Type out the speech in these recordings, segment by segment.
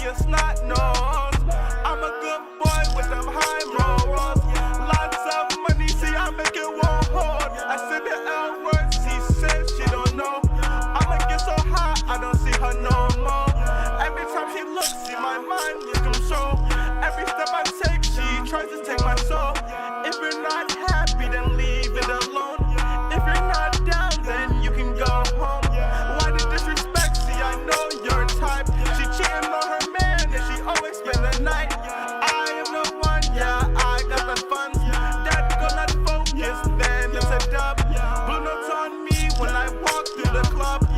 it's not nose. I'm a good boy with them high morals. Lots of money, see I make it won't hold. I said the L word, she says she don't know. I'ma get so high, I don't see her no more. Every time she looks, see my mind is control. Every step I take, she tries to take my soul. If you're not happy, then leave it alone. If you're not down, then you can go home. Why the disrespect? See, I know your type. She cheating on her man, and she always spend the night. I am the one, yeah, I got the funds. That girl not focus, then it's a dub. Blue notes on me when I walk through the club. I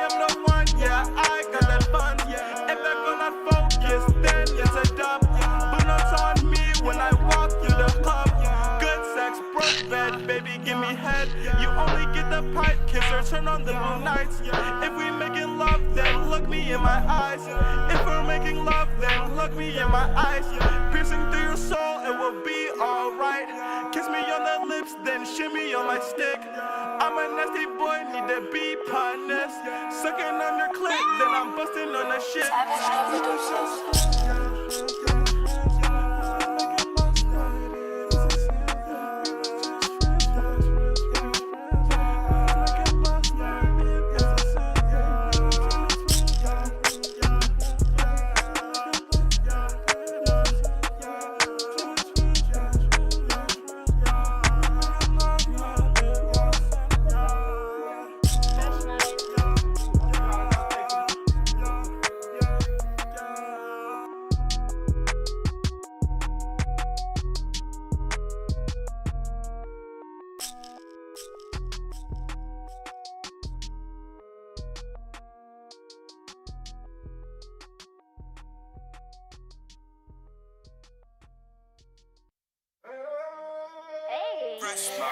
am the one, yeah, I got the funds. If that girl not focus, then it's a dub. Blue notes on me when I walk through the club. Good sex, broke bed, baby, give me head. You only get the pipe kiss or turn on the blue nights. If we making love, then look me in my eyes. If we're making love, then look me in my eyes. Piercing through your soul, it will be alright. Kiss me on the lips, then shimmy on my stick. I'm a nasty boy, need to be punished. Sucking on your clit, then I'm busting on the shit.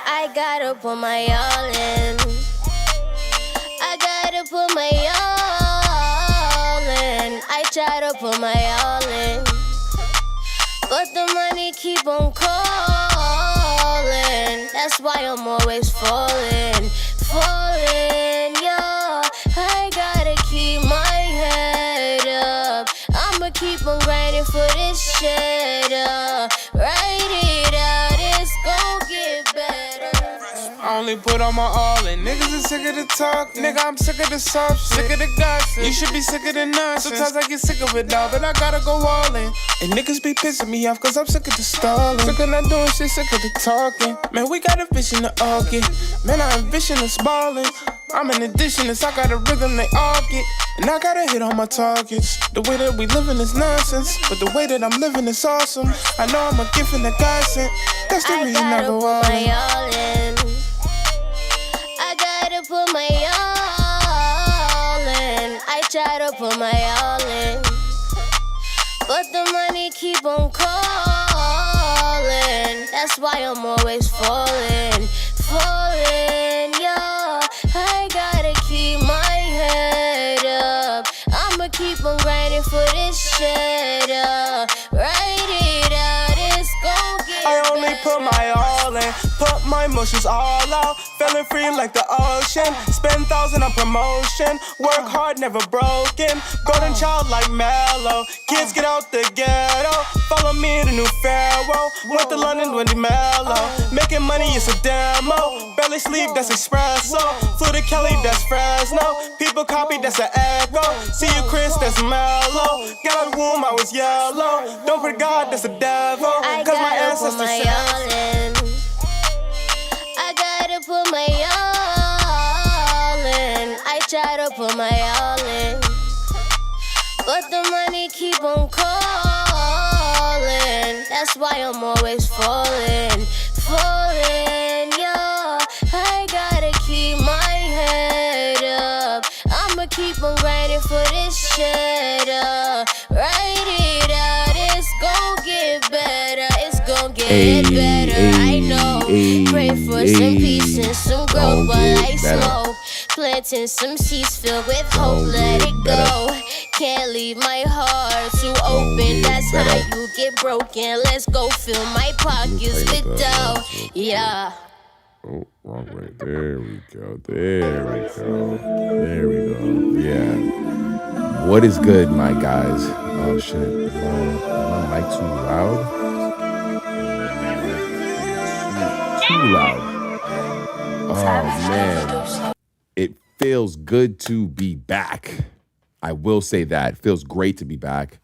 I gotta put my all in. I gotta put my all in. I try to put my all in, but the money keep on calling. That's why I'm always falling, yeah. I gotta keep my head up. I'ma keep on grinding for this shit up. Write it out, it's gon' get better. I only put on my all in. Niggas is sick of the talk. Nigga, I'm sick of the soft shit. Sick of the gossip. You should be sick of the nonsense. Sometimes I get sick of it all, but I gotta go all in. And niggas be pissing me off cause I'm sick of the stalling. Sick of not doing shit, sick of the talking. Man, we got a vision to all get. Man, I envision us balling. I'm an additionist, I got a rhythm they all get. And I gotta hit all my targets. The way that we living is nonsense, but the way that I'm living is awesome. I know I'm a gift and a godsend. That's the reason I go all in. I gotta put my all in. I try to put my all in, but the money keep on calling. That's why I'm always falling, yeah. I gotta keep my head up. I'ma keep on grinding for this shit up. Write it out, it's gon' get I only put my all in, put my emotions all out. Feeling free like the ocean. Spend thousands on promotion. Work hard, never broken. Golden child like Mellow. Kids get out the ghetto. Follow me, the new pharaoh. Went to London with the Mellow. Making money, it's a demo. Barely sleep, that's espresso. Flew to Kelly, that's Fresno. People copy, that's an echo. See you, Chris, that's Mellow. Got out the womb, I was yellow. Don't pray God, that's a devil. Cause my ancestors said. I gotta put my all in. I try to put my all in, but the money keep on calling. That's why I'm always falling, yeah. I gotta keep my head up. I'ma keep on grinding for this shit up. Write it out, it's gon' get better. It's gon' get better. I know. Pray for some peace and some growth while I smoke. Planting some seeds filled with hope, let it go. Can't leave my heart too open, that's how you get broken. Let's go fill my pockets with dough, yeah. Oh, wrong way. There we go. There we go. There we go. Yeah. What is good, my guys? Oh shit, is my mic too loud? Too loud. Oh man, it feels good to be back. I will say that. It feels great to be back.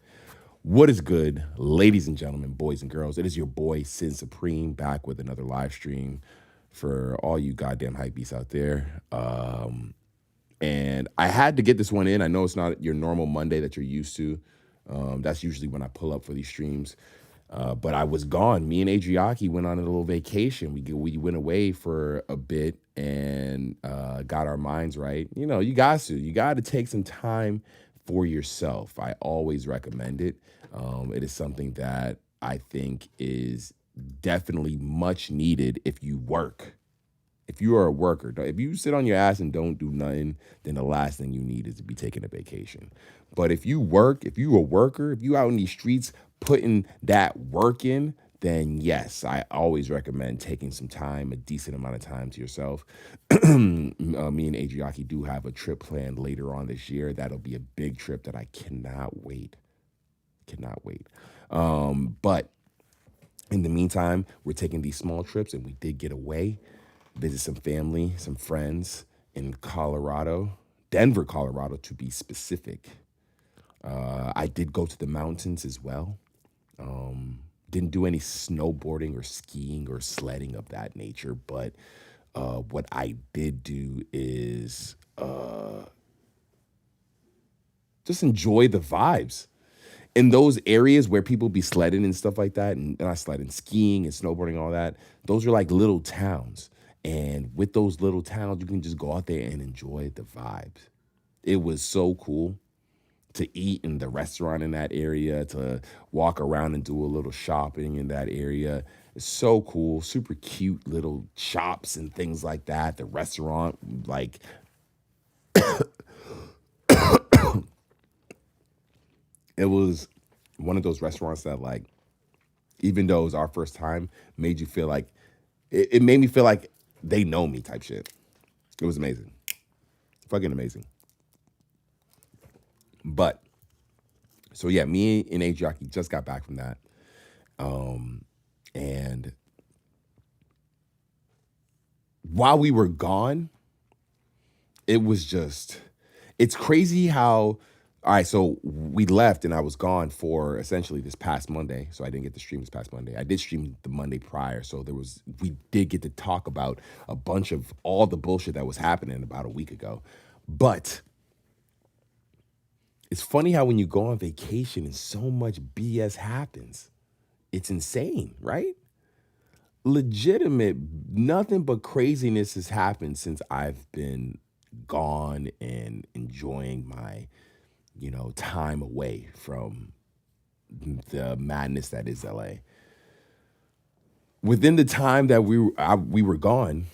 What is good, ladies and gentlemen, boys and girls? It is your boy Sin Supreme back with another live stream for all you goddamn hypebeasts out there. And I had to get this one in. I know it's not your normal Monday that you're used to. That's usually when I pull up for these streams. But I was gone. Me and Adriaki went on a little vacation. We went away for a bit and got our minds right. You know, you got to take some time for yourself. I always recommend it. It is something that I think is definitely much needed if you work. If you are a worker, if you sit on your ass and don't do nothing, then the last thing you need is to be taking a vacation. But if you work, if you a worker, if you out in these streets putting that work in, then yes, I always recommend taking some time, a decent amount of time to yourself. Me and Adriaki do have a trip planned later on this year. That'll be a big trip that I cannot wait. But in the meantime, we're taking these small trips, and we did get away, visit some family, some friends in Colorado, Denver, Colorado, to be specific. I did go to the mountains as well. Didn't do any snowboarding or skiing or sledding of that nature, but what I did do is just enjoy the vibes. In those areas where people be sledding and stuff like that, and not sledding, skiing and snowboarding, all that, those are like little towns. And with those little towns, you can just go out there and enjoy the vibes. It was so cool to eat in the restaurant in that area, to walk around and do a little shopping in that area. It's so cool, super cute little shops and things like that. The restaurant, like, it was one of those restaurants that, like, even though it was our first time, made you feel like, it made me feel like they know me type shit. It was amazing. Fucking amazing. But, so yeah, me and Adriaki just got back from that. And while we were gone, it was just, it's crazy how, all right, so we left and I was gone for essentially this past Monday. So I didn't get to stream this past Monday. I did stream the Monday prior. So we did get to talk about a bunch of all the bullshit that was happening about a week ago. But it's funny how when you go on vacation and so much BS happens, it's insane, right? Legitimate, nothing but craziness has happened since I've been gone and enjoying my, time away from the madness that is LA. Within the time that we were gone,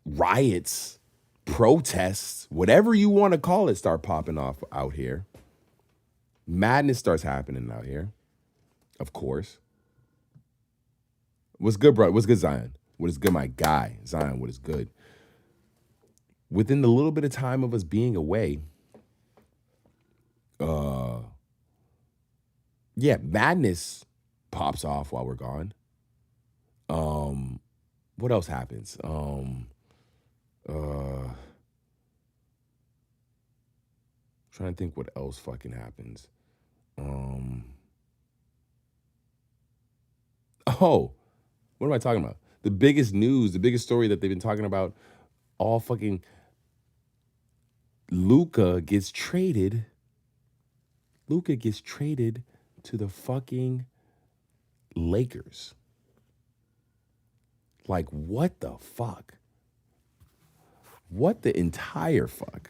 riots, protests, whatever you want to call it, start popping off out here. Madness starts happening out here, of course. What's good, bro? What's good, Zion? What is good, my guy? Zion, what is good? Within the little bit of time of us being away, madness pops off while we're gone. What else happens? Trying to think what else fucking happens. What am I talking about? The biggest news, the biggest story that they've been talking about all fucking, Luka gets traded to the fucking Lakers. Like, what the fuck? What the entire fuck?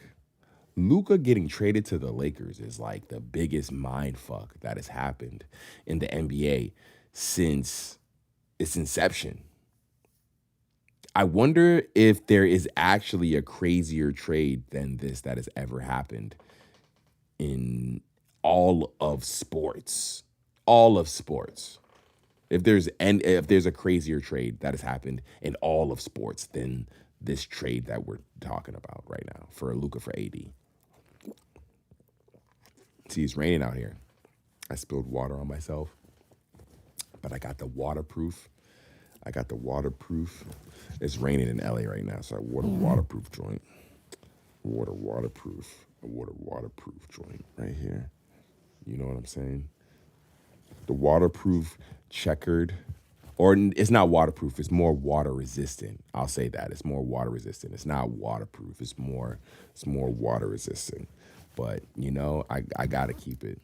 Luka getting traded to the Lakers is like the biggest mind fuck that has happened in the NBA since its inception. I wonder if there is actually a crazier trade than this that has ever happened in all of sports. All of sports. If there's a crazier trade that has happened in all of sports than this trade that we're talking about right now for Luka for AD. See, it's raining out here. I spilled water on myself, but I got the waterproof. It's raining in LA right now, so I wore the waterproof joint. A waterproof joint right here. You know what I'm saying? The waterproof checkered, or it's not waterproof, it's more water resistant. I'll say that. It's more water resistant. It's not waterproof. It's more water resistant. But, you know, I got to keep it.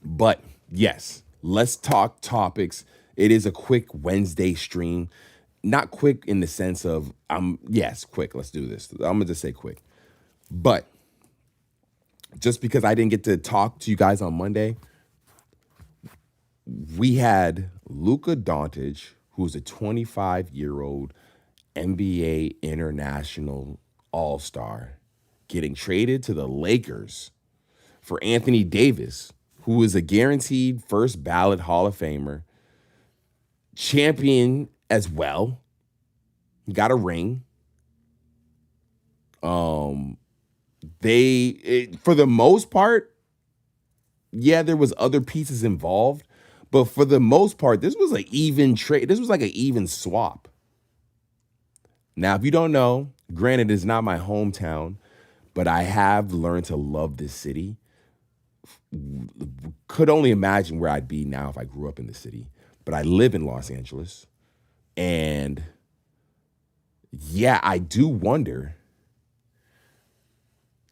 But, yes, let's talk topics. It is a quick Wednesday stream. Not quick in the sense of, quick. Let's do this. I'm going to just say quick. But just because I didn't get to talk to you guys on Monday, we had Luka Doncic, who's a 25-year-old NBA international all-star, getting traded to the Lakers for Anthony Davis, who is a guaranteed first ballot Hall of Famer, champion as well, got a ring. For the most part, yeah, there was other pieces involved, but for the most part, this was an even trade. This was like an even swap. Now, if you don't know, granted, it's not my hometown, but I have learned to love this city. Could only imagine where I'd be now if I grew up in the city. But I live in Los Angeles. And yeah, I do wonder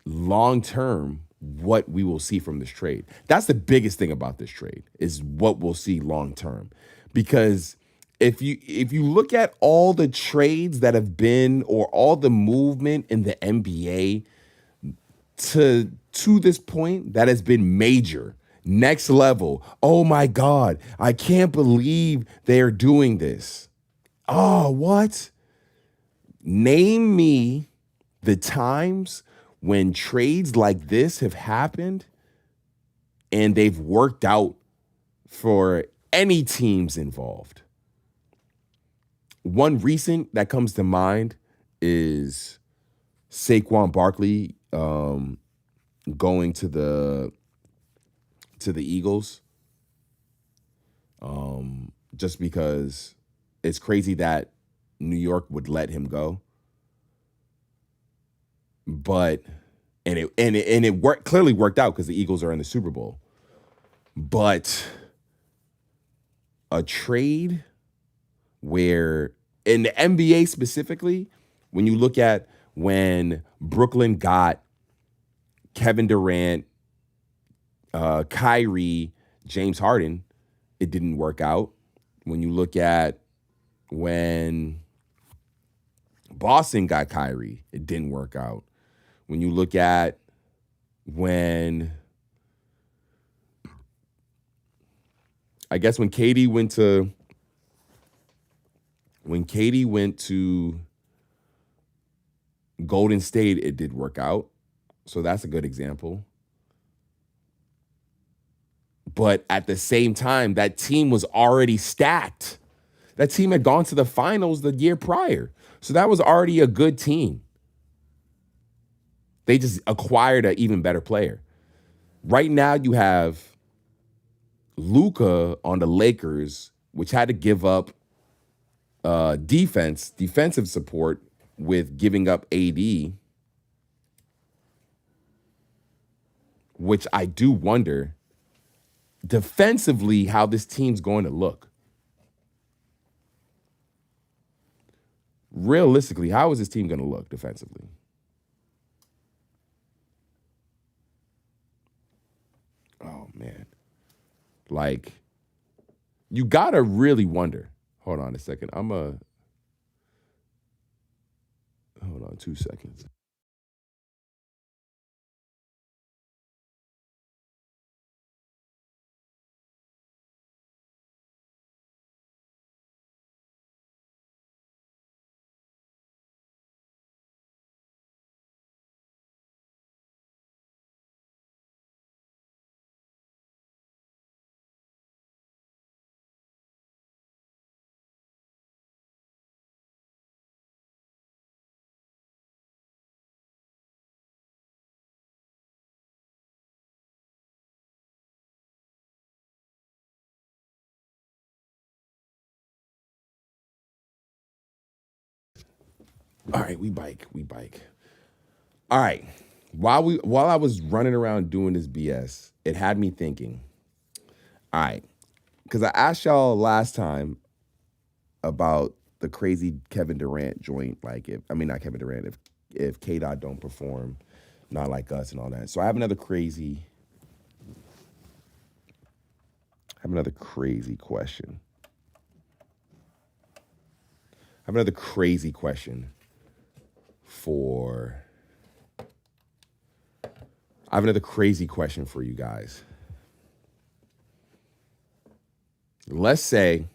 long term what we will see from this trade. That's the biggest thing about this trade, is what we'll see long term. Because if you look at all the trades that have been, or all the movement in the NBA to this point that has been major, next level. Oh my God, I can't believe they're doing this. Oh, what? Name me the times when trades like this have happened and they've worked out for any teams involved. One recent that comes to mind is Saquon Barkley going to the Eagles. Just because it's crazy that New York would let him go. But it clearly worked out because the Eagles are in the Super Bowl. But a trade where, in the NBA specifically, when you look at when Brooklyn got Kevin Durant, Kyrie, James Harden, it didn't work out. When you look at when Boston got Kyrie, it didn't work out. When you look at when KD went to Golden State, it did work out. So that's a good example. But at the same time, that team was already stacked. That team had gone to the finals the year prior. So that was already a good team. They just acquired an even better player. Right now, you have Luka on the Lakers, which had to give up defensive support with giving up AD, which I do wonder defensively how this team's going to look. Realistically, how is this team going to look defensively? Oh, man. Like, you got to really wonder. Hold on a second. Hold on 2 seconds. All right, we bike. All right. While I was running around doing this BS, it had me thinking. All right, because I asked y'all last time about the crazy Kevin Durant joint. Like, not Kevin Durant. If K Dot don't perform, not like us and all that. So I have another crazy question. I have another crazy question for you guys. Let's say,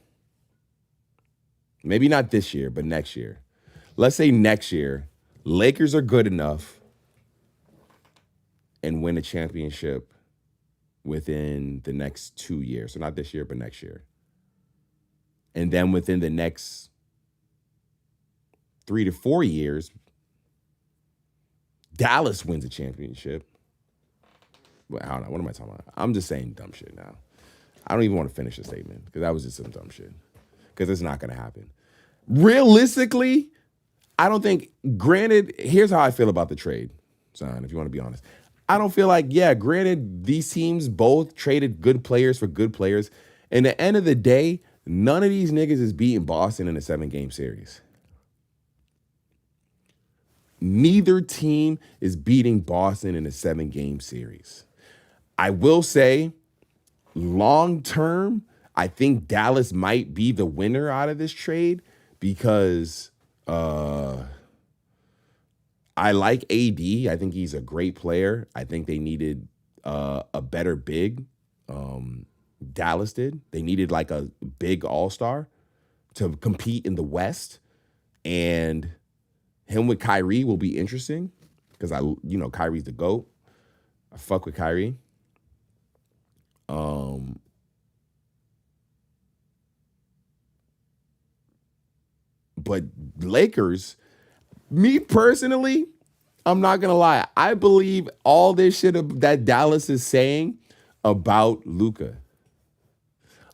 maybe not this year, but next year. Let's say next year, Lakers are good enough and win a championship within the next 2 years. So not this year, but next year. And then within the next 3 to 4 years, Dallas wins a championship. Well, I don't know. What am I talking about? I'm just saying dumb shit now. I don't even want to finish the statement because that was just some dumb shit. Because it's not going to happen. Realistically, I don't think, granted, here's how I feel about the trade, Zion, if you want to be honest. I don't feel like, granted, these teams both traded good players for good players. And at the end of the day, none of these niggas is beating Boston in a 7-game series. Neither team is beating Boston in a 7-game series. I will say, long term, I think Dallas might be the winner out of this trade because I like AD. I think he's a great player. I think they needed a better big. Dallas did. They needed like a big all-star to compete in the West. And him with Kyrie will be interesting because Kyrie's the GOAT. I fuck with Kyrie. But Lakers, me personally, I'm not gonna lie. I believe all this shit that Dallas is saying about Luka.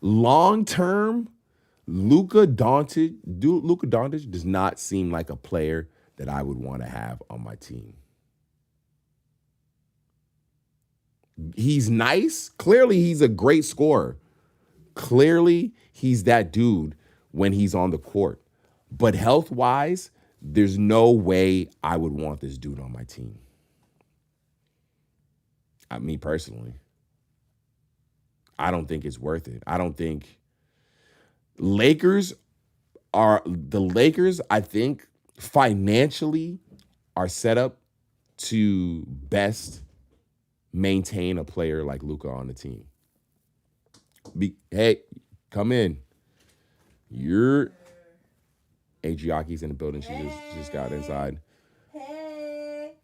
Long term, Luka Doncic does not seem like a player that I would want to have on my team. He's nice. Clearly, he's a great scorer. Clearly, he's that dude when he's on the court. But health-wise, there's no way I would want this dude on my team. Me personally. I don't think it's worth it. I don't think the Lakers, I think, financially are set up to best maintain a player like Luka on the team. Hey, come in. Adriaki's in the building. She just got inside. Hey.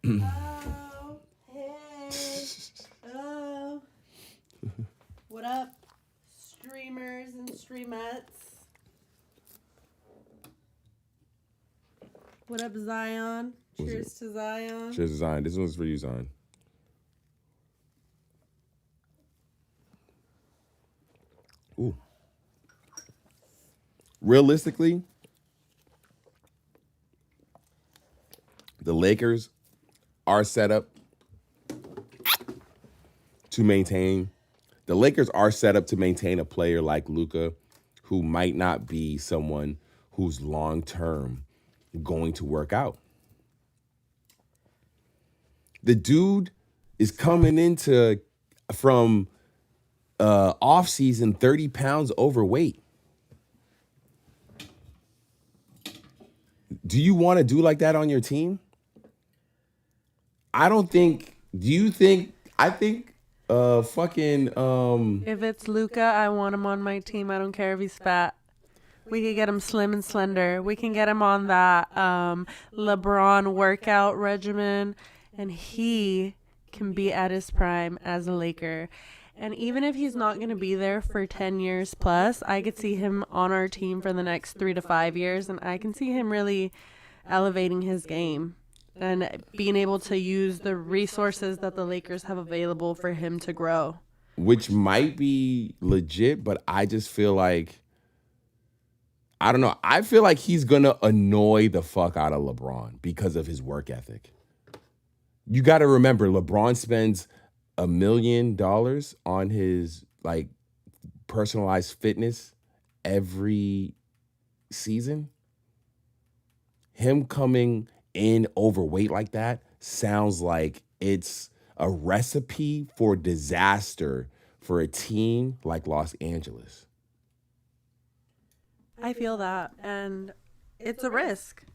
Oh. What up, streamers and streamettes? What up, Zion? Cheers to Zion. Cheers to Zion. This one's for you, Zion. Ooh. Realistically, the Lakers are set up to maintain. The Lakers are set up to maintain a player like Luka, who might not be someone who's long-term going to work out. The dude is coming from off-season 30 pounds overweight. Do you want to do like that on your team? I don't think. Do you think? I think If it's Luka, I want him on my team. I don't care if he's fat. We could get him slim and slender. We can get him on that LeBron workout regimen, and he can be at his prime as a Laker. And even if he's not going to be there for 10 years plus, I could see him on our team for the next 3 to 5 years, and I can see him really elevating his game and being able to use the resources that the Lakers have available for him to grow. Which might be legit, but I just feel like I don't know. I feel like he's gonna annoy the fuck out of LeBron because of his work ethic. You got to remember, LeBron spends $1 million on his like personalized fitness every season. Him coming in overweight like that sounds like it's a recipe for disaster for a team like Los Angeles. I feel that, and it's a risk.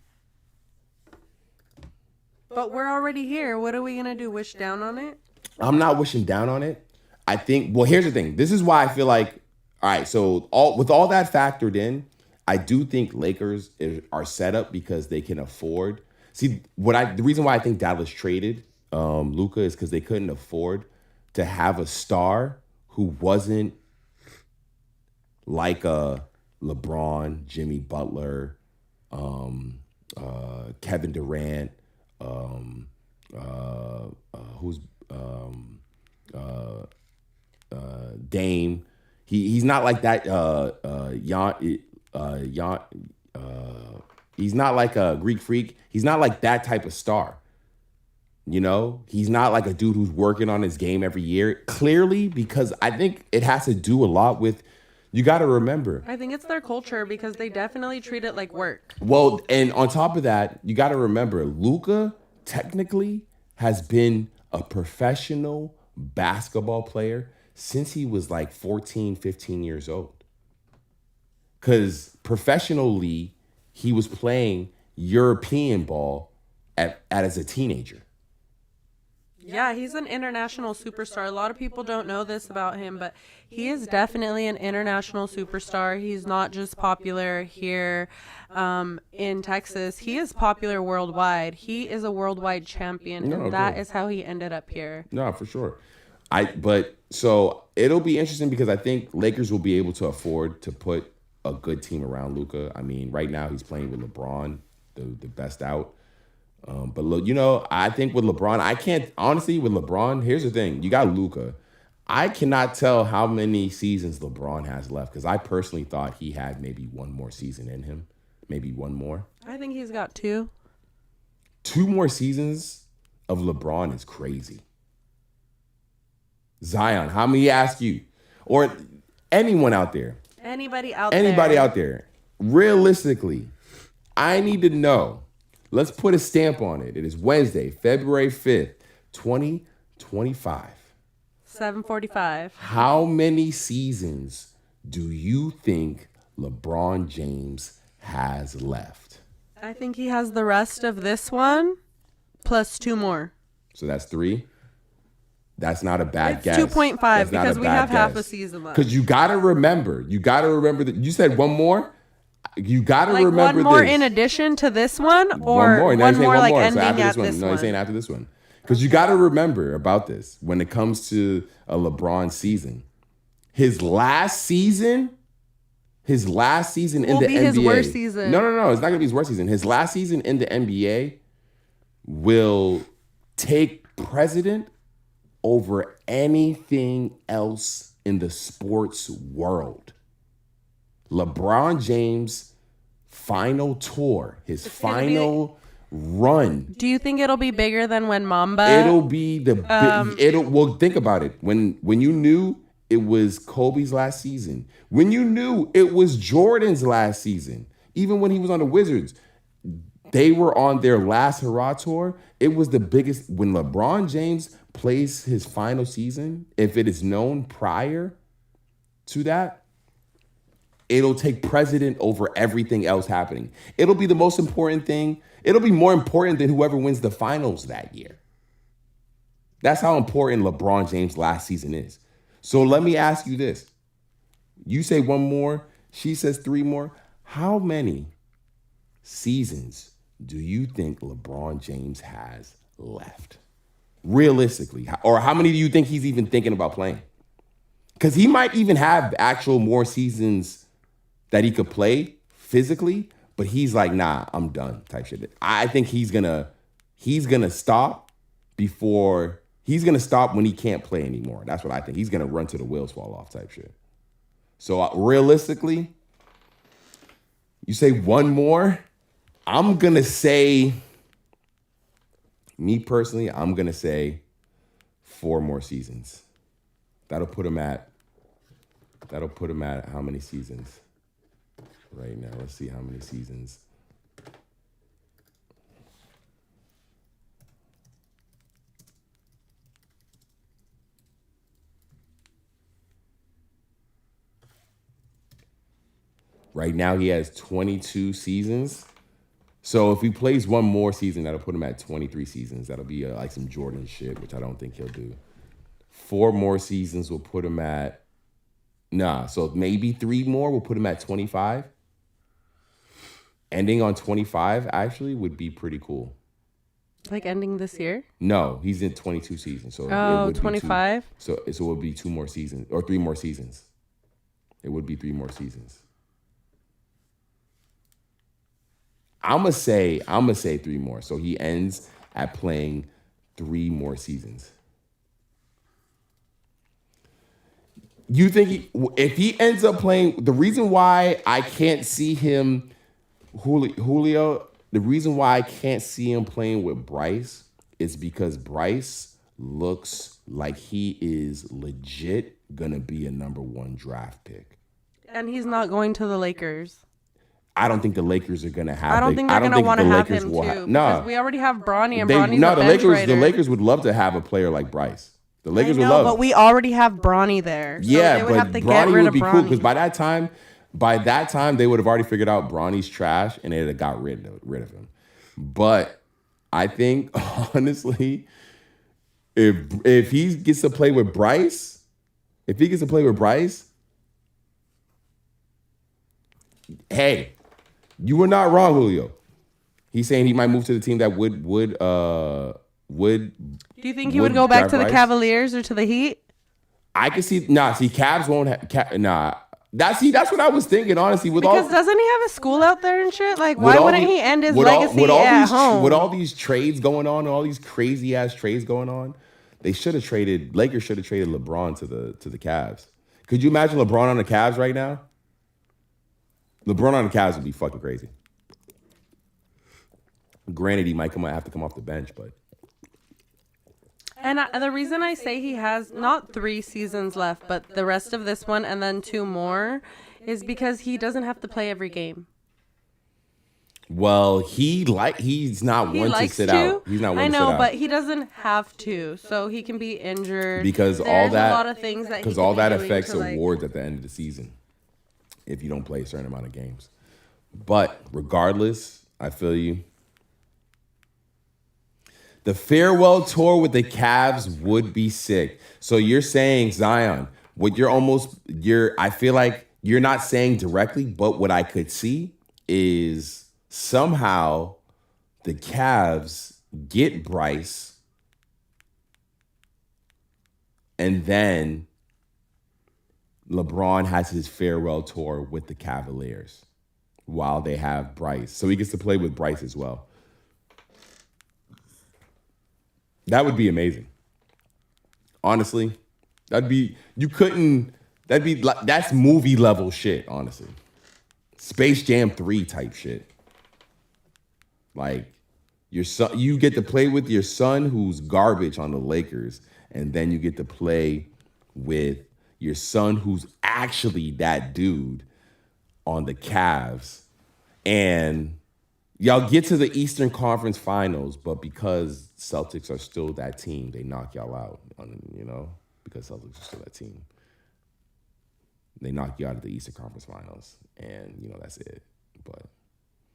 But we're already here. What are we gonna do? Wish down on it? I'm not wishing down on it. I think, well, here's the thing. This is why I feel like, all right, so with all that factored in, I do think Lakers are set up because they can afford. See, the reason why I think Dallas traded Luka is because they couldn't afford to have a star who wasn't like a LeBron, Jimmy Butler, Kevin Durant, Dame. He's not like that. He's not like a Greek freak. He's not like that type of star. You know, he's not like a dude who's working on his game every year. Clearly, because I think it has to do a lot with. You got to remember. I think it's their culture because they definitely treat it like work. Well, and on top of that, you got to remember, Luka technically has been a professional basketball player since he was like 14, 15 years old. Because professionally, he was playing European ball as a teenager. Yeah, he's an international superstar. A lot of people don't know this about him, but he is definitely an international superstar. He's not just popular here in Texas. He is popular worldwide. He is a worldwide champion, and that is how he ended up here. No, for sure. So it'll be interesting because I think Lakers will be able to afford to put a good team around Luka. I mean, right now he's playing with LeBron, the best out. But look, you know, I think with LeBron, I can't honestly with LeBron. Here's the thing: you got Luka. I cannot tell how many seasons LeBron has left because I personally thought he had maybe one more season in him, maybe one more. I think he's got 2. 2 more seasons of LeBron is crazy. Zion, how many ask you, or anyone out there? Anybody out there? Realistically, I need to know. Let's put a stamp on it. It is Wednesday, February 5th, 2025. 7:45. How many seasons do you think LeBron James has left? I think he has the rest of this one plus 2 more. So that's 3. That's not a bad guess. 2.5 because we have half a season left. Because you got to remember that you said one more. You got to remember one more this. In addition to this one, or one one more like so ending after at this one. this No, one. he's saying after this one. Because you got to remember about this when it comes to a LeBron season. His last season in the NBA. His worst season. No. It's not going to be his worst season. His last season in the NBA will take precedent over anything else in the sports world. LeBron James' final tour, his final run. Do you think it'll be bigger than when Mamba? It'll be well, think about it. When you knew it was Kobe's last season, when you knew it was Jordan's last season, even when he was on the Wizards, they were on their last hurrah tour. It was the biggest. When LeBron James plays his final season, if it is known prior to that, it'll take precedent over everything else happening. It'll be the most important thing. It'll be more important than whoever wins the finals that year. That's how important LeBron James' last season is. So let me ask you this. You say 1 more, she says 3 more. How many seasons do you think LeBron James has left? Realistically, or how many do you think he's even thinking about playing? Because he might even have actual more seasons that he could play physically, but he's like, nah, I'm done type shit. I think he's gonna stop before he's gonna stop when he can't play anymore. That's what I think. He's gonna run till the wheels fall off type shit. So realistically, You say one more? I'm going to say, me personally, I'm going to say 4 more seasons. That'll put him at how many seasons right now? Let's see how many seasons. Right now, he has 22 seasons. So if he plays one more season, that'll put him at 23 seasons. That'll be like some Jordan shit, which I don't think he'll do. 4 more seasons will put him at... so maybe 3 more will put him at 25. Ending on 25, actually, would be pretty cool. Like ending this year? No, he's in 22 seasons. So Oh, it would 25? So it would be 2 more seasons, or 3 more seasons. It would be 3 more seasons. I'm gonna say 3 more. So he ends at playing 3 more seasons. You think if he ends up playing, the reason why I can't see him, Julio, the reason why I can't see him playing with Bryce is because Bryce looks like he is legit gonna be a number 1 draft pick. And he's not going to the Lakers. I don't think the Lakers are gonna have. I don't think they're gonna want to have him too. Because we already have Bronny, and Bronny's a bench writer. The Lakers would love to have a player like Bryce. The Lakers would love. But we already have Bronny there. So yeah, they would but have to Bronny get rid would of be Bronny. cool because by that time they would have already figured out Bronny's trash and they'd have got rid of him. But I think honestly, if he gets to play with Bryce, hey. You were not wrong, Julio. He's saying he might move to the team that would. Do you think he would go back to the Bryce. Cavaliers or to the Heat? I can see. Cavs won't have. That's what I was thinking, honestly. Because doesn't he have a school out there and shit? Like, why wouldn't he end his legacy at home? With all these trades going on, and all these crazy ass trades going on, Lakers should have traded LeBron to the Cavs. Could you imagine LeBron on the Cavs right now? LeBron on the Cavs would be fucking crazy. Granted, he might have to come off the bench, but. And the reason I say he has not 3 seasons left, but the rest of this one and then 2 more, is because he doesn't have to play every game. Well, he's not one to sit out. He's not one to sit out. I know, but he doesn't have to, so he can be injured. Because There's a lot of things that all that affects awards at the end of the season if you don't play a certain amount of games. But regardless, I feel you. The farewell tour with the Cavs would be sick. So you're saying, Zion, I feel like you're not saying directly, but what I could see is somehow the Cavs get Bryce and then LeBron has his farewell tour with the Cavaliers while they have Bryce. So he gets to play with Bryce as well. That would be amazing. Honestly, that's movie level shit, honestly. Space Jam 3 type shit. Like, your son, you get to play with your son who's garbage on the Lakers, and then you get to play with your son who's actually that dude on the Cavs. And y'all get to the Eastern Conference Finals, but because Celtics are still that team, they knock y'all out, because Celtics are still that team. They knock you out of the Eastern Conference Finals, and, that's it. But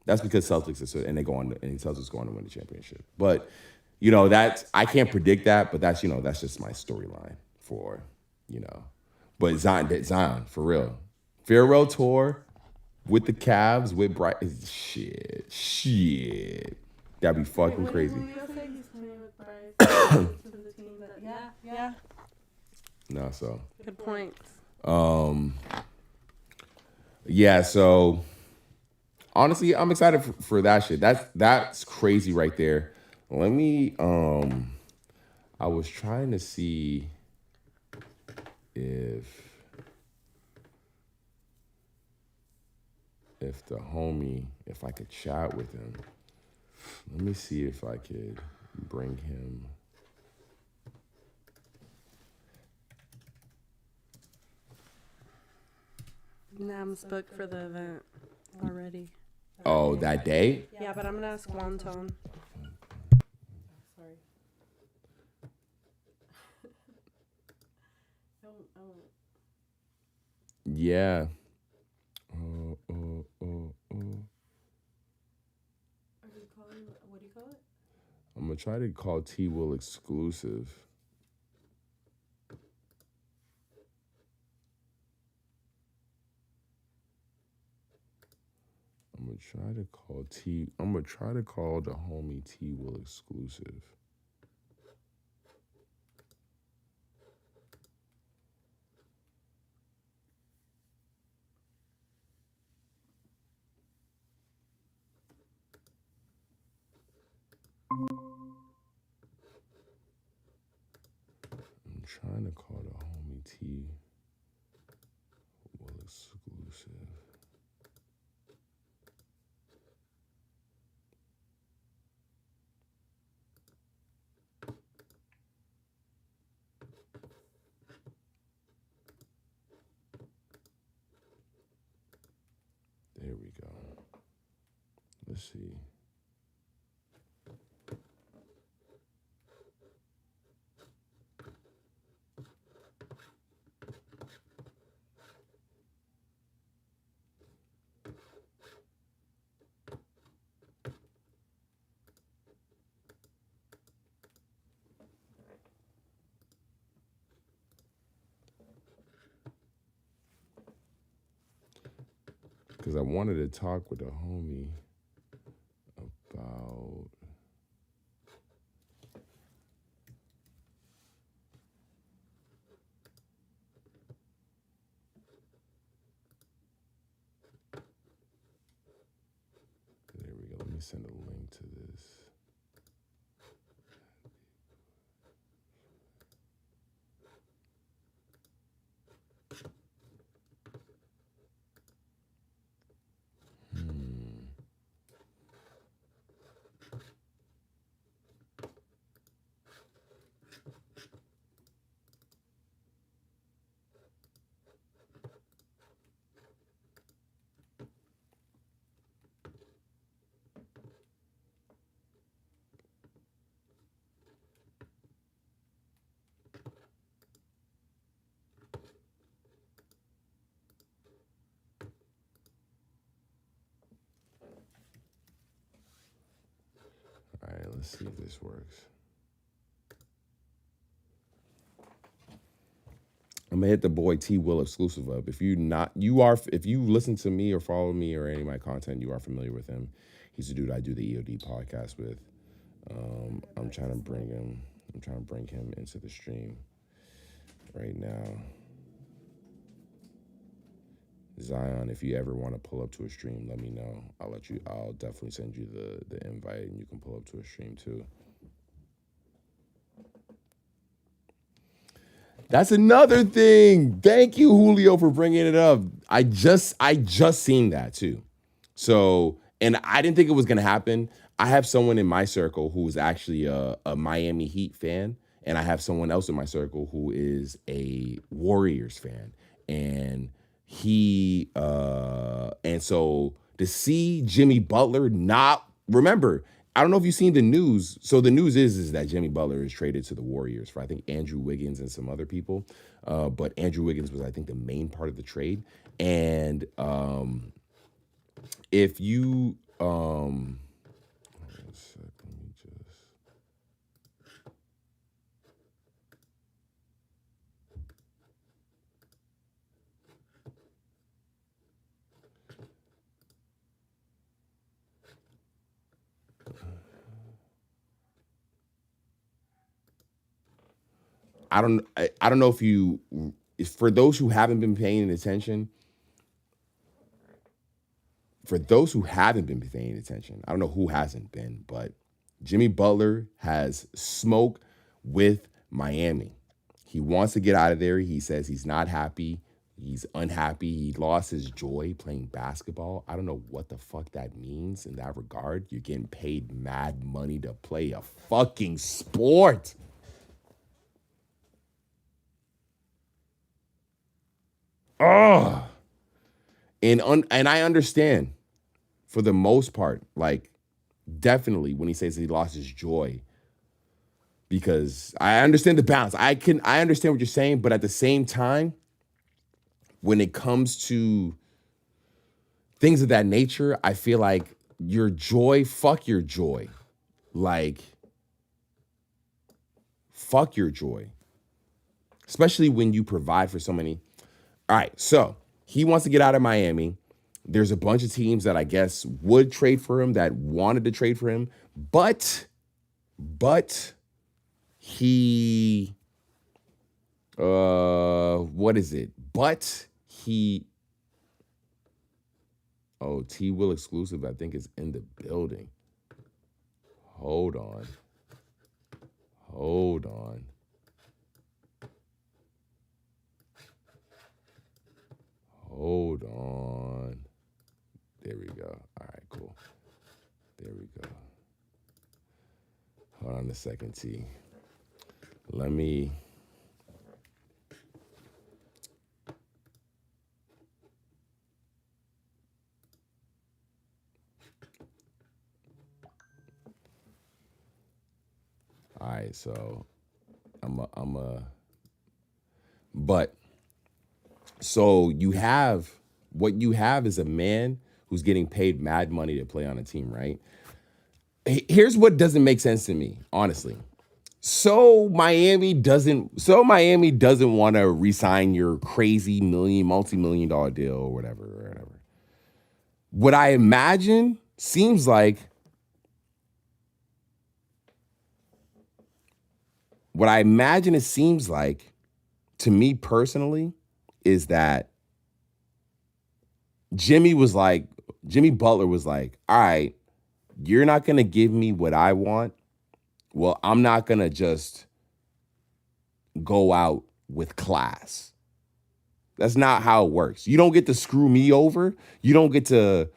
that's because Celtics are still, and they go on, and Celtics go on to win the championship. But, I can't predict that, but that's just my storyline for, But Zion, for real. Farewell tour with the Cavs, with Bright. Shit. That'd be fucking crazy. Yeah. No, so. Good point. Yeah, so honestly, I'm excited for that shit. That's crazy right there. Let me, I was trying to see if if the homie, if I could chat with him. Let me see if I could bring him. Nam's booked for the event already. Oh, that day? Yeah, but I'm gonna ask Wonton. Sorry. Yeah. Are you calling? What do you call it? I'm gonna try to call T Will exclusive. I'm gonna try to call the homie T Will exclusive. I'm trying to call the homie T Will exclusive. There we go. Let's see. Because I wanted to talk with a homie about. There we go. Let me send a link to this. All right, let's see if this works. I'm gonna hit the boy T Will exclusive up. If you listen to me or follow me or any of my content, you are familiar with him. He's the dude I do the EOD podcast with. I'm trying to bring him into the stream right now. Zion, if you ever want to pull up to a stream, let me know. I'll definitely send you the invite and you can pull up to a stream too. That's another thing. Thank you, Julio, for bringing it up. I just seen that too. So, and I didn't think it was going to happen. I have someone in my circle who is actually a Miami Heat fan, and I have someone else in my circle who is a Warriors fan. And so to see Jimmy Butler remember, I don't know if you've seen the news. So the news is that Jimmy Butler is traded to the Warriors for, I think, Andrew Wiggins and some other people. But Andrew Wiggins was, I think, the main part of the trade. And if you, hold on a sec, let me just. I don't know if for those who haven't been paying attention, I don't know who hasn't been, but Jimmy Butler has smoke with Miami. He wants to get out of there. He says he's not happy. He's unhappy. He lost his joy playing basketball. I don't know what the fuck that means in that regard. You're getting paid mad money to play a fucking sport. Oh. And I understand for the most part, like definitely when he says he lost his joy, because I understand the balance. I understand what you're saying, but at the same time, when it comes to things of that nature, I feel like your joy, fuck your joy. Like, fuck your joy. Especially when you provide for so many. All right, so he wants to get out of Miami. There's a bunch of teams that I guess would trade for him, that wanted to trade for him, but he, what is it? But he, oh, T Will exclusive, I think is in the building. Hold on. There we go. All right, cool. There we go. Hold on a second, T. Let me... All right, so but so what you have is a man who's getting paid mad money to play on a team, right? Here's what doesn't make sense to me, honestly. So Miami doesn't want to re-sign your crazy multi-million dollar deal or whatever. What I imagine seems like to me personally is that Jimmy Butler was like, all right, you're not going to give me what I want. Well, I'm not going to just go out with class. That's not how it works. You don't get to screw me over. You don't get to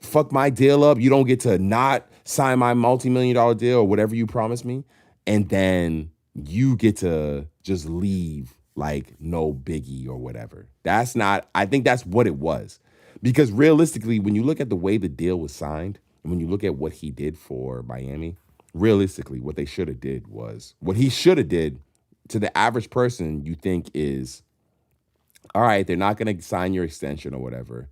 fuck my deal up. You don't get to not sign my multi-million dollar deal or whatever you promised me. And then you get to just leave like no biggie or whatever. I think that's what it was. Because realistically, when you look at the way the deal was signed, and when you look at what he did for Miami, realistically, what he should have did to the average person, you think is, all right, they're not going to sign your extension or whatever.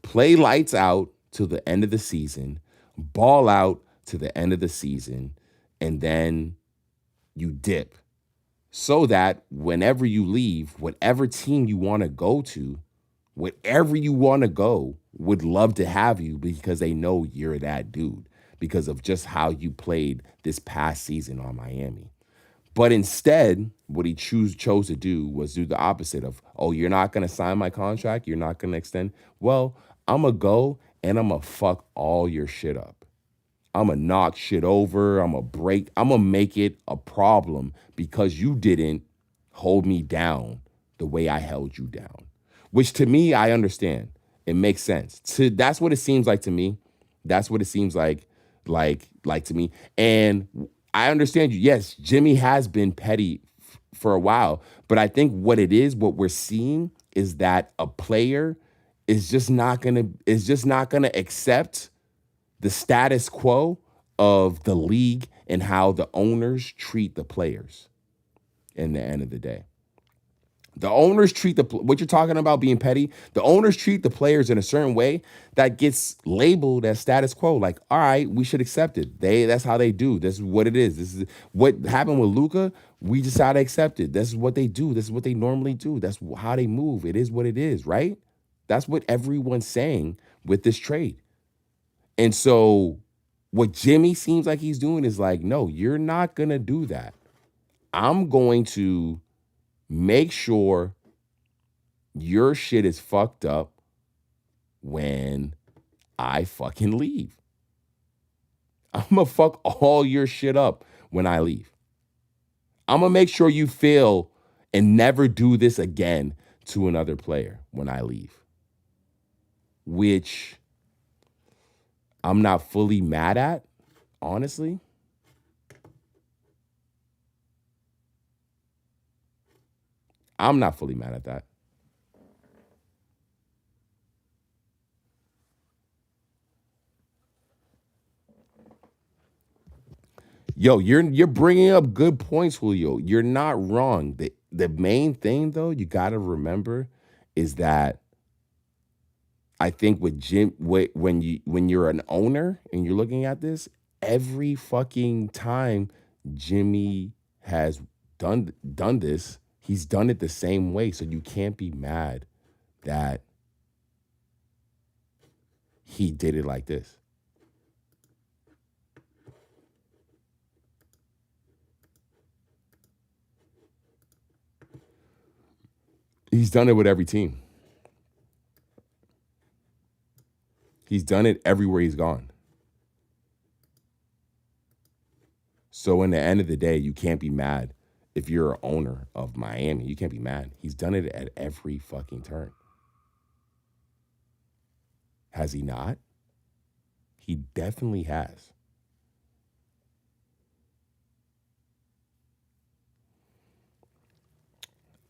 Play lights out till the end of the season, ball out to the end of the season, and then you dip. So that whenever you leave, whatever team you want to go to, wherever you want to go, would love to have you because they know you're that dude because of just how you played this past season on Miami. But instead, what he chose to do was do the opposite of, oh, you're not going to sign my contract? You're not going to extend? Well, I'm going to go and I'm going to fuck all your shit up. I'm going to knock shit over. I'm going to make it a problem because you didn't hold me down the way I held you down. Which to me, I understand. It makes sense. That's what it seems like to me. That's what it seems like to me. And I understand you. Yes, Jimmy has been petty for a while. But I think what we're seeing is that a player is just not gonna accept the status quo of the league and how the owners treat the players in the end of the day. The owners treat what you're talking about being petty, the owners treat the players in a certain way that gets labeled as status quo. Like, all right, we should accept it. That's how they do. This is what it is. This is what happened with Luka. We just gotta accept it. This is what they do. This is what they normally do. That's how they move. It is what it is, right? That's what everyone's saying with this trade. And so what Jimmy seems like he's doing is like, no, you're not going to do that. I'm going to make sure your shit is fucked up when I fucking leave. I'm going to fuck all your shit up when I leave. I'm going to make sure you feel and never do this again to another player when I leave, which I'm not fully mad at, honestly. I'm not fully mad at that. Yo, you're bringing up good points, Julio. You're not wrong. The main thing though you got to remember is that I think with when you're an owner and you're looking at this, every fucking time Jimmy has done this, he's done it the same way. So you can't be mad that he did it like this. He's done it with every team. He's done it everywhere he's gone. So in the end of the day, you can't be mad if you're an owner of Miami. You can't be mad. He's done it at every fucking turn. Has he not? He definitely has.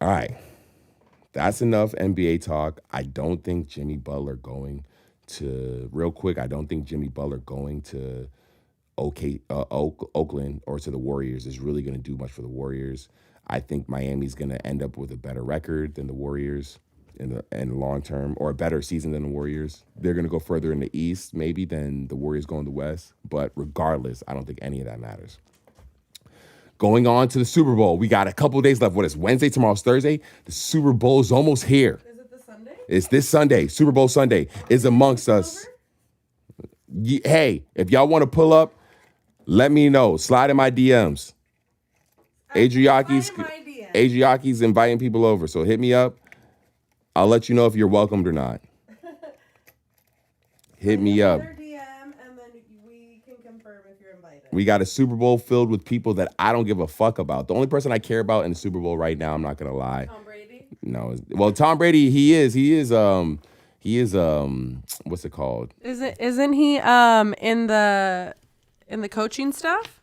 All right. That's enough NBA talk. I don't think Jimmy Butler going to, real quick, I don't think Jimmy Butler going to Oakland or to the Warriors is really going to do much for the Warriors. I think Miami's going to end up with a better record than the Warriors in the long term, or a better season than the Warriors. They're going to go further in the East maybe than the Warriors go in the West. But regardless, I don't think any of that matters. Going on to the Super Bowl. We got a couple of days left. What is Wednesday? Tomorrow's Thursday. The Super Bowl is almost here. Is it this Sunday? It's this Sunday. Super Bowl Sunday is amongst us. Hey, if y'all want to pull up, let me know. Slide in my DMs. Adriaki's inviting people over. So hit me up. I'll let you know if you're welcomed or not. Hit me up. We got a Super Bowl filled with people that I don't give a fuck about. The only person I care about in the Super Bowl right now, I'm not gonna lie. Tom Brady? No. Well, Tom Brady, he is what's it called? Isn't he in the coaching staff?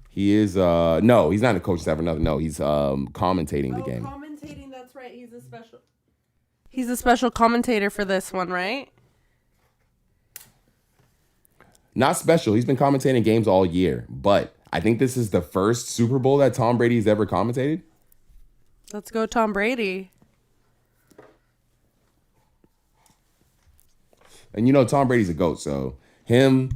He is no, he's not in the coaching staff or nothing. No, he's commentating the game. Commentating, that's right. He's a special commentator for this one, right? Not special. He's been commentating games all year, but I think this is the first Super Bowl that Tom Brady's ever commentated. Let's go, Tom Brady. And you know, Tom Brady's a GOAT, so him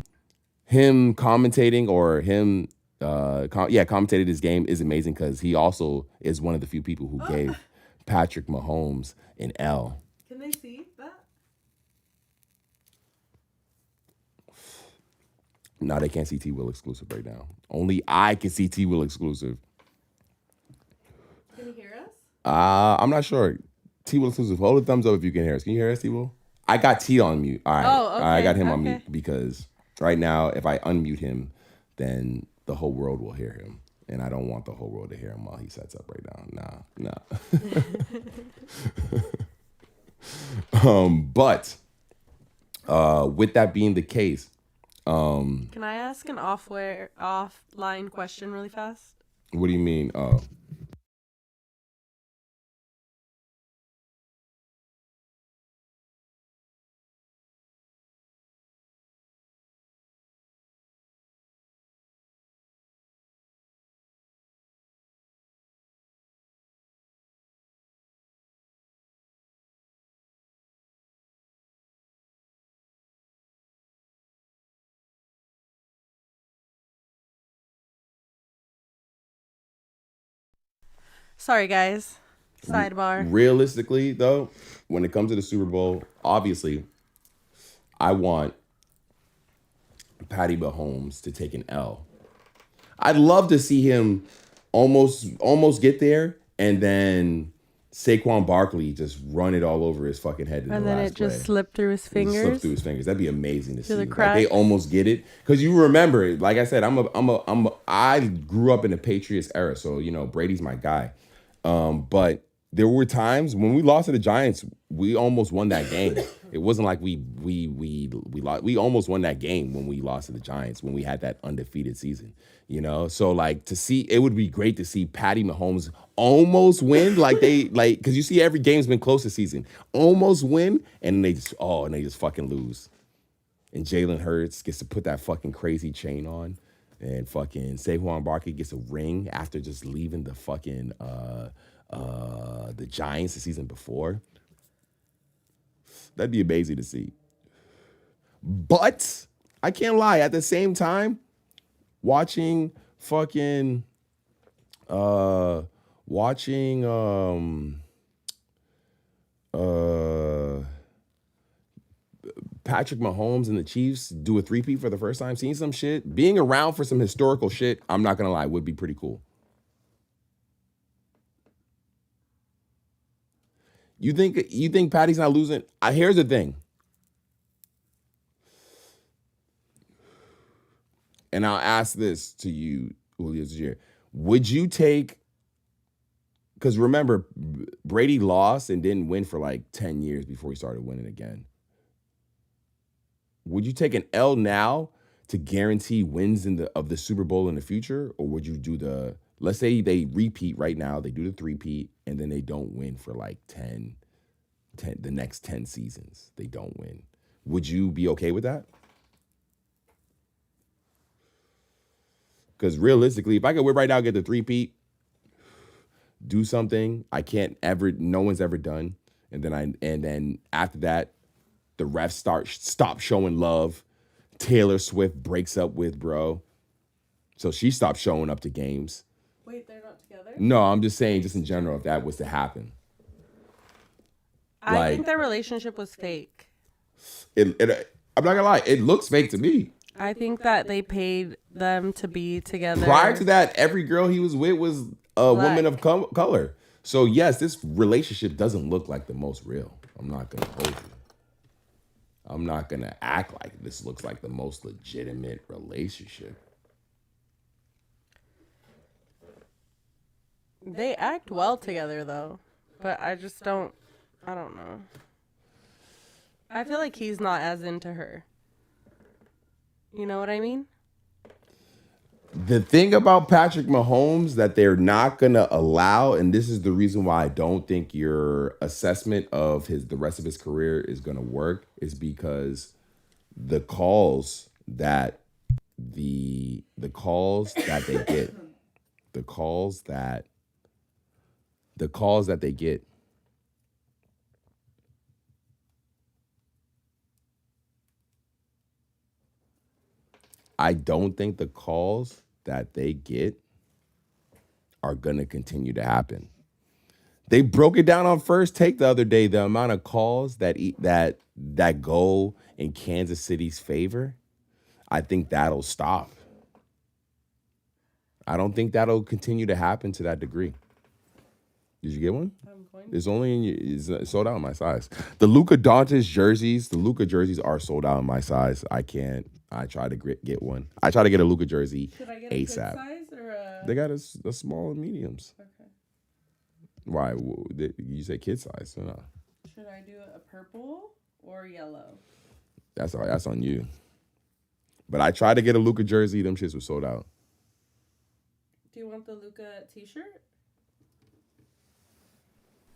commentating or him commentated his game is amazing because he also is one of the few people who gave Patrick Mahomes an L. Can they see that? No, they can't see T-Will exclusive right now. Only I can see T-Will exclusive. Can you hear us? I'm not sure. T-Will exclusive. Hold a thumbs up if you can hear us. Can you hear us, T-Will? I got T on mute. All right. Oh, okay. I got him on mute because right now, if I unmute him, then the whole world will hear him. And I don't want the whole world to hear him while he sets up right now. Nah. But with that being the case, can I ask an offline question really fast? What do you mean? Sorry, guys. Sidebar. Realistically, though, when it comes to the Super Bowl, obviously, I want Patty Mahomes to take an L. I'd love to see him almost get there, and then Saquon Barkley just run it all over his fucking head in the last play. And then it just slipped through his fingers. That'd be amazing to see. The Like, they almost get it because you remember it. Like I said, I grew up in the Patriots era, so you know Brady's my guy. But there were times when we lost to the Giants, we almost won that game. It wasn't like we lost. We almost won that game when we lost to the Giants when we had that undefeated season. You know, so like to see, it would be great to see Patty Mahomes almost win, because you see every game's been close this season, almost win, and they just fucking lose. And Jalen Hurts gets to put that fucking crazy chain on, and fucking Saquon Barkley gets a ring after just leaving the fucking the Giants the season before. That'd be amazing to see. But I can't lie, at the same time, watching Patrick Mahomes and the Chiefs do a three-peat for the first time, seeing some shit, being around for some historical shit, I'm not gonna lie, would be pretty cool. You think Patty's not losing? Here's the thing. And I'll ask this to you, Julio Zagier. Would you take, because remember, Brady lost and didn't win for like 10 years before he started winning again. Would you take an L now to guarantee wins of the Super Bowl in the future? Or would you do let's say they repeat right now, they do the three-peat, and then they don't win for like 10, the next 10 seasons. They don't win. Would you be okay with that? Because realistically, if I could right now get the three-peat, do something no one's ever done, and then after that, the refs stop showing love. Taylor Swift breaks up with bro, so she stopped showing up to games. Wait, they're not together? No, I'm just saying, just in general, if that was to happen. I think their relationship was fake. I'm not gonna lie, it looks fake to me. I think that they paid them to be together. Prior to that, every girl he was with was a woman of color. So yes, this relationship doesn't look like the most real. I'm not gonna hold you. I'm not gonna act like this looks like the most legitimate relationship. They act well together though, but I don't know. I feel like he's not as into her. You know what I mean? The thing about Patrick Mahomes that they're not going to allow, and this is the reason why I don't think your assessment of the rest of his career is going to work, is because the calls that they get, I don't think the calls that they get are going to continue to happen. They broke it down on First Take the other day, the amount of calls that go in Kansas City's favor. I think that'll stop. I don't think that'll continue to happen to that degree. Did you get one? It's only it's sold out in my size. The Luka Doncic jerseys, are sold out in my size. I try to get one. I try to get a Luka jersey ASAP. Should I get a big size or a... They got a small and mediums. Okay. Why? You say kid size? No. Should I do a purple or yellow? That's on you. But I tried to get a Luka jersey. Them shits were sold out. Do you want the Luka t-shirt?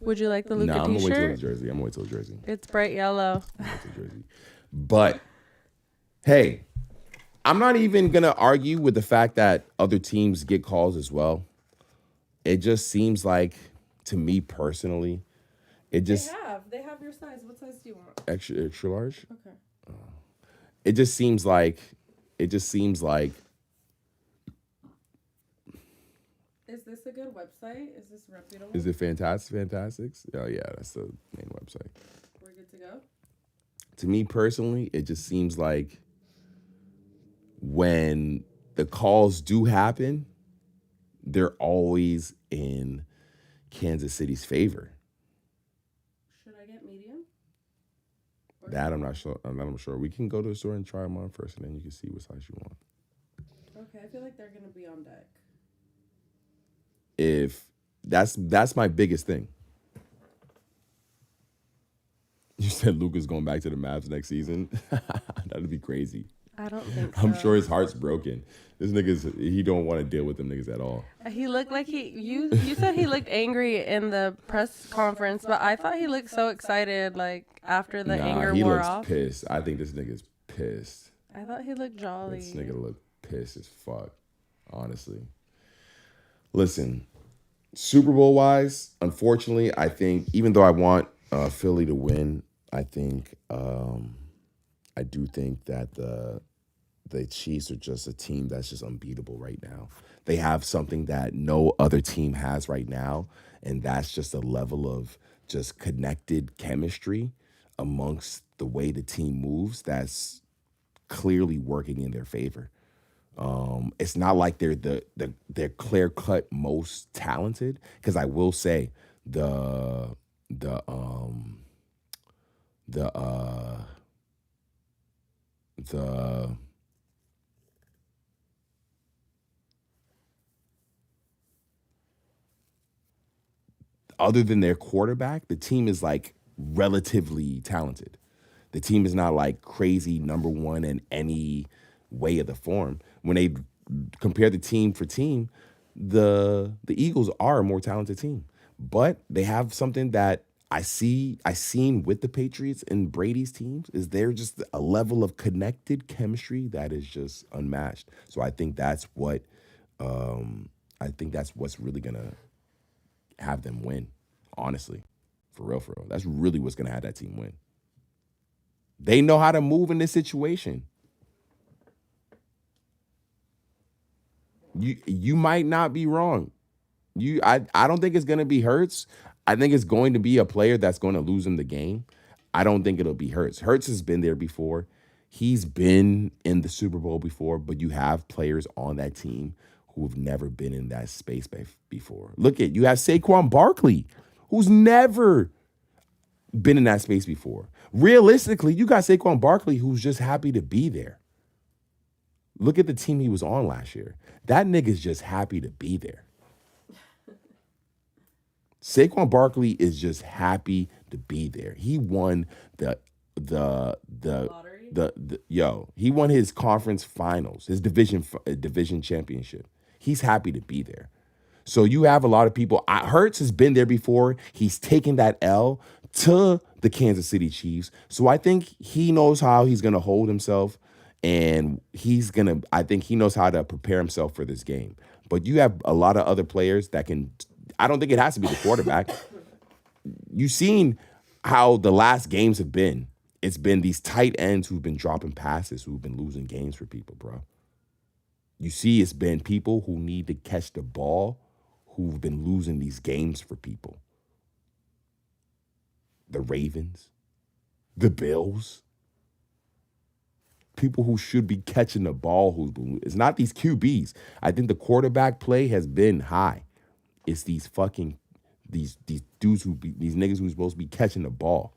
Would you like the Luka t-shirt? I'm gonna wait till the jersey. It's bright yellow. But hey, I'm not even gonna argue with the fact that other teams get calls as well. It just seems like, to me personally, they have your size. What size do you want? Extra large. Okay. It just seems like. Is this a good website? Is this reputable? Is it Fantastics? Oh yeah, that's the main website. We're good to go? To me personally, it just seems like when the calls do happen, they're always in Kansas City's favor. Should I get medium? That I'm not sure. We can go to the store and try them on first, and then you can see what size you want. Okay, I feel like they're gonna be on deck. If that's my biggest thing. said Luka's going back to the Mavs next season. That'd be crazy. I don't think so. I'm sure his heart's broken. This he don't want to deal with them niggas at all. He looked like you said he looked angry in the press conference, but I thought he looked so excited, like after the anger he wore looks off. pissed. I think this nigga's pissed. I thought he looked jolly. This nigga look pissed as fuck, honestly. Listen, Super Bowl wise, unfortunately, I think even though I want Philly to win, I think I do think that the Chiefs are just a team that's just unbeatable right now. They have something that no other team has right now, and that's just a level of just connected chemistry amongst the way the team moves that's clearly working in their favor. It's not like they're clear cut most talented, because I will say the other than their quarterback, the team is like relatively talented. The team is not like crazy number one in any way of the form. When they compare the team for team, the Eagles are a more talented team, but they have something that I seen with the Patriots and Brady's teams is they're just a level of connected chemistry that is just unmatched. So I think that's what's really gonna have them win. Honestly, for real. That's really what's gonna have that team win. They know how to move in this situation. You might not be wrong. I don't think it's gonna be Hurts. I think it's going to be a player that's going to lose him the game. I don't think it'll be Hurts. Hurts has been there before. He's been in the Super Bowl before, but you have players on that team who have never been in that space before. You have Saquon Barkley, who's never been in that space before. Realistically, you got Saquon Barkley, who's just happy to be there. Look at the team he was on last year. That nigga's just happy to be there. Saquon Barkley is just happy to be there. He won he won his conference finals, his division championship. He's happy to be there. So you have a lot of people. Hurts has been there before. He's taken that L to the Kansas City Chiefs. So I think he knows how he's going to hold himself, and I think he knows how to prepare himself for this game. But you have a lot of other players that can. I don't think it has to be the quarterback. You've seen how the last games have been. It's been these tight ends who've been dropping passes, who've been losing games for people, bro. You see, it's been people who need to catch the ball who've been losing these games for people. The Ravens, the Bills, people who should be catching the ball. It's not these QBs. I think the quarterback play has been high. It's these these dudes these niggas who's supposed to be catching the ball.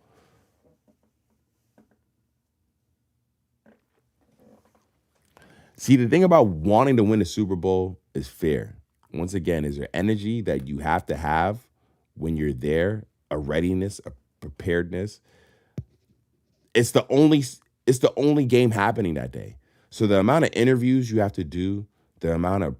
See, the thing about wanting to win a Super Bowl is fear. Once again, is there energy that you have to have when you're there, a readiness, a preparedness. It's the only game happening that day. So the amount of interviews you have to do, the amount of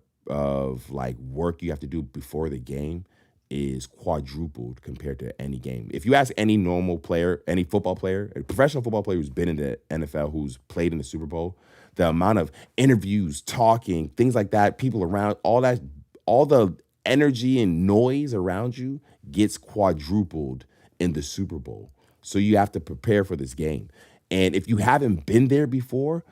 like work you have to do before the game is quadrupled compared to any game. If you ask any normal player, any football player, a professional football player who's been in the NFL, who's played in the Super Bowl, the amount of interviews, talking, things like that, people around, all the energy and noise around you gets quadrupled in the Super Bowl. So you have to prepare for this game. And if you haven't been there before,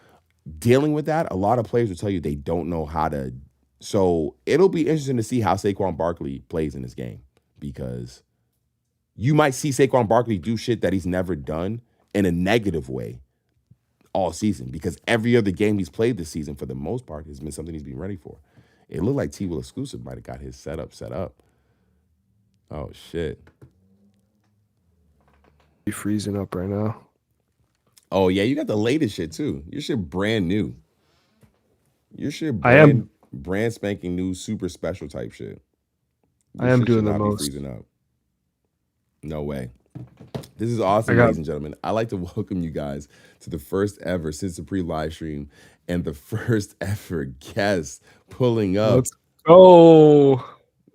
dealing with that, a lot of players will tell you they don't know how to. So it'll be interesting to see how Saquon Barkley plays in this game, because you might see Saquon Barkley do shit that he's never done in a negative way all season, because every other game he's played this season, for the most part, has been something he's been ready for. It looked like T-Will Exclusive might have got his setup set up. Oh, shit. Be freezing up right now. Oh, yeah, you got the latest shit, too. Your shit brand new. Your shit brand spanking new, super special type shit. I am doing the most. Freezing up. No way. This is awesome, got- ladies and gentlemen. I'd like to welcome you guys to the first ever Since the live stream and the first ever guest pulling up Let's go.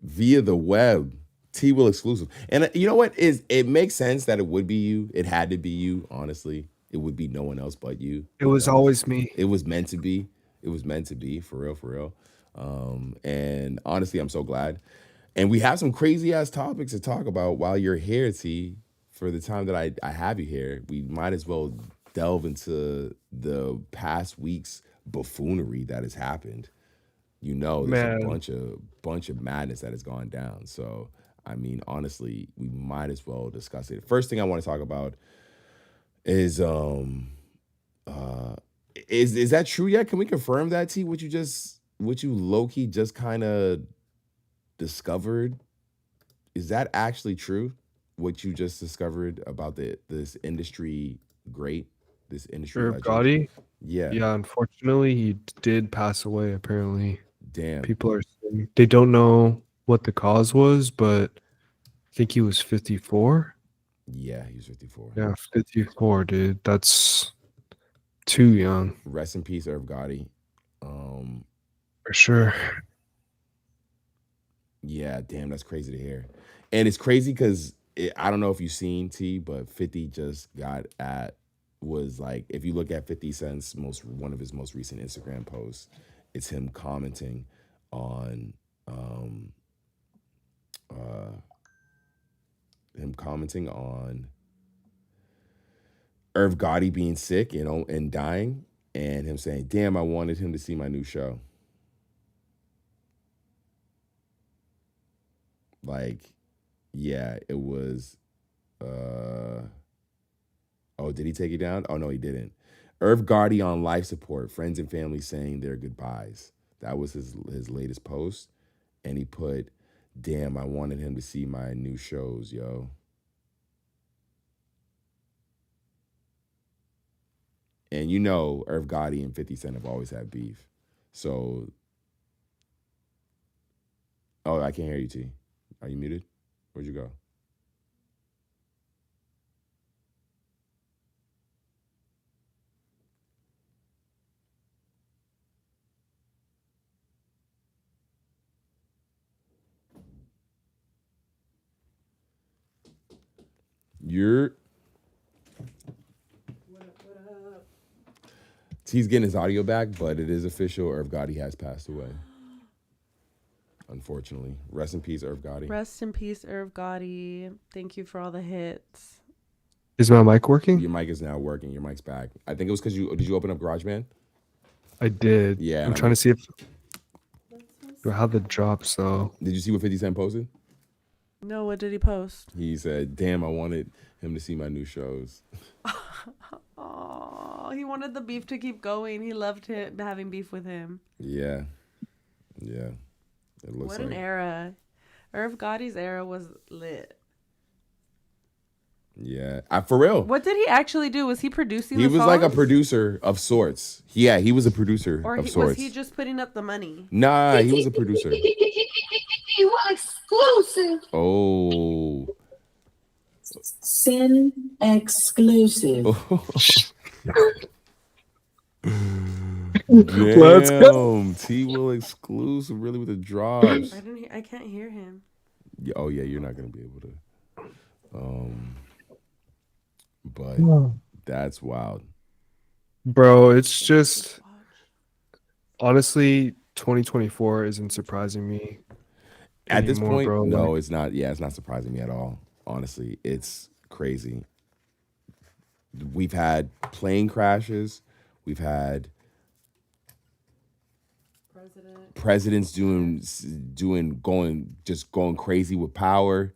via the web. T Will exclusive. And you know what? It makes sense that it would be you. It had to be you, honestly. It would be no one else but you. It was always me. It was meant to be. It was meant to be, for real, for real. And honestly, I'm so glad. And we have some crazy ass topics to talk about while you're here, T. For the time that I have you here, we might as well delve into the past week's buffoonery that has happened. You know, there's a bunch of madness that has gone down. So, I mean, honestly, we might as well discuss it. First thing I want to talk about is that true yet? Can we confirm that, T? What you low-key just kind of discovered? Is that actually true? What you just discovered about this industry great, this industry Irv legend? Gotti. Yeah. Yeah, unfortunately, he did pass away. Apparently, Damn. people are saying they don't know what the cause was, but I think he was 54. Yeah, he was 54. Yeah, 54, dude. That's too young. Rest in peace, Irv Gotti. For sure. Yeah, damn, that's crazy to hear. And it's crazy because I don't know if you've seen T, but 50 just was like, if you look at 50 Cent's one of his most recent Instagram posts, it's him commenting on Irv Gotti being sick, and dying, and him saying, "Damn, I wanted him to see my new show." Like, yeah, it was. Oh, did he take it down? Oh no, he didn't. Irv Gotti on life support, friends and family saying their goodbyes. That was his latest post, and he put, "Damn, I wanted him to see my new shows, yo." And you know, Irv Gotti and 50 Cent have always had beef. So, oh, I can't hear you, T. Are you muted? Where'd you go? T's getting his audio back, but it is official. Irv Gotti has passed away. Unfortunately. Rest in peace, Irv Gotti. Rest in peace, Irv Gotti. Thank you for all the hits. Is my mic working? Your mic is now working. Your mic's back. I think it was because did you open up GarageBand? I did. Yeah. I'm trying to see if how the drops though. Did you see what 50 Cent posted? No, what did he post? He said, "Damn, I wanted him to see my new shows." Oh, he wanted the beef to keep going. He loved having beef with him. Yeah. Yeah. It looks what an era. Irv Gotti's era was lit. Yeah. For real. What did he actually do? Was he producing He the was songs? like a producer of sorts. Yeah, he was a producer or of sorts. was he just putting up the money? Nah, he was a producer. Exclusive. Oh. Sin exclusive. Let's go. Damn, T Will exclusive, really with the drops. I can't hear him. Yeah, oh yeah, you're not gonna be able to. But that's wild. Bro, it's just honestly 2024 isn't surprising me. At this anymore, point, bro. no, Like, it's not. Yeah, it's not surprising me at all. Honestly, it's crazy. We've had plane crashes. We've had presidents going crazy with power,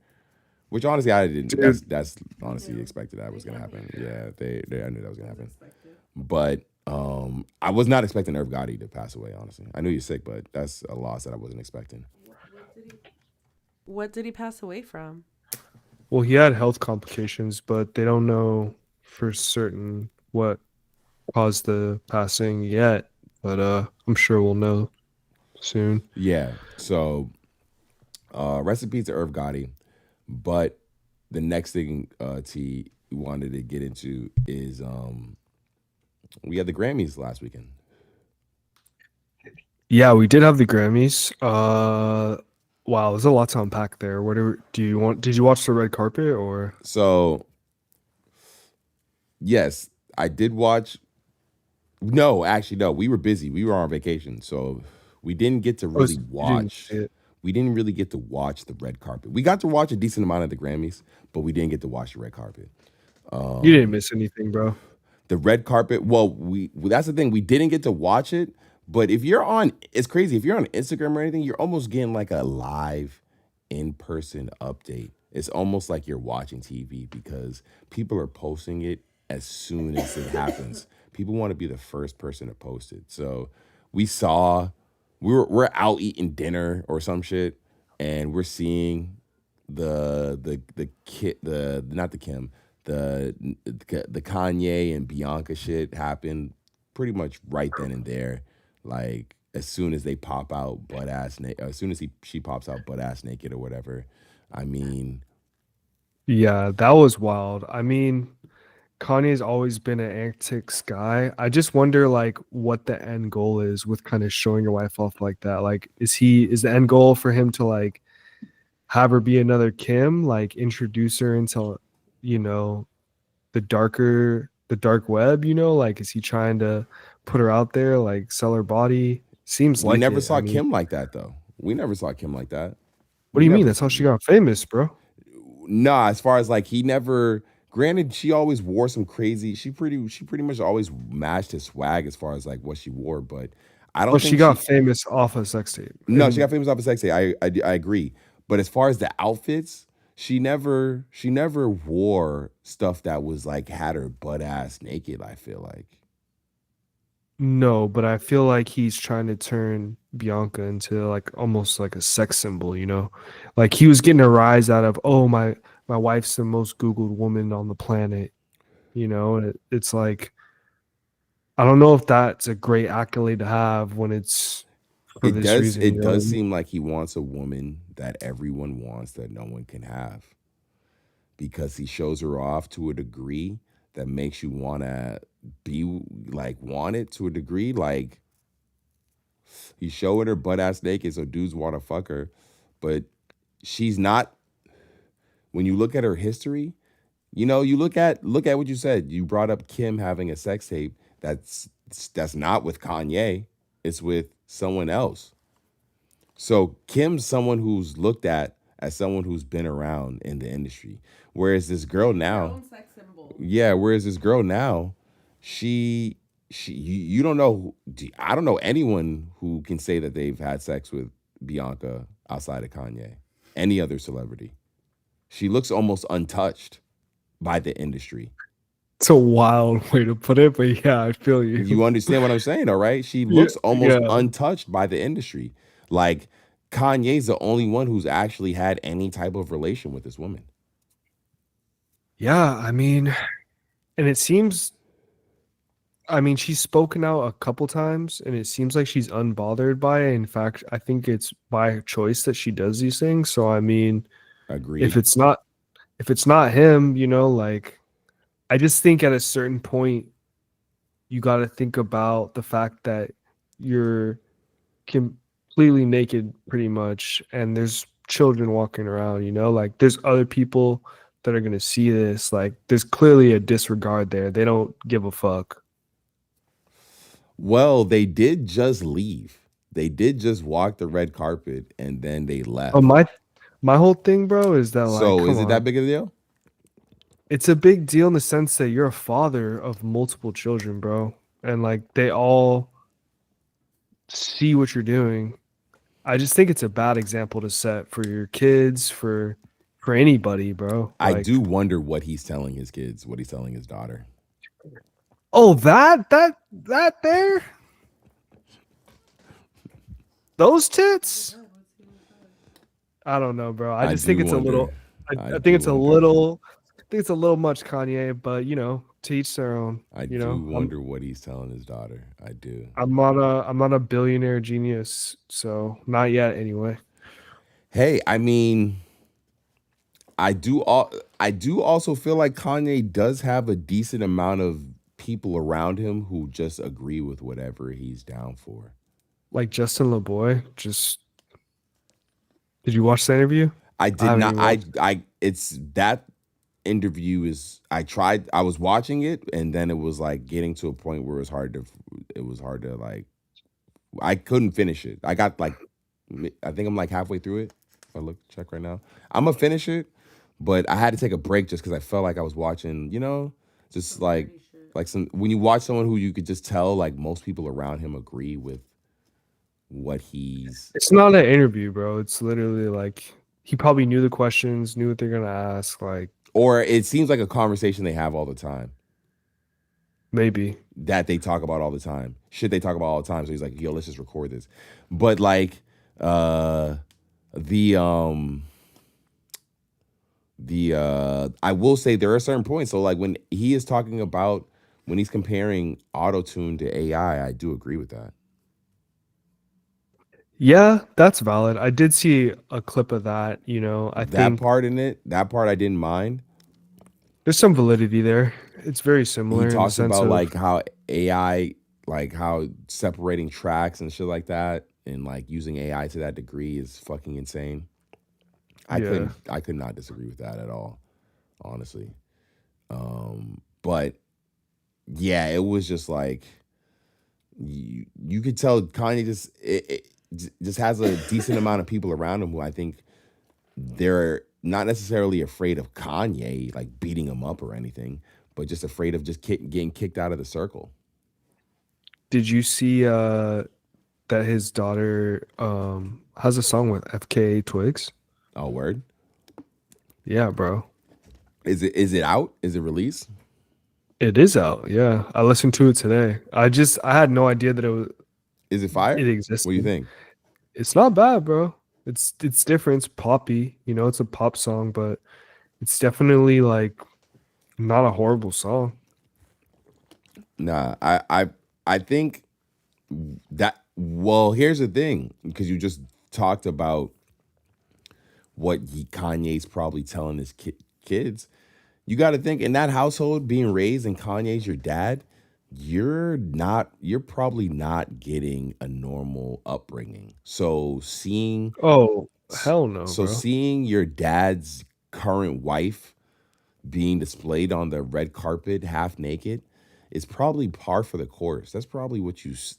which honestly I didn't. That's honestly expected that was gonna happen. Yeah, I knew that was gonna happen. But I was not expecting Irv Gotti to pass away. Honestly, I knew you're sick, but that's a loss that I wasn't expecting. What did he pass away from? well, he had health complications, but they don't know for certain what caused the passing yet. But I'm sure we'll know soon. Yeah. So, rest in peace to Irv Gotti. But the next thing T wanted to get into is we had the Grammys last weekend. Yeah, we did have the Grammys. Wow, there's a lot to unpack there. Did you watch the red carpet or? So yes, I did watch. No, actually, no. We were busy. We were on vacation, so we didn't get to really You didn't watch. see it. We didn't really get to watch the red carpet. We got to watch a decent amount of the Grammys, but we didn't get to watch the red carpet. You didn't miss anything, bro. The red carpet. Well, that's the thing. We didn't get to watch it, but if you're on, it's crazy. If you're on Instagram or anything, you're almost getting like a live, in-person update. It's almost like you're watching TV because people are posting it as soon as it happens. People want to be the first person to post it. So we're out eating dinner or some shit, and we're seeing the Kanye and Bianca shit happen pretty much right then and there. Like as soon as they pop out butt ass naked, as soon as she pops out butt ass naked or whatever. I mean, Yeah, that was wild. I mean, Kanye's always been an antics guy. I just wonder like what the end goal is with kind of showing your wife off like that. Like is the end goal for him to like have her be another Kim, like introduce her into, you know, the dark web, you know, like is he trying to put her out there, like sell her body? Seems we like never it. saw I mean, Kim like that though. We never saw Kim like that. what do you mean? That's how she got famous, bro. Nah, as far as like he never. Granted, she always wore some crazy. She pretty much always matched his swag as far as like what she wore. But I don't. But think she got famous off a sex tape. No, she got famous off a sex tape. I agree. But as far as the outfits, she never wore stuff that was like had her butt ass naked. I feel like. No, but I feel like he's trying to turn Bianca into like almost like a sex symbol, you know? Like he was getting a rise out of, oh, my wife's the most Googled woman on the planet, you know? And it's like, I don't know if that's a great accolade to have when it's for this reason. It does seem like he wants a woman that everyone wants that no one can have. Because he shows her off to a degree that makes you want to be like want it to a degree. Like he's showing her butt ass naked, so dudes want to fuck her, but she's not. When you look at her history, you know, you look at what you said. You brought up Kim having a sex tape. That's not with Kanye. It's with someone else. So Kim's someone who's looked at as someone who's been around in the industry, whereas this girl now. Yeah, whereas this girl now, you don't know. I don't know anyone who can say that they've had sex with Bianca outside of Kanye. Any other celebrity, she looks almost untouched by the industry. It's a wild way to put it, but yeah, I feel you. You understand what I'm saying, all right? She looks almost untouched by the industry. Like Kanye's the only one who's actually had any type of relation with this woman. Yeah, I mean, and it seems, I mean, she's spoken out a couple times, and it seems like she's unbothered by it. In fact, I think it's by choice that she does these things. So, I mean, Agreed. if it's not him, you know, like, I just think at a certain point, you got to think about the fact that you're completely naked, pretty much, and there's children walking around. You know, like, there's other people that are gonna see this. Like, there's clearly a disregard there. They don't give a fuck. Well, they did just leave. They did just walk the red carpet and then they left. Oh, my whole thing, bro, is that like, so is it that big of a deal? It's a big deal in the sense that you're a father of multiple children, bro, and like they all see what you're doing. I just think it's a bad example to set for your kids, for anybody, bro. I Like, do wonder what he's telling his kids, what he's telling his daughter. oh, that there, those tits. I don't know, bro. I just think it's a little. I think it's a little. I think it's a little much, Kanye. But you know, to each their own. I do wonder what he's telling his daughter. I do. I'm not a billionaire genius, so not yet, anyway. Hey, I mean, I do I do also feel like Kanye does have a decent amount of people around him who just agree with whatever he's down for. Like Justin LeBoy. Did you watch the interview? I I did haven't not. even watched. It's that interview is. I was watching it, and then it was like getting to a point where it was hard to. It was hard to like. I couldn't finish it. I got like, I think I'm like halfway through it. If I check right now, I'm gonna finish it, but I had to take a break just because I felt like I was watching. Just like some when you watch someone who you could just tell like most people around him agree with what he's. It's not an interview, bro. It's literally like he probably knew the questions, knew what they're gonna ask. Like Or it seems like a conversation they have all the time. maybe. That they talk about all the time. Shit they talk about all the time. So he's like, yo, let's just record this. But like I will say there are certain points. So like when he is talking about when he's comparing auto-tune to AI, I do agree with that. Yeah, that's valid. I did see a clip of that. I That think part in it, that part I didn't mind. there's some validity there. It's very He similar in the talks sense about of like how AI, like how separating tracks and shit like that, and like using AI to that degree is fucking insane. I could not disagree with that at all, honestly. But yeah, it was just like you could tell Kanye just has a decent amount of people around him who I think they're not necessarily afraid of Kanye like beating him up or anything, but just afraid of just getting kicked out of the circle. Did you see that his daughter has a song with FKA Twigs? Oh, word. Yeah, bro. Is it out? Is it released? It is out. Yeah, I listened to it today. I had no idea that Is it fire? it existed. What do you think? It's not bad, bro. It's different. It's poppy. It's a pop song, but it's definitely like not a horrible song. Nah, I think that. Well, here's the thing, because you just talked about what Kanye's probably telling his kids. You got to think in that household being raised and Kanye's your dad, you're probably not getting a normal upbringing. So seeing Oh, hell no, so bro. seeing your dad's current wife being displayed on the red carpet half naked is probably par for the course. That's probably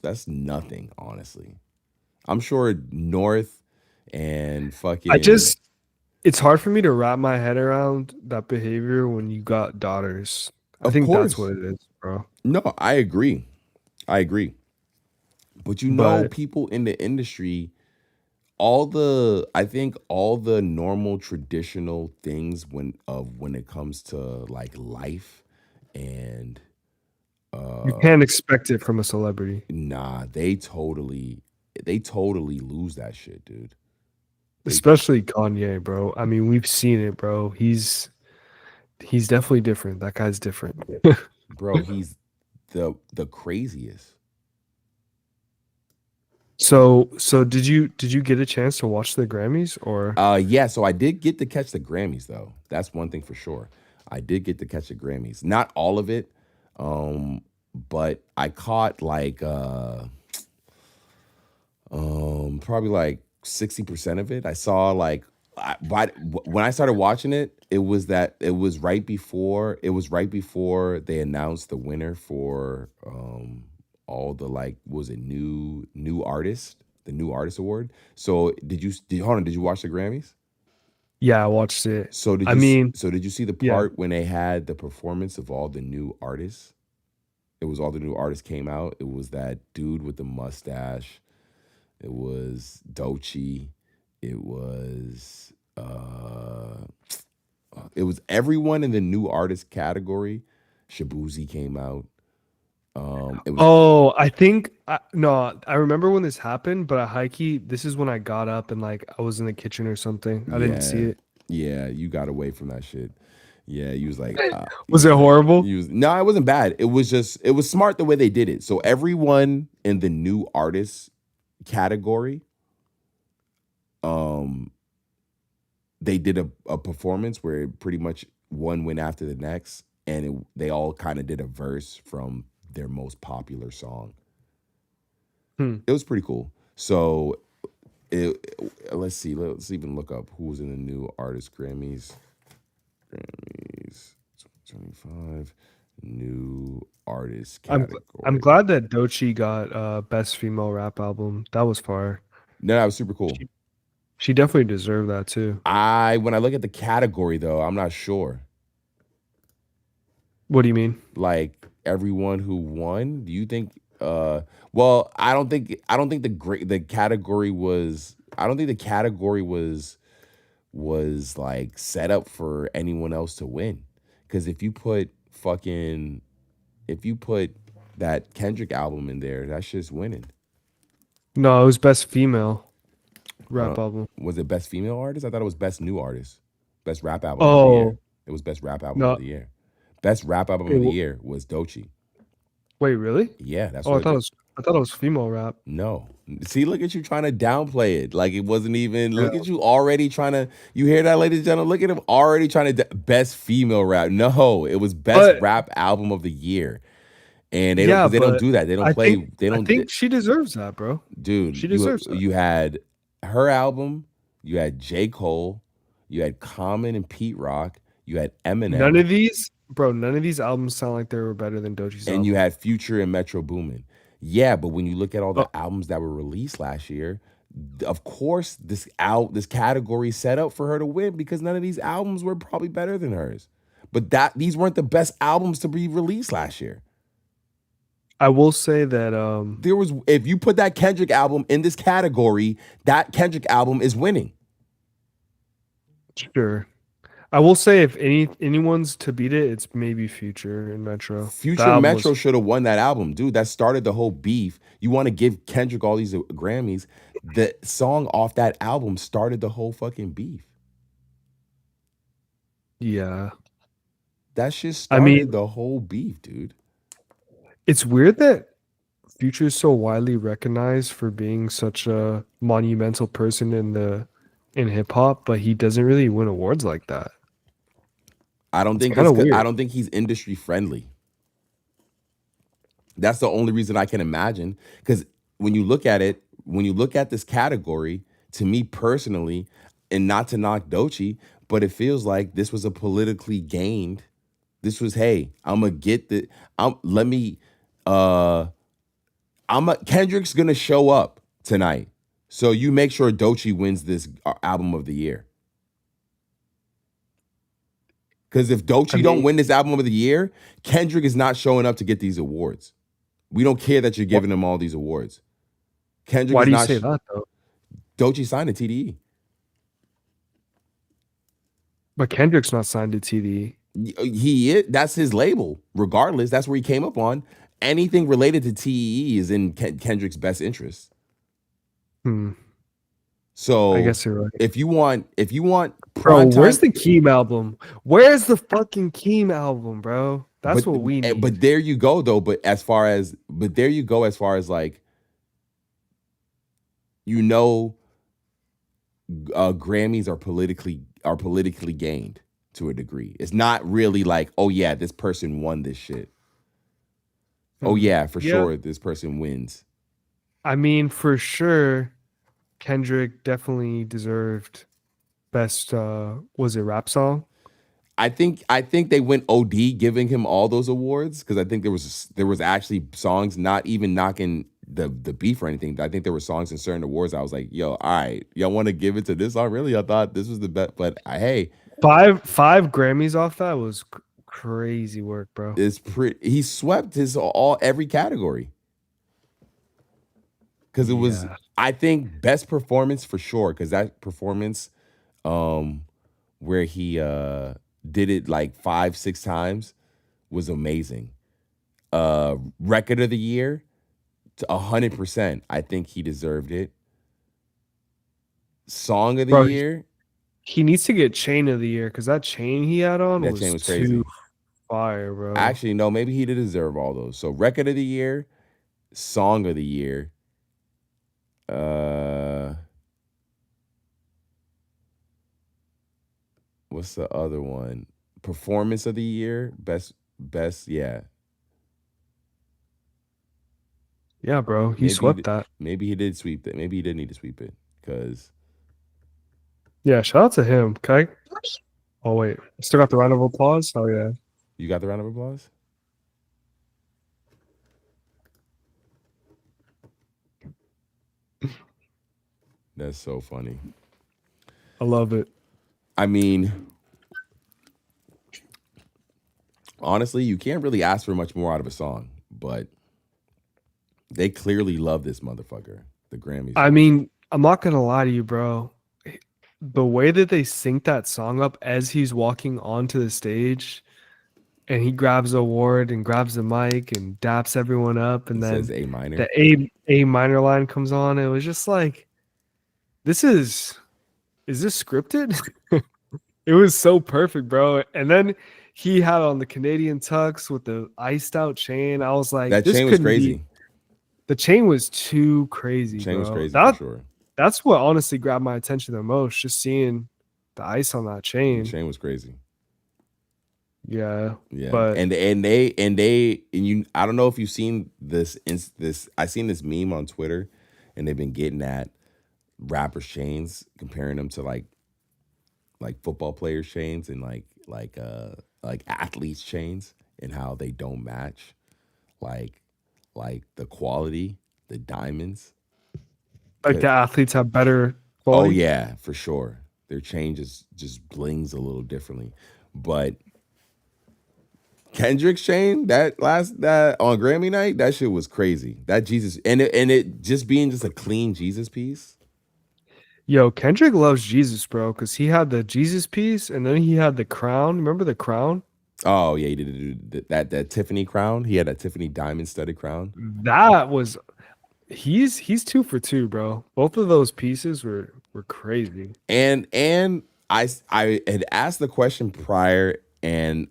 that's nothing, honestly. I'm sure North and fucking It's hard for me to wrap my head around that behavior when you got daughters. I Of think that's course. what it is, bro. No, I agree. But But people in the industry, I think all the normal traditional things when it comes to like life and you can't expect it from a celebrity. nah, they totally lose that shit, dude. Especially Kanye, bro. I mean, we've seen it, bro. He's definitely different. That guy's different. Bro, he's the craziest. So did you get a chance to watch the Grammys or? Yeah, so I did get to catch the Grammys though. That's one thing for sure. I did get to catch the Grammys. Not all of it. But I caught like probably like 60% of it. I saw like when I started watching it, it was right before they announced the winner for all the like was it new artist, the new artist award. So did you watch the Grammys? Yeah, I watched it. So did you see the part when they had the performance of all the new artists? It was all the new artists came out. It was that dude with the mustache. It was Doncic. It was everyone in the new artist category. Shabuzi came out. I remember when this happened, but this is when I got up and like I was in the kitchen or something. I didn't see it. Yeah, you got away from that shit. Yeah, he was like, was it horrible? No, it wasn't bad. It was smart the way they did it. So everyone in the new artist category, they did a performance where pretty much one win after the next, and they all kind of did a verse from their most popular song. It was pretty cool. So let's see. Let's even look up who was in the new artist Grammys. Grammys 25 new artist category. I'm glad that Dochi got best female rap album. That was fire. No, that was super cool. She definitely deserved that too. When I look at the category though, I'm not sure. What do you mean? Like everyone who won, do you think well, I don't think the category was like set up for anyone else to win. Cuz if you put that Kendrick album in there, that's just winning. No, it was best female rap album. Was it best female artist? I thought it was best new artist. Best rap album of the year. It was best rap album of the year. Best rap album of the year was Dochi. Wait, really? Yeah, that's I thought it was female rap. No. See, look at you trying to downplay it. Like it wasn't even, look at you already trying to, you hear that, ladies and gentlemen? Look at him already trying to, best female rap. No, it was best rap album of the year. And they don't do that. They don't play. I think she deserves that, bro. Dude, she deserves that. You had her album, you had J. Cole, you had Common and Pete Rock, you had Eminem. None of these albums sound like they were better than Dochi's album. And you had Future and Metro Boomin. Yeah, but when you look at all the albums that were released last year, of course this category set up for her to win because none of these albums were probably better than hers. But these weren't the best albums to be released last year. I will say that if you put that Kendrick album in this category, that Kendrick album is winning. Sure. I will say if anyone's to beat it, it's maybe Future and Metro. Future Metro should have won that album, dude. That started the whole beef. You want to give Kendrick all these Grammys. The song off that album started the whole fucking beef. Yeah. That shit started the whole beef, dude. It's weird that Future is so widely recognized for being such a monumental person in hip hop, but he doesn't really win awards like that. I don't think he's industry friendly. That's the only reason I can imagine. Because when you look at this category, to me personally, and not to knock Dochi, but it feels like this was a politically gained. This was, hey, Kendrick's gonna show up tonight. So you make sure Dochi wins this album of the year. Because if Dochi don't win this album of the year, Kendrick is not showing up to get these awards. We don't care that you're giving him all these awards. Kendrick. Why do you say that though? Dochi signed to TDE. But Kendrick's not signed to TDE. He is. That's his label. Regardless, that's where he came up on. Anything related to TDE is in Kendrick's best interest. So I guess you're right. If you want bro, where's the Keem album? Where's the fucking Keem album, bro? That's what we need. But there you go though. But as far as like, Grammys are politically gained to a degree. It's not really like, oh yeah, this person won this shit. Oh yeah, for sure, this person wins. I mean, for sure, Kendrick definitely deserved best. Was it rap song? I think they went OD giving him all those awards because I think there was actually songs, not even knocking the beef or anything. I think there were songs in certain awards. I was like, yo, all right, y'all want to give it to this song? Really? I thought this was the best, but hey, five Grammys off that was crazy work, bro. He swept every category because it was. I think best performance for sure because that performance, where he did it like 5-6 times was amazing. Record of the year, 100%. I think he deserved it. Song of the year. He needs to get chain of the year because that chain he had on was crazy. Too fire, bro. Actually, no, maybe he did deserve all those. So record of the year, song of the year. What's the other one? performance of the year, best, yeah. Yeah, bro. He Maybe swept that. maybe he did sweep it. Maybe he did need to sweep it because Yeah, shout out to him. Okay. Oh wait, still got the round of applause. Oh yeah. you got the round of applause. That's so funny. I love it. I mean, honestly, you can't really ask for much more out of a song, but they clearly love this motherfucker. The Grammys. I mean, I'm not gonna lie to you, bro. The way that they sync that song up as he's walking onto the stage, and he grabs the award and grabs the mic and daps everyone up, and It then says A minor. the A minor line comes on. It was just like, is this scripted? It was so perfect, bro. And then he had on the Canadian tux with the iced out chain. I was like, That this chain was couldn't crazy. be. The chain was too crazy. The chain bro. was crazy That, for sure. That's what honestly grabbed my attention the most, just seeing the ice on that chain. The chain was crazy. Yeah. Yeah. But and you, I don't know if you've seen this I seen this meme on Twitter, and they've been getting at rappers' chains, comparing them to like football players' chains and like athletes' chains, and how they don't match like the quality, the diamonds. like the athletes have better quality. Oh yeah, for sure. Their chain just blings a little differently. But Kendrick's chain, that on Grammy night, that shit was crazy. That Jesus, and it just being just a clean Jesus piece. Yo, Kendrick loves Jesus, bro, because he had the Jesus piece and then he had the crown. Remember the crown? Oh yeah, he did that Tiffany crown. He had that Tiffany diamond studded crown. That was he's 2 for 2, bro. Both of those pieces were crazy. And I had asked the question prior, and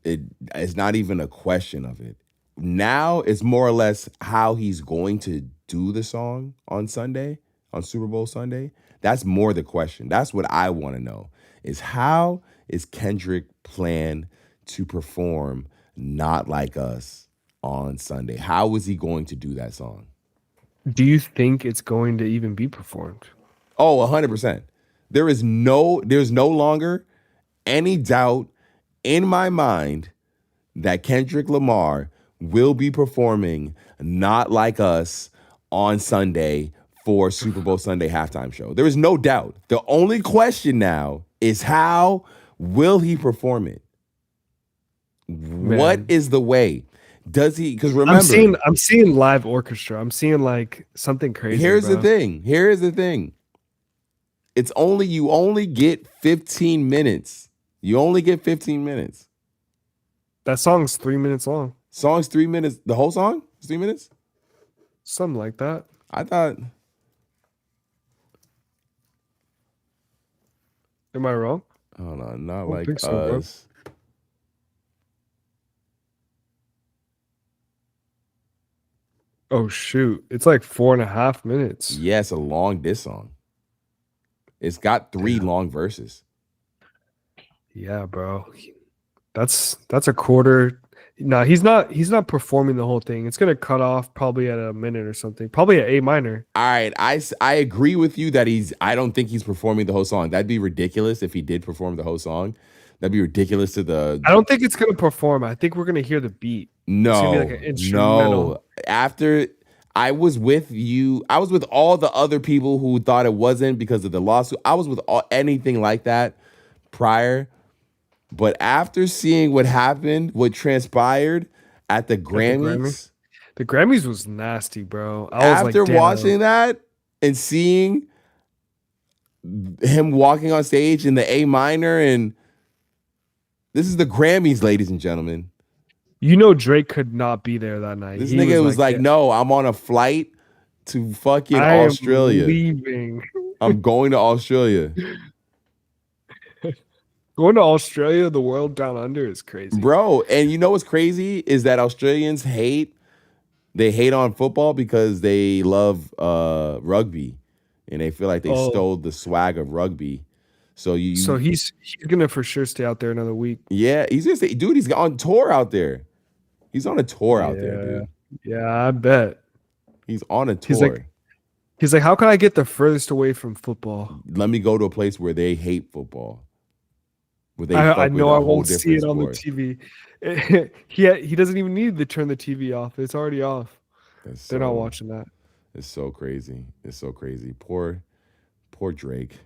it's not even a question of it. Now it's more or less how he's going to do the song on Sunday, on Super Bowl Sunday. That's more the question. That's what I want to know, is how is Kendrick plan to perform Not Like Us on Sunday? How is he going to do that song? Do you think it's going to even be performed? Oh, 100%. There's no longer any doubt in my mind that Kendrick Lamar will be performing Not Like Us on Sunday for Super Bowl Sunday halftime show. There is no doubt. The only question now is how will he perform it? What is the way? Does he? Because remember, I'm seeing live orchestra. I'm seeing like something crazy. Here's the thing. You only get 15 minutes. You only get 15 minutes. That song's 3 minutes long. Song's 3 minutes. The whole song is 3 minutes? Something like that. I thought. Am I wrong? Hold on. Not don't Like think so, bro. Us. Oh shoot. It's like 4.5 minutes. Yeah, it's a long diss song. It's got 3 long verses. Yeah, bro. That's a quarter. No, he's not performing the whole thing. It's gonna cut off probably at a minute or something. Probably at A minor. All right, I agree with you that I don't think he's performing the whole song. That'd be ridiculous if he did perform the whole song. That'd be ridiculous to the. I don't think it's gonna perform. I think we're gonna hear the beat. No, It's gonna be like an instrumental. no. After I was with you, I was with all the other people who thought it wasn't because of the lawsuit. I was with anything like that prior. But after seeing what happened, what transpired at the Grammys, the Grammys was nasty, bro. After watching that and seeing him walking on stage in the A minor, and this is the Grammys, ladies and gentlemen. You know Drake could not be there that night. This nigga was like, no, I'm on a flight to fucking Australia. I'm leaving. I'm going to Australia. Going to Australia, the world down under is crazy. Bro, and you know what's crazy is that Australians hate on football because they love rugby, and they feel like they stole the swag of rugby. So So he's gonna for sure stay out there another week. yeah, he's just dude. He's on tour out there. He's on a tour out there, dude. Yeah, I bet. He's on a He's tour. like, how can I get the furthest away from football? Let me go to a place where they hate football. Where they I fuck with know a I whole won't see different it on the sport. TV. He doesn't even need to turn the TV off. It's already off. They're not watching that. It's so crazy. It's so crazy. Poor Drake.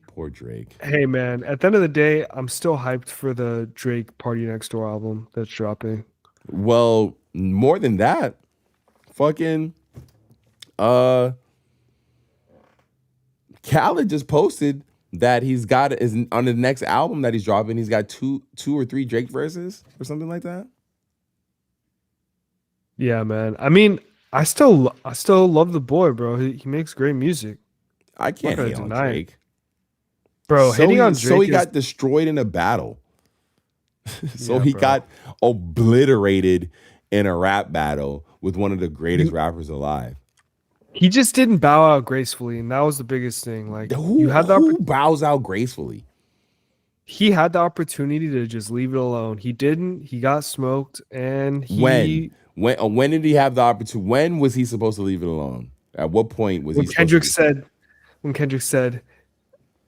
Poor Drake. Hey man, at the end of the day, I'm still hyped for the Drake Party Next Door album that's dropping. Well, more than that, fucking Khaled just posted that he's got is on the next album that he's dropping. He's got two or three Drake verses or something like that. Yeah, man. I mean, I still love the boy, bro. He makes great music. I can't hate on Drake. Bro, hating on Drake. So he got destroyed in a battle. So he got obliterated in a rap battle with one of the greatest rappers alive. He just didn't bow out gracefully, and that was the biggest thing. Like who bows out gracefully? He had the opportunity to just leave it alone. He didn't. He got smoked, and when did he have the opportunity? When was he supposed to leave it alone? At what point was he? When Kendrick said,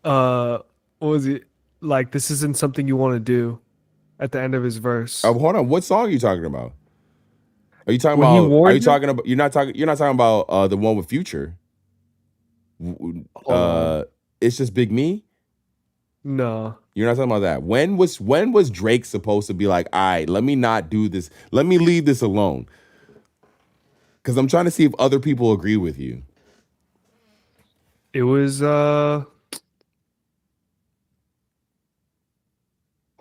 what was it? Like, this isn't something you want to do. At the end of his verse. Oh, hold on. What song are you talking about? Are you talking about? Are you talking about? You're not talking about the one with Future. It's just Big Me. No, you're not talking about that. When was Drake supposed to be like, all right, let me not do this. Let me leave this alone. Because I'm trying to see if other people agree with you. It was hold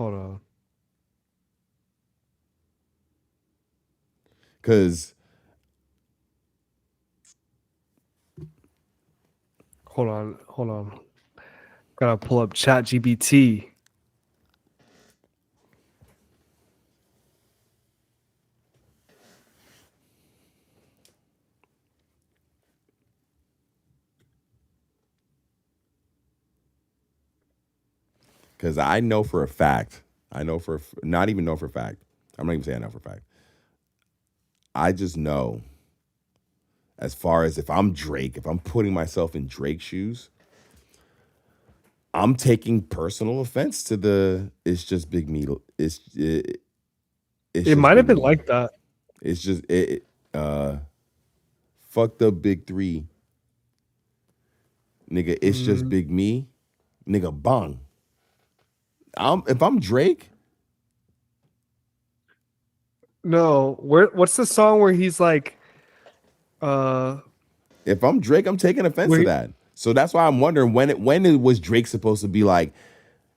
on. Because hold on. Gotta pull up ChatGPT. Because I know for a fact. Not even know for a fact. I'm not even saying I know for a fact. I just know, as far as if I'm Drake, if I'm putting myself in Drake's shoes, I'm taking personal offense to the "it's just Big Me." It might have been like that. It's just fuck the big three, nigga. It's just Big Me, nigga. Bang. If I'm Drake. No, what's the song where he's like, if I'm Drake, I'm taking offense to that. So that's why I'm wondering when was Drake supposed to be like,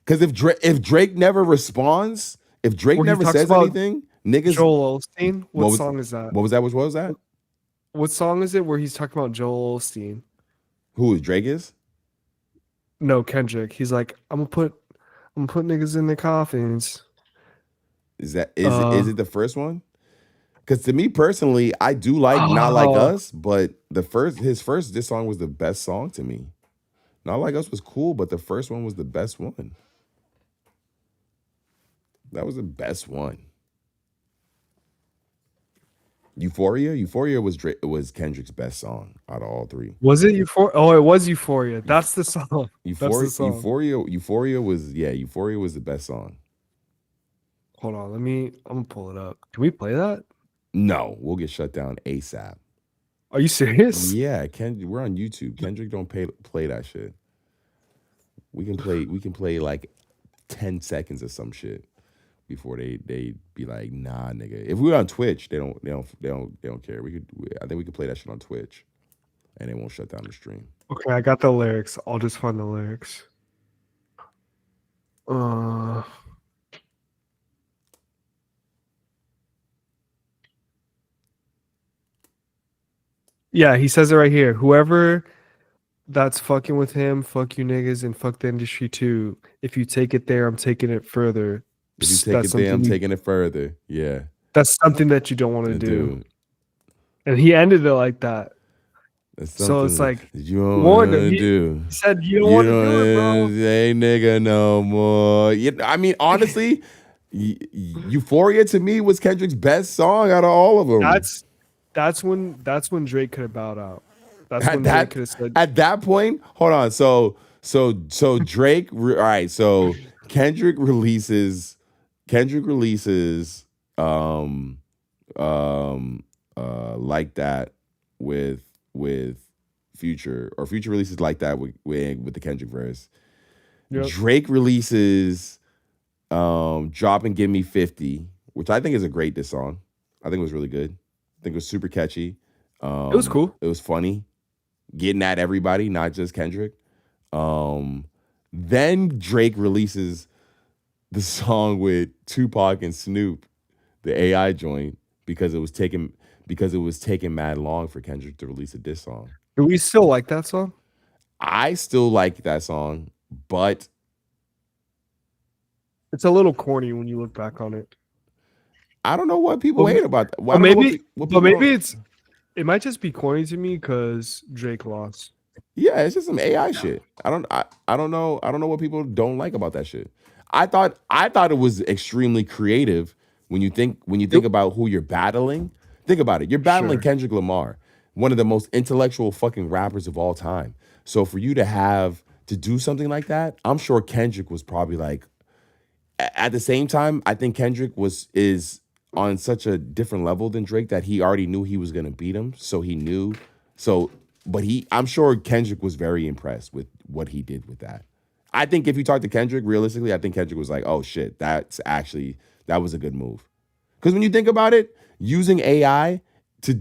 because if Drake never responds, if Drake never says anything, niggas. Joel Osteen. What song is that? What was that? What was that? What song is it where he's talking about Joel Osteen? Who is Drake is? No, Kendrick. He's like, I'm gonna put niggas in their coffins. Is it the first one? Because to me personally, I do like Not Like Us, but his first diss song was the best song to me. Not Like Us was cool, but the first one was the best one. That was the best one. Euphoria was Kendrick's best song out of all three. Was it Euphoria? Oh, it was Euphoria. That's the song. Euphoria was the best song. Hold on, I'm gonna pull it up. Can we play that? No, we'll get shut down ASAP. Are you serious? Yeah, we're on YouTube. Kendrick don't play that shit. We can play like 10 seconds of some shit before they be like, nah, nigga. If we're on Twitch, they don't care. I think we could play that shit on Twitch, and they won't shut down the stream. Okay, I got the lyrics. I'll just find the lyrics. Yeah, he says it right here. Whoever that's fucking with him, fuck you niggas, and fuck the industry too. If you take it there, I'm taking it further. If you take it there, I'm taking it further. Yeah. That's something that you don't want to do. And he ended it like that. It's So it's something like you don't warned him. wanna He do. said you don't You want to don't do it, bro. wanna say nigga no more. I mean, honestly, Euphoria to me was Kendrick's best song out of all of them. That's when Drake could have bowed out. That's At when Drake that could have said, at that point, hold on. So Drake. All right. So Kendrick releases um like that with Future, or Future releases like that with the Kendrick verse. Yep. Drake releases Drop and Give Me 50, which I think is a great diss song. I think it was really good. I think it was super catchy. It was cool. It was funny, getting at everybody, not just Kendrick. Then Drake releases the song with Tupac and Snoop, the AI joint, because it was taking mad long for Kendrick to release a diss song. Do we still like that song? I still like that song, but It's a little corny when you look back on it. I don't know what people hate about that. But maybe it might just be corny to me because Drake lost. Yeah, it's just some AI shit. I don't know what people don't like about that shit. I thought it was extremely creative when you think about who you're battling. Think about it. You're battling Kendrick Lamar, one of the most intellectual fucking rappers of all time. So for you to do something like that, I'm sure Kendrick was probably like, at the same time, I think Kendrick is on such a different level than Drake that he already knew he was gonna beat him. I'm sure Kendrick was very impressed with what he did with that. I think if you talk to Kendrick, realistically, I think Kendrick was like, oh shit, that was a good move. Because when you think about it, using AI to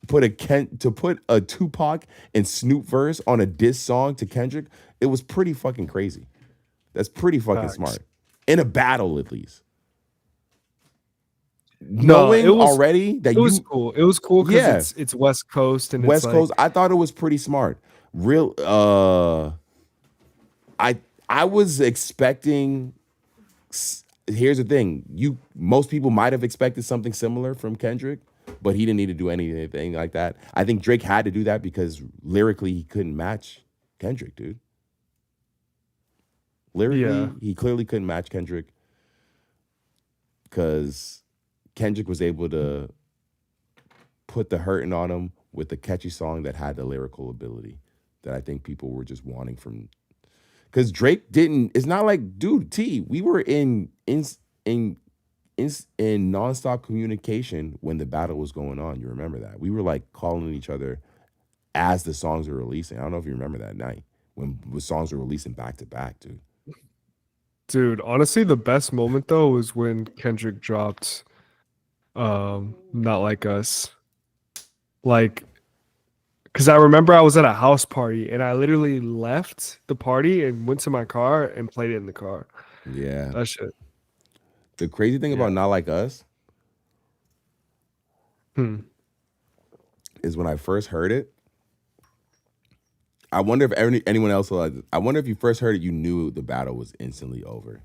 put a Tupac and Snoop verse on a diss song to Kendrick, it was pretty fucking crazy. That's pretty fucking smart. In a battle, at least. Knowing already that it was cool. It was cool because it's West Coast and West Coast. I thought it was pretty smart. I was expecting. Here's the thing: most people might have expected something similar from Kendrick, but he didn't need to do anything like that. I think Drake had to do that because lyrically he couldn't match Kendrick, dude. Lyrically, he clearly couldn't match Kendrick because Kendrick was able to put the hurting on him with a catchy song that had the lyrical ability that I think people were just wanting from. Because Drake didn't. It's not like, dude, we were in nonstop communication when the battle was going on. You remember that? We were like calling each other as the songs were releasing. I don't know if you remember that night when the songs were releasing back to back, dude. Dude, honestly, the best moment though was when Kendrick dropped Not Like Us. Like, because I remember I was at a house party and I literally left the party and went to my car and played it in the car. Yeah. That shit. The crazy thing about Not Like Us is when I first heard it, I wonder if anyone else, I wonder if you first heard it, you knew the battle was instantly over.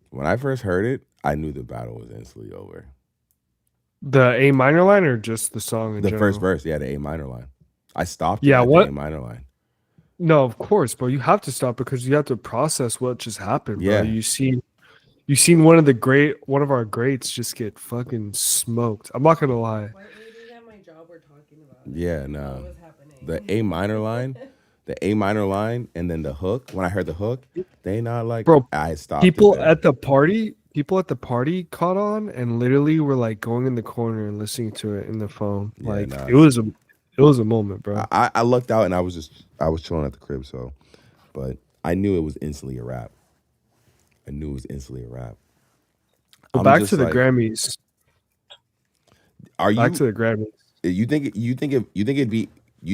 When I first heard it, I knew the battle was instantly over. The A minor line or just the song in the general? first verse, the A minor line. I stopped at the A minor line. No, of course, bro. You have to stop because you have to process what just happened, bro. Yeah. You seen one of our greats just get fucking smoked. I'm not gonna lie. Why 8 a.m. my job we're talking about? Yeah, no. What was happening? The A minor line, and then the hook. When I heard the hook, they not like, bro. I stopped. People at the party caught on and literally were like going in the corner and listening to it in the phone. Yeah, like nah. it was a moment, bro. I lucked out and I was chilling at the crib, but I knew it was instantly a wrap. But back to the Grammys. Back to the Grammys. You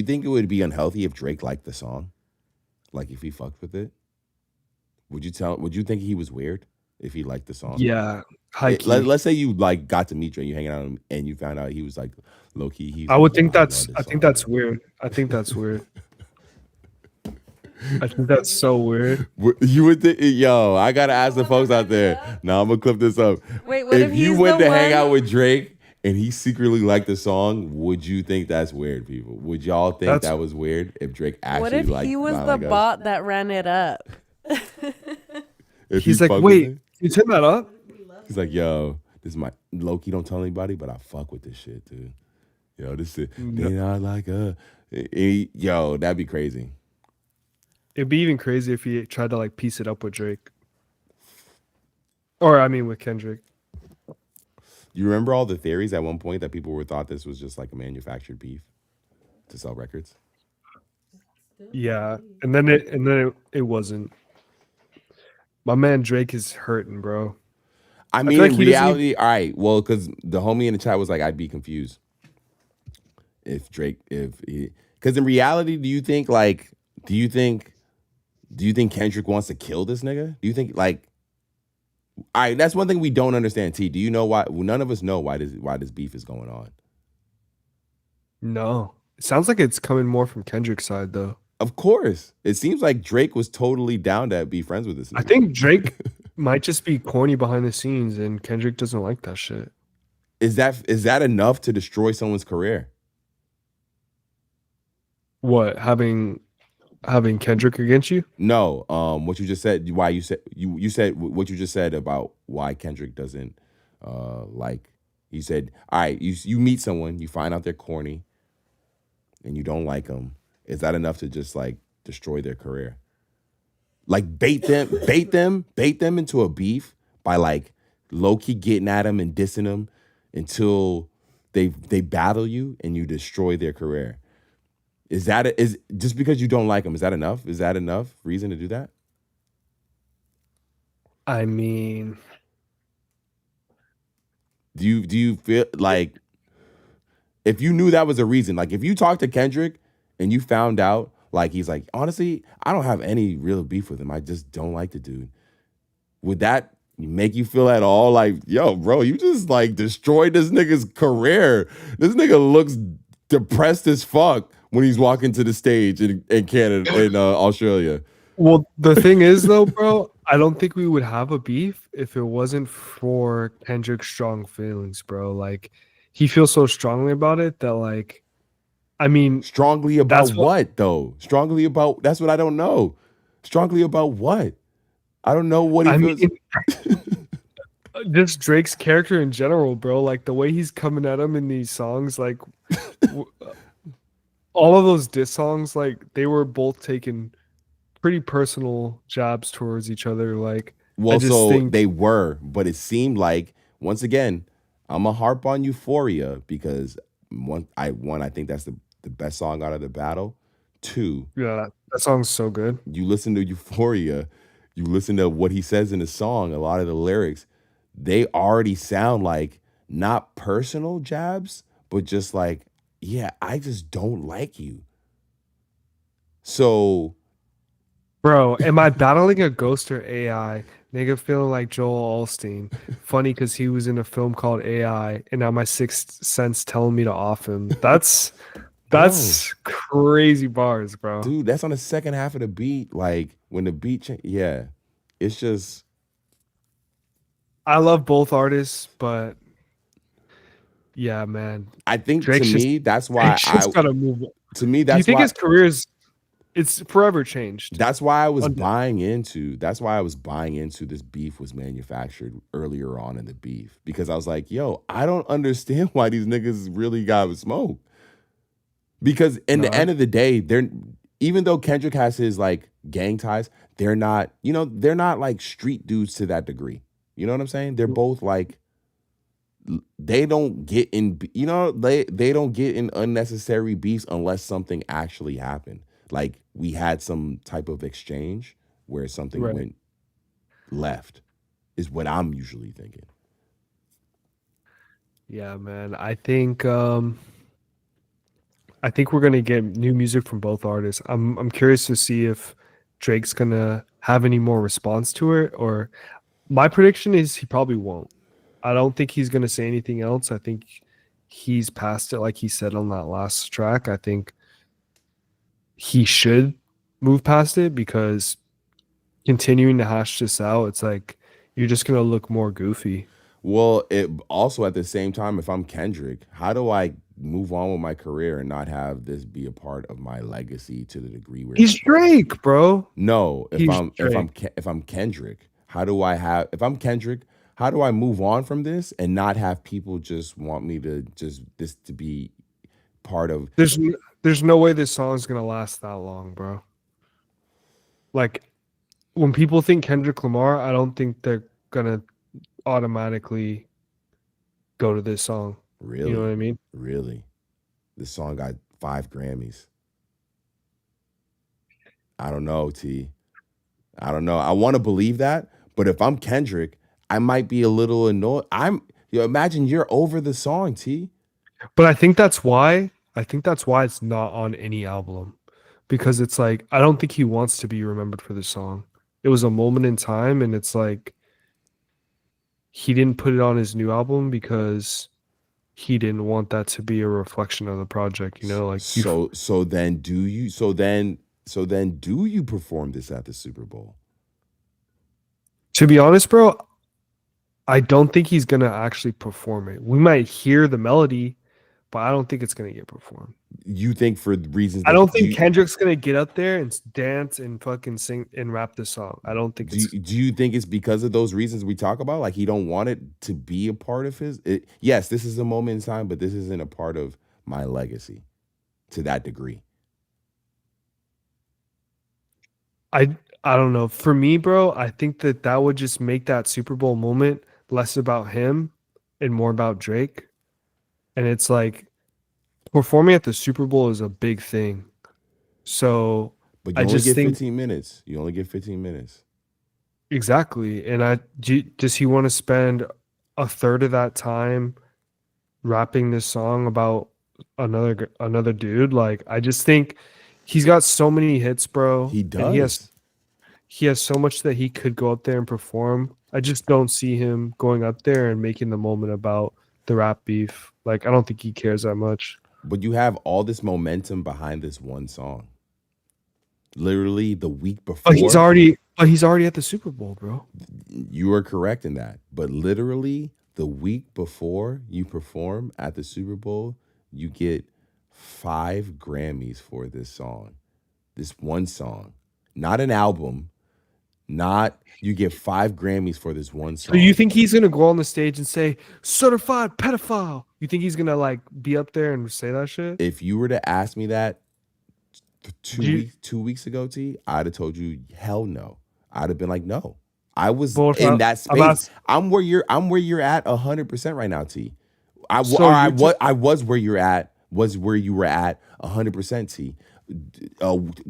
think it would be unhealthy if Drake liked the song? Like if he fucked with it? Would you think he was weird if he liked the song? Yeah. Let's say you like got to meet Drake, you hanging out with him, and you found out he was like low key. I would think that's weird. I think that's weird. I think that's so weird. You would think, yo, I gotta ask the folks out there. Now I'm gonna clip this up. Wait, what if you went to hang out with Drake and he secretly liked the song, would you think that's weird, people? Would y'all think That's that was weird if Drake actually What if liked he was Not the Like Us? bot that ran it up? If he's he like, fuck with wait, it? you turn that up? He's like, yo, this is my low-key, don't tell anybody, but I fuck with this shit, dude. Yo, this is they not like yo, that'd be crazy. It'd be even crazy if he tried to like piece it up with Drake. Or I mean with Kendrick. You remember all the theories at one point that people were thought this was just like a manufactured beef to sell records? Yeah. And then it wasn't. My man Drake is hurting, bro. I mean, feel like in he doesn't reality, all right, well, because the homie in the chat was like, I'd be confused if Drake, because in reality, do you think Kendrick wants to kill this nigga? Do you think like, all right, that's one thing we don't understand. T, do you know why? Well, none of us know why this beef is going on. No. It sounds like it's coming more from Kendrick's side though. Of course, it seems like Drake was totally down to be friends with this nigga. I think Drake might just be corny behind the scenes and Kendrick doesn't like that shit. Is that enough to destroy someone's career? What, having Kendrick against you? No, what you just said, why you said what you just said about why Kendrick doesn't like. You said, all right, you meet someone, you find out they're corny, and you don't like them. Is that enough to just like destroy their career? Like bait them into a beef by like low key getting at them and dissing them until they battle you and you destroy their career. Is just because you don't like them? Is that enough? Is that enough reason to do that? I mean, do you feel like if you knew that was a reason, like if you talked to Kendrick and you found out like he's like, honestly, I don't have any real beef with him, I just don't like the dude, would that make you feel at all like, yo, bro, you just like destroyed this nigga's career? This nigga looks depressed as fuck when he's walking to the stage in Canada, in Australia. well, the thing is though, bro, I don't think we would have a beef if it wasn't for Kendrick's strong feelings, bro. Like he feels so strongly about it that like, I mean, Strongly about what though? Strongly about, that's what I don't know. Strongly about what? I don't know what he feels. mean, just Drake's character in general, bro. Like the way he's coming at him in these songs, like all of those diss songs, like they were both taking pretty personal jabs towards each other. Like, well, so they were, but it seemed like, once again, I'm a harp on Euphoria because I think that's the best song out of the battle. Two, yeah, that song's so good. You listen to Euphoria, you listen to what he says in the song, a lot of the lyrics, they already sound like not personal jabs, but just like, yeah, I just don't like you. So, bro, am I battling a ghost or AI? Nigga feeling like Joel Osteen. Funny because he was in a film called AI, and now my sixth sense telling me to off him. That's crazy bars, bro. Dude, that's on the second half of the beat. Like when the beat yeah. It's just, I love both artists, but yeah, man. I think Drake's to me, that's why I gotta move on. To me, Do you that's think why his career it's forever changed? that's why I was buying into this beef was manufactured earlier on in the beef, because I was like, yo, I don't understand why these niggas really got smoke. Because in the end of the day, even though Kendrick has his like gang ties, they're not like street dudes to that degree. You know what I'm saying? They're both like, they don't get in, they don't get in unnecessary beefs unless something actually happened. Like we had some type of exchange where something went left, is what I'm usually thinking. Yeah, man. I think we're gonna get new music from both artists. I'm curious to see if Drake's gonna have any more response to it, or my prediction is he probably won't. I don't think he's gonna say anything else. I think he's past it, like he said on that last track. I think he should move past it, because continuing to hash this out, it's like you're just gonna look more goofy. Well, it also at the same time, if I'm Kendrick, how do I move on with my career and not have this be a part of my legacy to the degree where He's Drake, bro. no, He's Drake. If I'm Kendrick, how do I have if I'm Kendrick, how do I move on from this and not have people just want me to just this to be part of There's no way this song's gonna last that long, bro. Like when people think Kendrick Lamar, I don't think they're gonna automatically go to this song. really? You know what I mean? Really? This song got 5 Grammys. I don't know, T. I don't know. I want to believe that, but if I'm Kendrick, I might be a little annoyed. Imagine you're over the song, T. But I think that's why it's not on any album. Because it's like I don't think he wants to be remembered for this song. It was a moment in time, and it's like he didn't put it on his new album because he didn't want that to be a reflection of the project, you know? Like So then do you perform this at the Super Bowl? to be honest, bro, I don't think he's gonna actually perform it. We might hear the melody, but I don't think it's gonna get performed. You think for reasons I that don't think Kendrick's gonna get up there and dance and fucking sing and rap this song. I don't think it's. Do you think it's because of those reasons we talk about? Like he don't want it to be a part of his. Yes, this is a moment in time, but this isn't a part of my legacy to that degree. I don't know. For me, bro, I think that would just make that Super Bowl moment less about him and more about Drake. And it's like performing at the Super Bowl is a big thing. So But you I only just get think 15 minutes. You only get 15 minutes. exactly. And does he want to spend a third of that time rapping this song about another dude? Like I just think he's got so many hits, bro. He And does. he has so much that he could go up there and perform. I just don't see him going up there and making the moment about the rap beef. Like I don't think he cares that much. But you have all this momentum behind this one song. Literally the week before. But he's already at the Super Bowl, bro. You are correct in that. But literally the week before you perform at the Super Bowl, you get 5 Grammys for this song. This one song. Not an album. You get 5 Grammys for this one song. So you think he's gonna go on the stage and say certified pedophile? You think he's gonna like be up there and say that shit? If you were to ask me that 2 weeks ago, T, I'd have told you hell no. I'd have been like, no. I was in that space. I'm where you're at 100% right now, T. I was where you're at. Was where you were at 100%, T.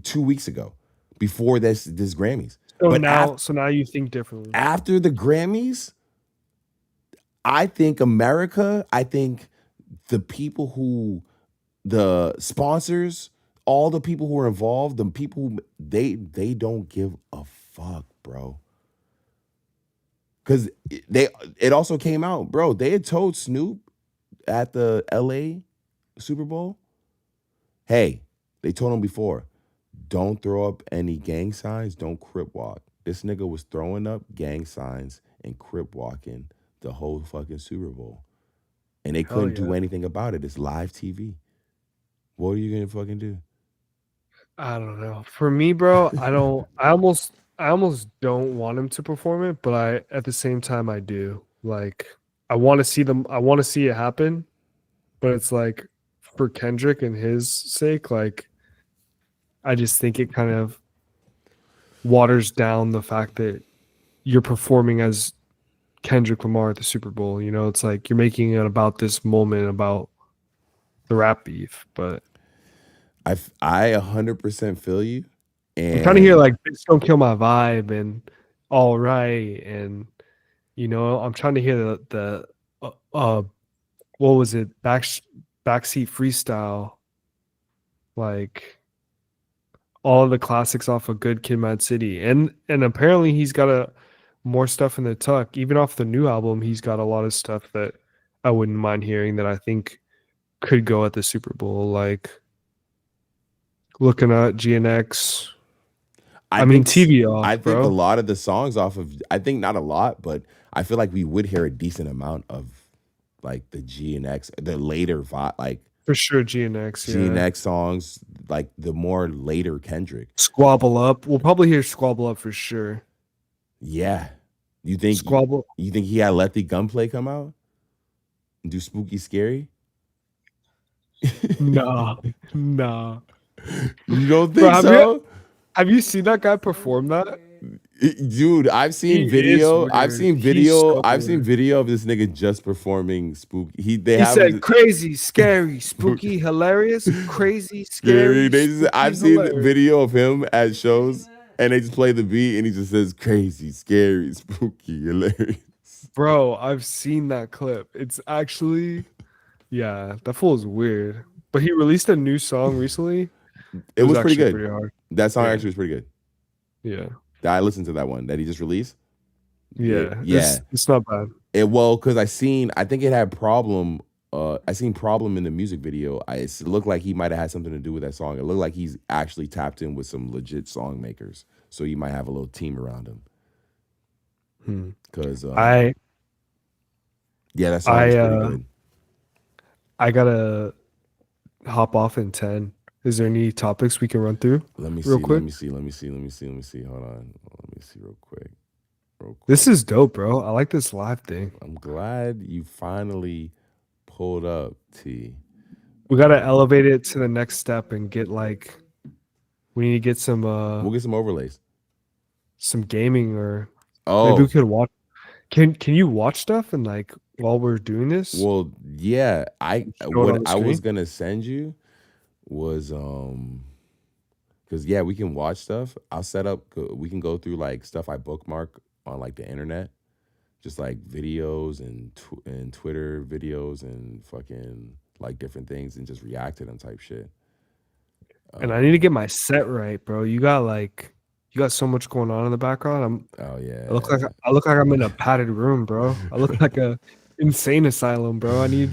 2 weeks ago, before this Grammys. So now you think differently. After the Grammys, I think the people the sponsors, all the people who are involved, the people they don't give a fuck, bro. Because it also came out, bro. They had told Snoop at the LA Super Bowl, hey, they told him before, don't throw up any gang signs, don't crip walk. This nigga was throwing up gang signs and crip walking the whole fucking Super Bowl. And they couldn't do anything about it. It's live TV. What are you gonna fucking do? I don't know. For me, bro, I almost don't want him to perform it, but at the same time I do. Like I want to see it happen, but it's like for Kendrick and his sake, like I just think it kind of waters down the fact that you're performing as Kendrick Lamar at the Super Bowl. You know, it's like you're making it about this moment about the rap beef. But I 100% feel you. And I'm trying to hear like "Bitch Don't Kill My Vibe" and "All Right," and you know, I'm trying to hear the what was it, backseat freestyle, like all of the classics off of Good Kid, Mad City, and apparently he's got more stuff in the tuck. Even off the new album, he's got a lot of stuff that I wouldn't mind hearing that I think could go at the Super Bowl, like Looking at GNX. I mean, TV I off, think a bro. lot of the songs off of, I think not a lot, but I feel like we would hear a decent amount of like the G and X, the later like For sure, GNX, G and yeah. X songs, like the more later Kendrick. Squabble Up. We'll probably hear Squabble Up for sure. Yeah, you think Squabble. you think he had Let the Gunplay come out and do Spooky Scary? Nah, nah. You don't Bro, think so? have you seen that guy perform that? Dude, I've seen He is video. I've weird. seen He's video. so I've seen weird. video of this nigga just performing spooky. They He have said him crazy, scary, spooky, hilarious, crazy, scary, I've spooky, seen hilarious. video of him at shows, and they just play the beat, and he just says crazy, scary, spooky, hilarious. Bro, I've seen that clip. It's actually, yeah, that fool is weird. But he released a new song recently. It was pretty actually good. pretty hard. That song Yeah. actually was pretty good. Yeah. I listened to that one that he just released. Yeah. Yeah. It's not bad. Because I think it had problem. I seen problem in the music video. It looked like he might have had something to do with that song. It looked like he's actually tapped in with some legit song makers, so you might have a little team around him. Because that song was pretty good. I gotta hop off in 10. Is there any topics we can run through? Let me real see. quick? Let me see. Hold on. Let me see real quick. This is dope, bro. I like this live thing. I'm glad you finally pulled up, T. We gotta elevate it to the next step and get like, we need to get some We'll get some overlays. some gaming, or Oh, maybe we could watch. Can you watch stuff and like while we're doing this? well, yeah. Show it What on the I was screen? gonna send you was because yeah, we can watch stuff. I'll set up. We can go through like stuff I bookmark on like the internet, just like videos and Twitter videos and fucking like different things, and just react to them type shit. And I need to get my set right, bro. You got so much going on in the background. Oh yeah. I look like I'm in a padded room, bro. I look like a insane asylum, bro. I need.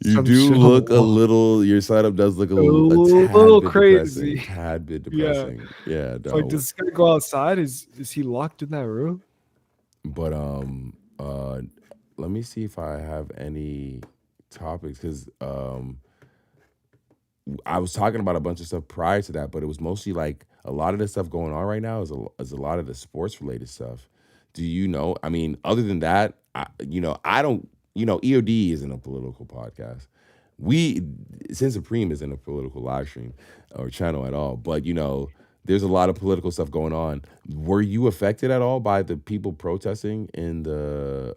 You some do shit on look the a wall. little. Your setup does look a A tad little bit crazy. depressing. Tad bit Yeah. depressing. Yeah. It's like, does this guy go outside? Is he locked in that room? But let me see if I have any topics, because I was talking about a bunch of stuff prior to that, but it was mostly like a lot of the stuff going on right now is a lot of the sports related stuff. Do you know? I mean, other than that, I don't. EOD isn't a political podcast. Sin Supreme isn't a political live stream or channel at all. But there's a lot of political stuff going on. Were you affected at all by the people protesting in the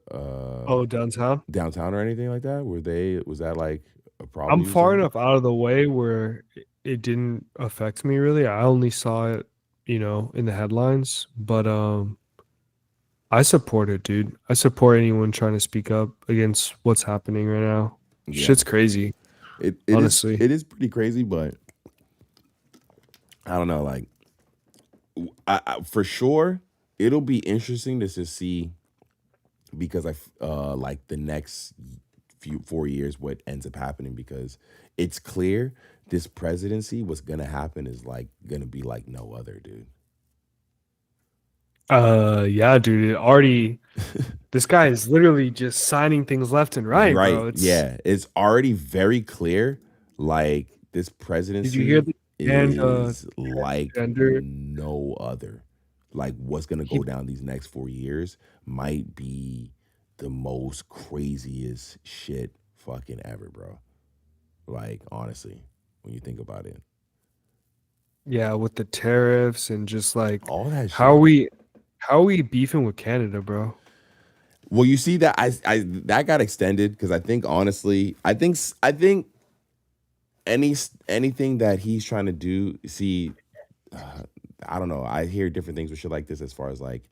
downtown or anything like that? Was that like a problem? I'm far enough out of the way where it didn't affect me really. I only saw it, in the headlines. But I support it, dude. I support anyone trying to speak up against what's happening right now. Yeah. Shit's crazy. Honestly. It is pretty crazy, but I don't know. Like, I for sure, it'll be interesting to just see, because like the next 4 years what ends up happening, because it's clear this presidency, what's gonna happen is like gonna be like no other, dude. Yeah, dude. It already. This guy is literally just signing things left and right, bro. It's already very clear. Like, this presidency, Did you hear is like gender? no other. Like, what's gonna go down these next 4 years might be the most craziest shit fucking ever, bro. Like, honestly, when you think about it. Yeah, with the tariffs and just like All that shit. how are we beefing with Canada, bro? Well, you see that I that got extended because I think, honestly, I think anything that he's trying to do, I don't know. I hear different things with shit like this, as far as like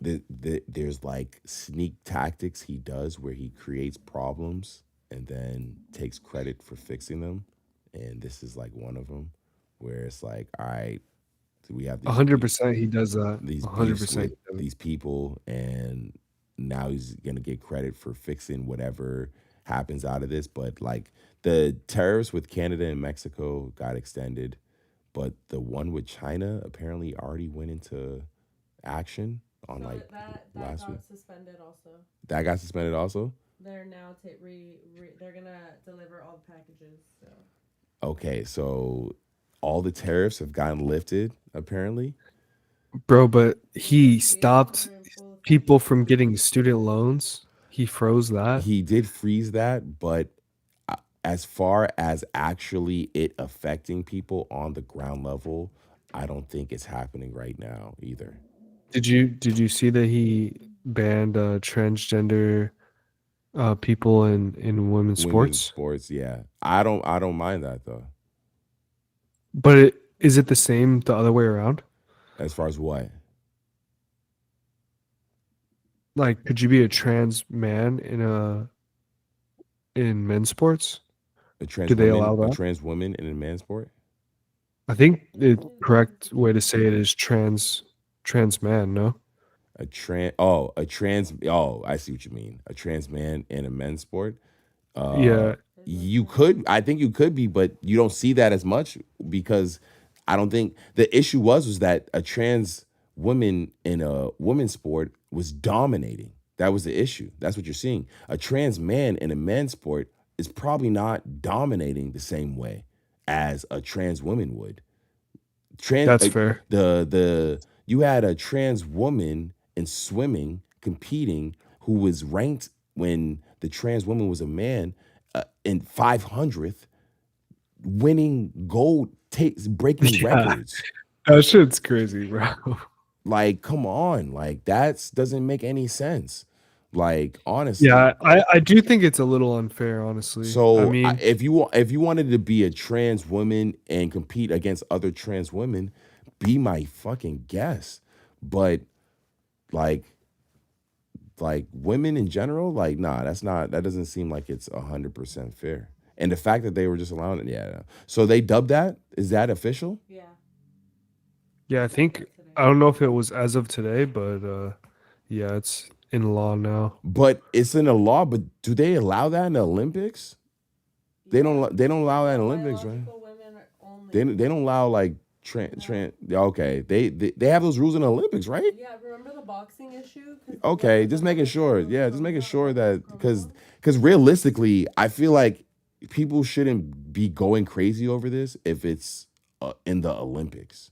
there's like sneak tactics he does where he creates problems and then takes credit for fixing them, and this is like one of them, where it's like, all right, we have 100% he does that. these 100% these people, and now he's gonna get credit for fixing whatever happens out of this. But like, the tariffs with Canada and Mexico got extended, but the one with China apparently already went into action on So like that last week. got suspended also. That got suspended also. They're now they're gonna deliver all the packages. So Okay, so all the tariffs have gotten lifted apparently. Bro, but he negotiations stopped are in full effect people right from now. getting student loans. He froze that. He did freeze that, but as far as actually it affecting people on the ground level, I don't think it's happening right now either. Did you see that he banned transgender people in women's Women's sports? sports, yeah. I don't mind that though. But is it the same the other way around? As far as what? Like, could you be a trans man in men's sports? Do they allow A that? trans woman in a man's sport? I think the correct way to say it is trans man, no? I see what you mean. A trans man in a men's sport. Uh Yeah. you could, I think you could be, but you don't see that as much because I don't think the issue was that a trans woman in a women's sport was dominating. That was the issue. That's what you're seeing. A trans man in a men's sport is probably not dominating the same way as a trans woman would. Trans That's fair. the You had a trans woman in swimming competing who was ranked when the trans woman was a man in 500th, winning gold, breaking Yeah. records. That shit's crazy, bro. Like, come on, like that doesn't make any sense. Like, honestly. Yeah, I do think it's a little unfair, honestly. I So mean, if you wanted to be a trans woman and compete against other trans women, be my fucking guest. But like women in general, like nah, that doesn't seem like it's 100% fair. And the fact that they were just allowing it, yeah. So they dubbed that. Is that official? Yeah. yeah, I think I don't know if it was as of today, but yeah, it's in law now. But it's in the law. But do they allow that in the Olympics? They don't. They don't allow that in the Olympics, right? Biological women are only. They don't allow like trans. Okay, they have those rules in the Olympics, right? Yeah, remember the boxing issue? Okay, just making sure. Yeah, just making sure that because realistically, I feel like people shouldn't be going crazy over this if it's in the Olympics,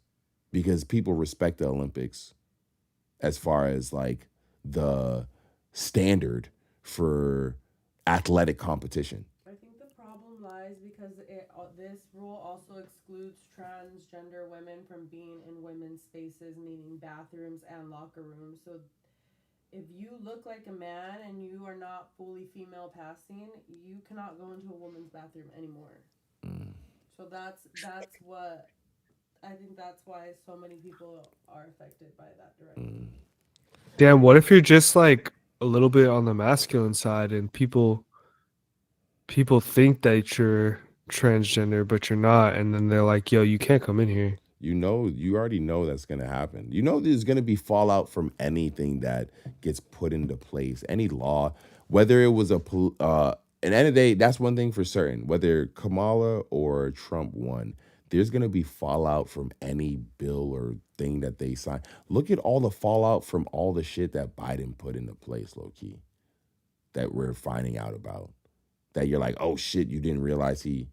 because people respect the Olympics as far as like the standard for athletic competition. I think the problem lies because this rule also excludes transgender women from being in women's spaces, meaning bathrooms and locker rooms. So if you look like a man and you are not fully female passing, you cannot go into a woman's bathroom anymore. So that's what I think that's why so many people are affected by that directive. Damn, what if you're just like a little bit on the masculine side and people think that you're transgender but you're not, and then they're like, yo, you can't come in here. You already know that's going to happen. You know there's going to be fallout from anything that gets put into place, any law, whether it was at the end of the day, that's one thing for certain. Whether Kamala or Trump won, there's going to be fallout from any bill or thing that they sign. Look at all the fallout from all the shit that Biden put into place, low key, that we're finding out about. That you're like, oh shit, you didn't realize he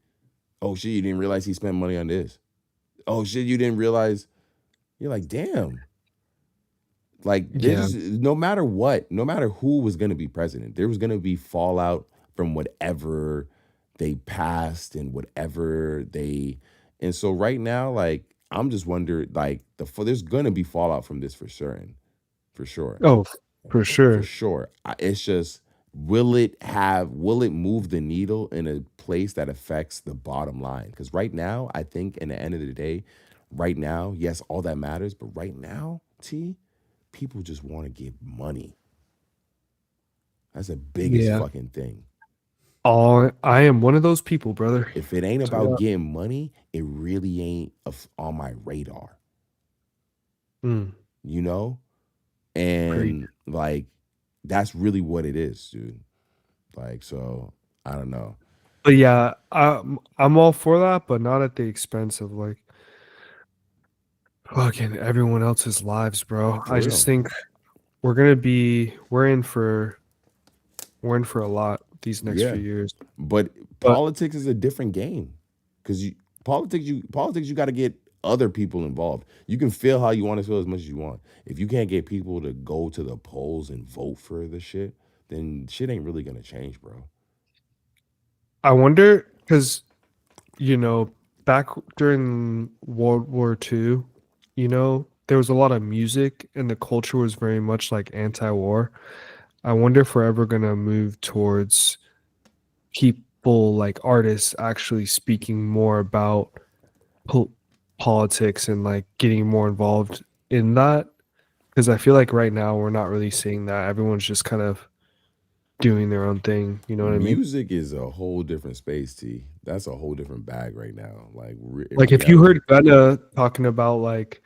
spent money on this. Oh shit, you didn't realize. You're like, damn. Like, there's no matter what, no matter who was going to be president, there was going to be fallout from whatever they passed and whatever they. And so right now, like, I'm just wondering, like, there's going to be fallout from this for certain, for sure. Oh, for sure. For sure. It's just, will it move the needle in a place that affects the bottom line? Because right now, I think in the end of the day, right now, yes, all that matters, but right now, people just want to give money. That's the biggest fucking thing. Oh, I am one of those people, brother. If it ain't about getting money, it really ain't on my radar. You know? And like, that's really what it is, dude. Like, so I don't know. But yeah, I'm all for that, but not at the expense of like fucking everyone else's lives, bro. For I just real. think we're in for a lot these next Yeah. few years. But But politics is a different game. Because you got to get other people involved. You can feel how you want to feel as much as you want. If you can't get people to go to the polls and vote for the shit, then shit ain't really gonna change, bro. I wonder because back during World War II, there was a lot of music and the culture was very much like anti-war. I wonder if we're ever gonna move towards people like artists actually speaking more about pol- politics and like getting more involved in that. Because I feel like right now we're not really seeing that. Everyone's just kind of doing their own thing. You know what I mean? Music is a whole different space, T. That's a whole different bag right now. Like in Like if you reality, heard Gunna talking about like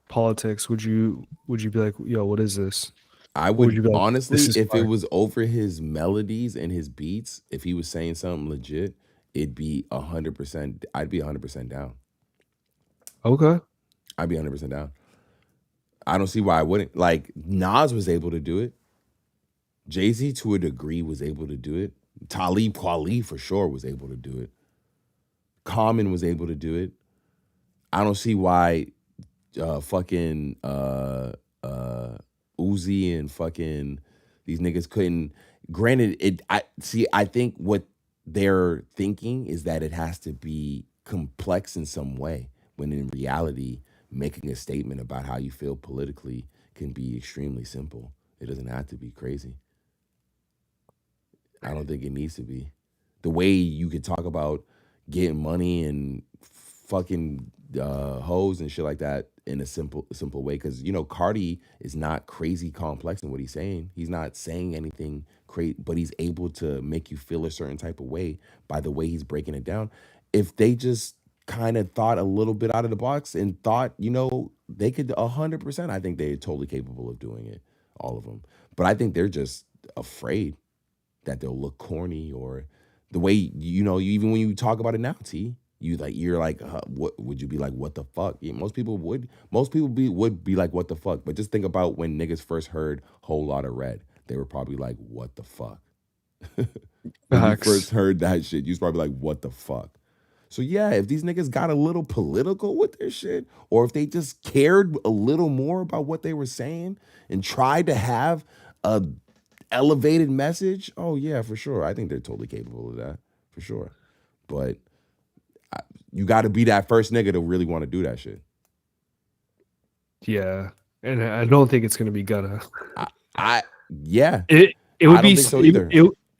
politics, would you be like, yo, what is this? I Or would would you be like, this honestly, is if it fire? was over his melodies and his beats, if he was saying something legit, it'd be 100%. I'd be 100% down. Okay. I'd be 100% down. I don't see why I wouldn't. Like Nas was able to do it. Jay-Z to a degree was able to do it. Talib Kweli for sure was able to do it. Common was able to do it. I don't see why fucking Uzi and fucking these niggas couldn't. Granted, I think what they're thinking is that it has to be complex in some way, when in reality, making a statement about how you feel politically can be extremely simple. It doesn't have to be crazy. I don't think it needs to be. The way you could talk about getting money and fucking hoes and shit like that in a simple way, because Cardi is not crazy complex in what he's saying. He's not saying anything crazy, but he's able to make you feel a certain type of way by the way he's breaking it down. If they just kind of thought a little bit out of the box and thought, they could 100%, I think they're totally capable of doing it, all of them. But I think they're just afraid that they'll look corny, or the way even when you talk about it now, T, you're like, what would you be like? What the fuck? Yeah, most people would be like, what the fuck? But just think about when niggas first heard Whole Lot of Red, they were probably like, what the fuck? When you first Facts. heard that shit, you was probably like, what the fuck? So yeah, if these niggas got a little political with their shit, or if they just cared a little more about what they were saying and tried to have a elevated message, oh yeah, for sure. I think they're totally capable of that, for sure. But you got to be that first nigga to really want to do that shit. Yeah. And I don't think it's gonna be Gunna. Yeah, It would I be don't think so either.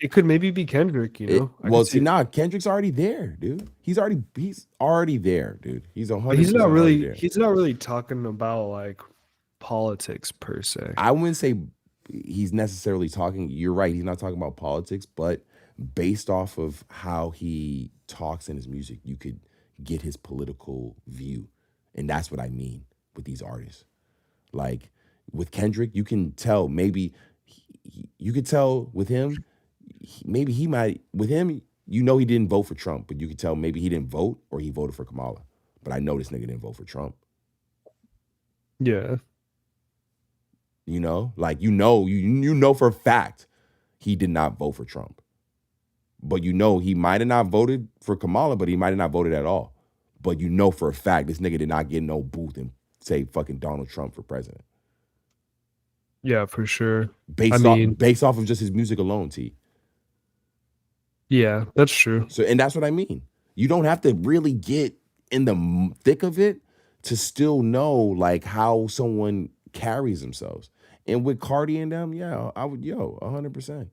it could maybe be Kendrick, I could see it. Kendrick's already there, dude. He's already there, dude. He's 100% But he's not already really there. he's not really talking about like politics per se. I wouldn't say he's necessarily talking. You're right. He's not talking about politics, but based off of how he talks in his music, you could get his political view, and that's what I mean with these artists. Like with Kendrick, you can tell maybe you could tell with him. Maybe he might with him. He didn't vote for Trump, but you could tell maybe he didn't vote or he voted for Kamala. But I know this nigga didn't vote for Trump. Yeah. Like you know for a fact he did not vote for Trump. But he might have not voted for Kamala, but he might have not voted at all. But for a fact this nigga did not get no booth and say fucking Donald Trump for president. Yeah, for sure. Based off of just his music alone, T. Yeah, that's true. So, and that's what I mean. You don't have to really get in the thick of it to still know like how someone carries themselves. And with Cardi and them, yeah, I would 100%.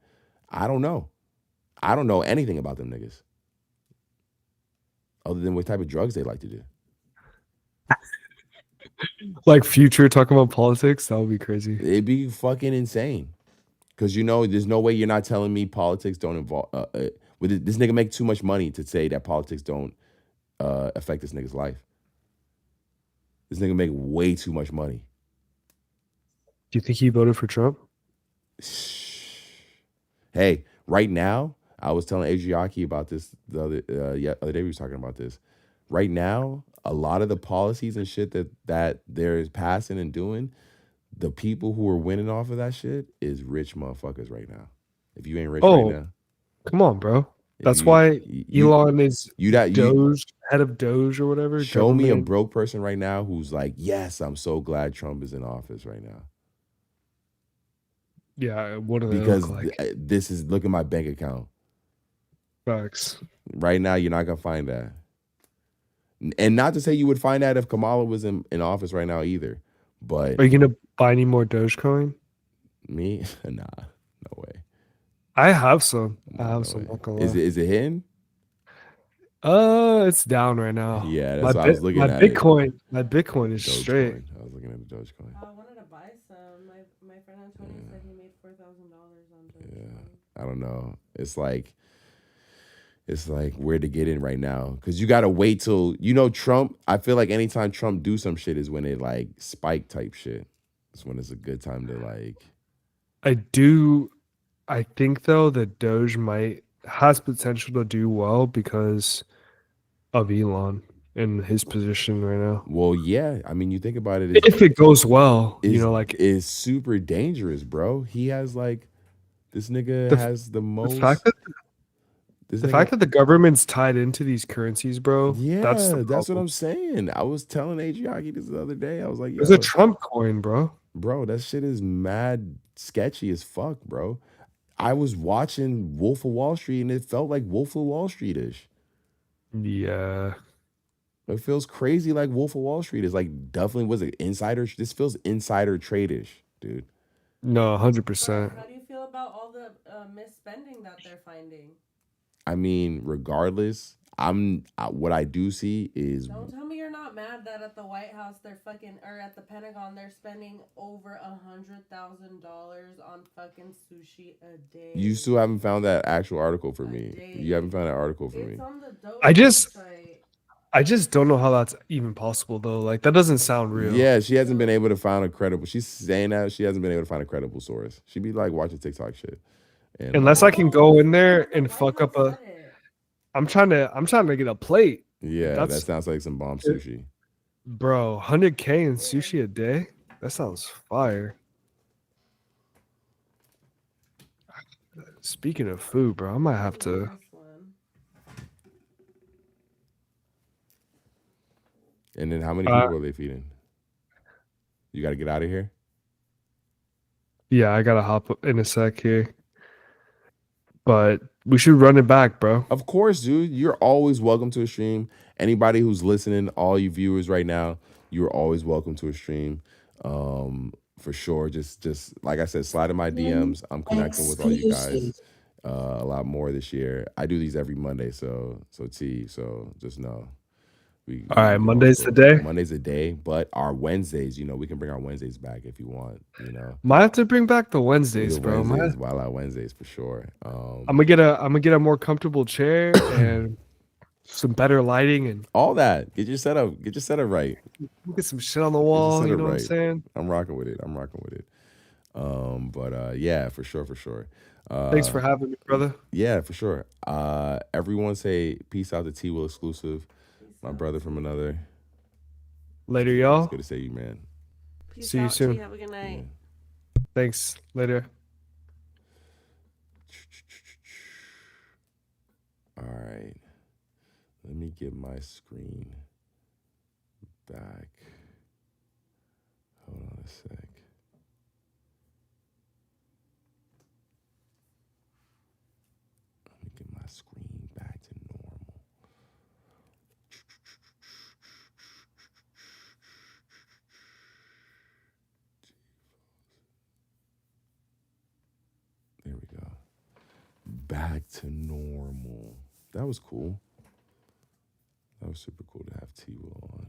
I don't know anything about them niggas other than what type of drugs they like to do. Like Future talking about politics, that would be crazy. It'd be fucking insane. Because there's no way you're not telling me politics don't involve. This nigga make too much money to say that politics don't affect this nigga's life. This nigga make way too much money. Do you think he voted for Trump? Hey, right now, I was telling Adriaki about this the other day. We was talking about this. Right now, a lot of the policies and shit that they're passing and doing, the people who are winning off of that shit is rich motherfuckers right now. If you ain't rich right Oh, now, come on, bro. if That's why you Elon is you Doge, head of Doge or whatever. show me a Government. broke person right now who's like, yes, I'm so glad Trump is in office right now. Yeah, what do they Because look like? this is, look at my bank account. Facts. Right now, you're not gonna find that. And not to say you would find that if Kamala was in office right now either. But Are you gonna buy any more Dogecoin? me? Nah, no way. I have some. I Nah, have no some. way. Not gonna Is lie. it hitting? It's down right now. Yeah, that's why I was looking at My Bitcoin is straight. Dogecoin. I was looking at the Dogecoin. I wanted to buy some. My friend Antonio said he made $4,000 on Dogecoin. Yeah, I don't know. It's like where to get in right now, because you gotta wait till Trump. I feel like anytime Trump do some shit is when it like spike type shit. It's when it's a good time to like. I think though that Doge has potential to do well because of Elon in his position right now. Well, yeah. I mean, you think about it. If it goes well, is super dangerous, bro. He has like this nigga has the most. The fact that the government's tied into these currencies, bro. Yeah, that's what I'm saying. I was telling Adriaki this the other day. I was like, yo, it's a Trump coin, bro. Bro, that shit is mad sketchy as fuck, bro. I was watching Wolf of Wall Street and it felt like Wolf of Wall Street-ish. Yeah. It feels crazy like Wolf of Wall Street. It's like definitely was it insider. This feels insider trade-ish, dude. No, 100%. How do you feel about all the misspending that they're finding? I mean, regardless, what I do see is. Don't tell me you're not mad that at the White House or at the Pentagon they're spending over $100,000 on fucking sushi a day. You still haven't found that actual article for me. You haven't found that article for me. It's on the Doge website. I just don't know how that's even possible though. Like that doesn't sound real. Yeah, she hasn't been able to find a credible. She's saying that she hasn't been able to find a credible source. She'd be like watching TikTok shit. And, unless I can go in there and fuck up I'm trying to get a plate. Yeah, that sounds like some bomb sushi. Bro, 100K in sushi a day? That sounds fire. Speaking of food, bro, I might have to. And then how many people are they feeding? You got to get out of here? Yeah, I got to hop in a sec here. But we should run it back, bro. Of course, dude. You're always welcome to a stream. Anybody who's listening, all you viewers right now, you're always welcome to a stream. For sure. Just like I said, slide in my DMs. I'm connecting with all you guys a lot more this year. I do these every Monday, so just know. All right, Monday's the day. Monday's a day, but our Wednesdays, we can bring our Wednesdays back if you want. Might have to bring back the Wednesdays, bro. Wild Out Wednesdays for sure. I'm gonna get a more comfortable chair and some better lighting and all that. Get your setup right. Get some shit on the wall. You know what I'm saying? I'm rocking with it. But yeah, for sure. Thanks for having me, brother. Yeah, for sure. Everyone say peace out to T-Will exclusive. My brother from another. Later, y'all. It's good to see you, man. Peace See you out, soon. Have a good night. Yeah. Thanks. Later. All right. Let me get my screen back. Hold on a sec. Let me get my screen back to normal. There we go. Back to normal. That was cool. That was super cool to have T-Will on.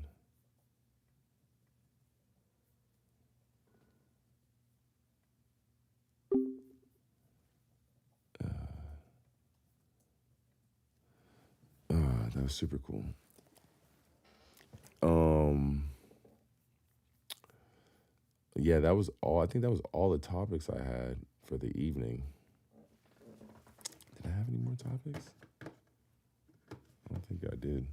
That was super cool. Yeah, that was all. I think that was all the topics I had for the evening. Did I have any more topics? I don't think I did.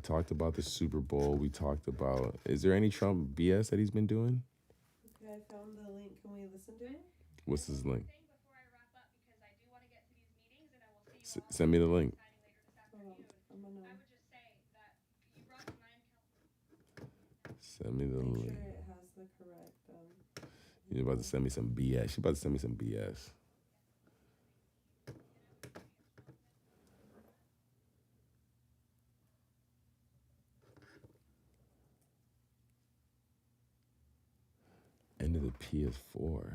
talked about the Super Bowl. We talked about. Is there any Trump BS that he's been doing? Okay, I found the link. Can we listen to it? What's his link? Send me the link. Send me the link. Sure it has the correct. You're about to send me some BS. She's about to send me some BS. End of the PS4.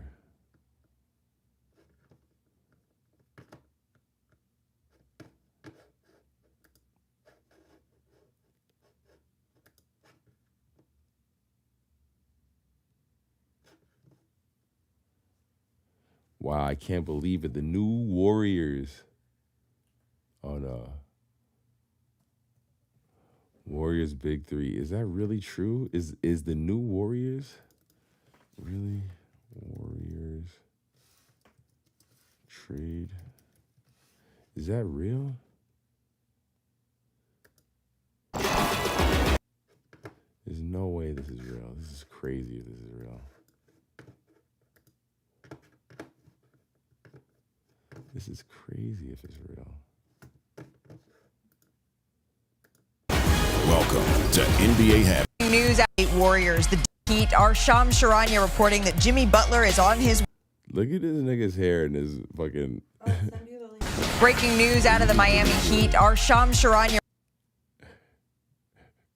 Wow, I can't believe it. The new Warriors on Warriors Big 3. Is that really true? Is the new Warriors really Warriors trade? Is that real? There's no way this is real. This is crazy if this is real. This is crazy if it's real. Welcome to NBA Hap. News at Warriors. The Heat are Shams Charania reporting that Jimmy Butler is on his. Look at this nigga's hair and his fucking. Breaking news out of the Miami Heat are Shams Charania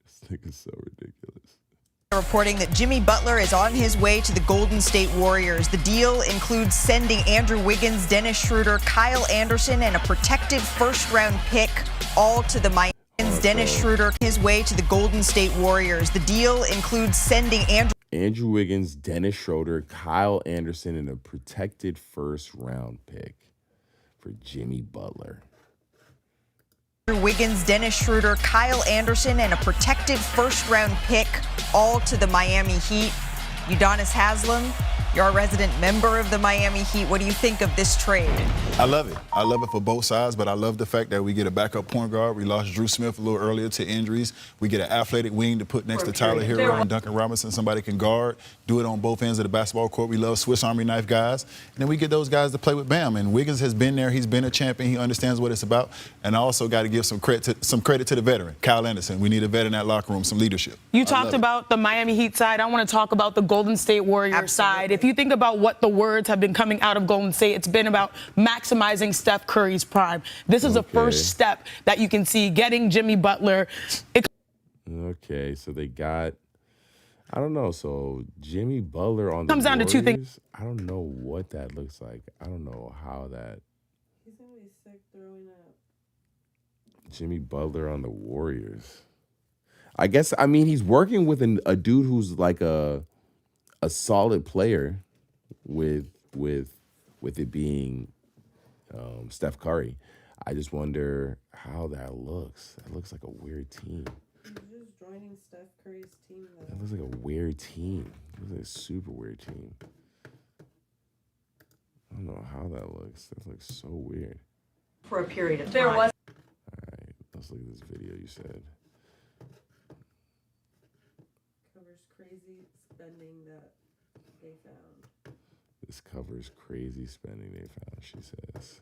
This nigga's so ridiculous. reporting that Jimmy Butler is on his way to the Golden State Warriors. The deal includes sending Andrew Wiggins, Dennis Schroeder, Kyle Anderson, and a protected first-round pick, all to the Miami. Dennis Schroeder his way to the Golden State Warriors. The deal includes sending Andrew Wiggins, Dennis Schroeder, Kyle Anderson, and a protected first-round pick for Jimmy Butler. Wiggins, Dennis Schroeder, Kyle Anderson, and a protected first-round pick, all to the Miami Heat. Udonis Haslem, you're a resident member of the Miami Heat. What do you think of this trade? I love it. I love it for both sides, but I love the fact that we get a backup point guard. We lost Drew Smith a little earlier to injuries. We get an athletic wing to put next to Tyler Hero and Duncan Robinson, somebody can guard, do it on both ends of the basketball court. We love Swiss Army knife guys. And then we get those guys to play with Bam. And Wiggins has been there. He's been a champion. He understands what it's about. And I also got to give some credit to the veteran, Kyle Anderson. We need a vet in that locker room, some leadership. You talked about the Miami Heat side. I want to talk about the Golden State Warriors side. If you think about what the words have been coming out of Golden State, it's been about maximizing Steph Curry's prime. This is a first step that you can see, getting Jimmy Butler. Okay, so they got, I don't know, so Jimmy Butler on the comes down to two things. I don't know what that looks like. I don't know how that. He's going to be sick throwing up. Jimmy Butler on the Warriors. I guess, I mean, he's working with a dude who's like a solid player with it being Steph Curry. I just wonder how that looks. That looks like a weird team. He's just joining Steph Curry's team, though. That looks like a weird team. It looks like a super weird team. I don't know how that looks. That looks so weird. For a period of There time. was. All right, let's look at this video you said. Covers crazy spending that they found. This covers crazy spending they found, she says.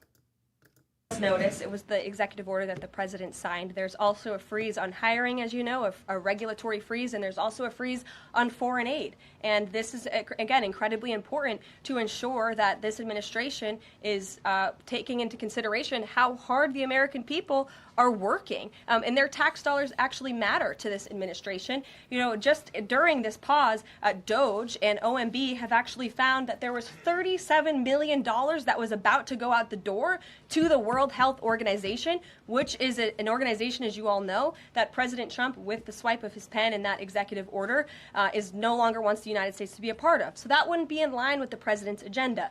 Notice it was the executive order that the president signed. There's also a freeze on hiring, as you know, a regulatory freeze, and there's also a freeze on foreign aid. And this is, again, incredibly important to ensure that this administration is taking into consideration how hard the American people are working. And their tax dollars actually matter to this administration. You know, just during this pause, Doge and OMB have actually found that there was $37 million that was about to go out the door to the World Health Organization, which is an organization, as you all know, that President Trump, with the swipe of his pen in that executive order, is no longer wants the United States to be a part of. So that wouldn't be in line with the president's agenda.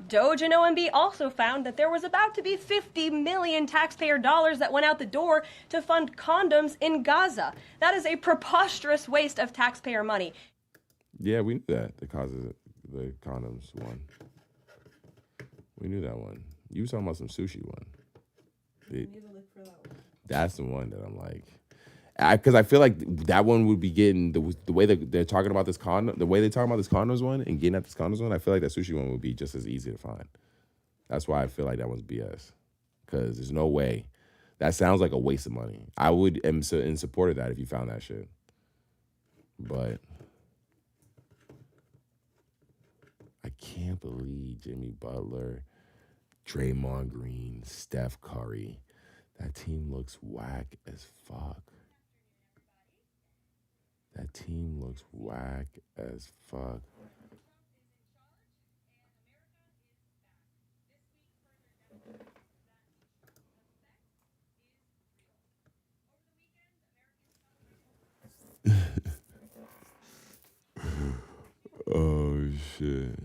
Doge and OMB also found that there was about to be 50 million taxpayer dollars that went out the door to fund condoms in Gaza. That is a preposterous waste of taxpayer money. Yeah, we knew that. The condoms one. We knew that one. You were talking about some sushi one. You need to look for that one. That's the one that I'm like. Because I feel like that one would be getting the way that they're talking about this the way they're talking about this condoms one and getting at this condoms one. I feel like that sushi one would be just as easy to find. That's why I feel like that one's BS. Because there's no way. That sounds like a waste of money. I would am in support of that if you found that shit. But I can't believe Jimmy Butler, Draymond Green, Steph Curry. That team looks whack as fuck. That team looks whack as fuck. Oh, shit.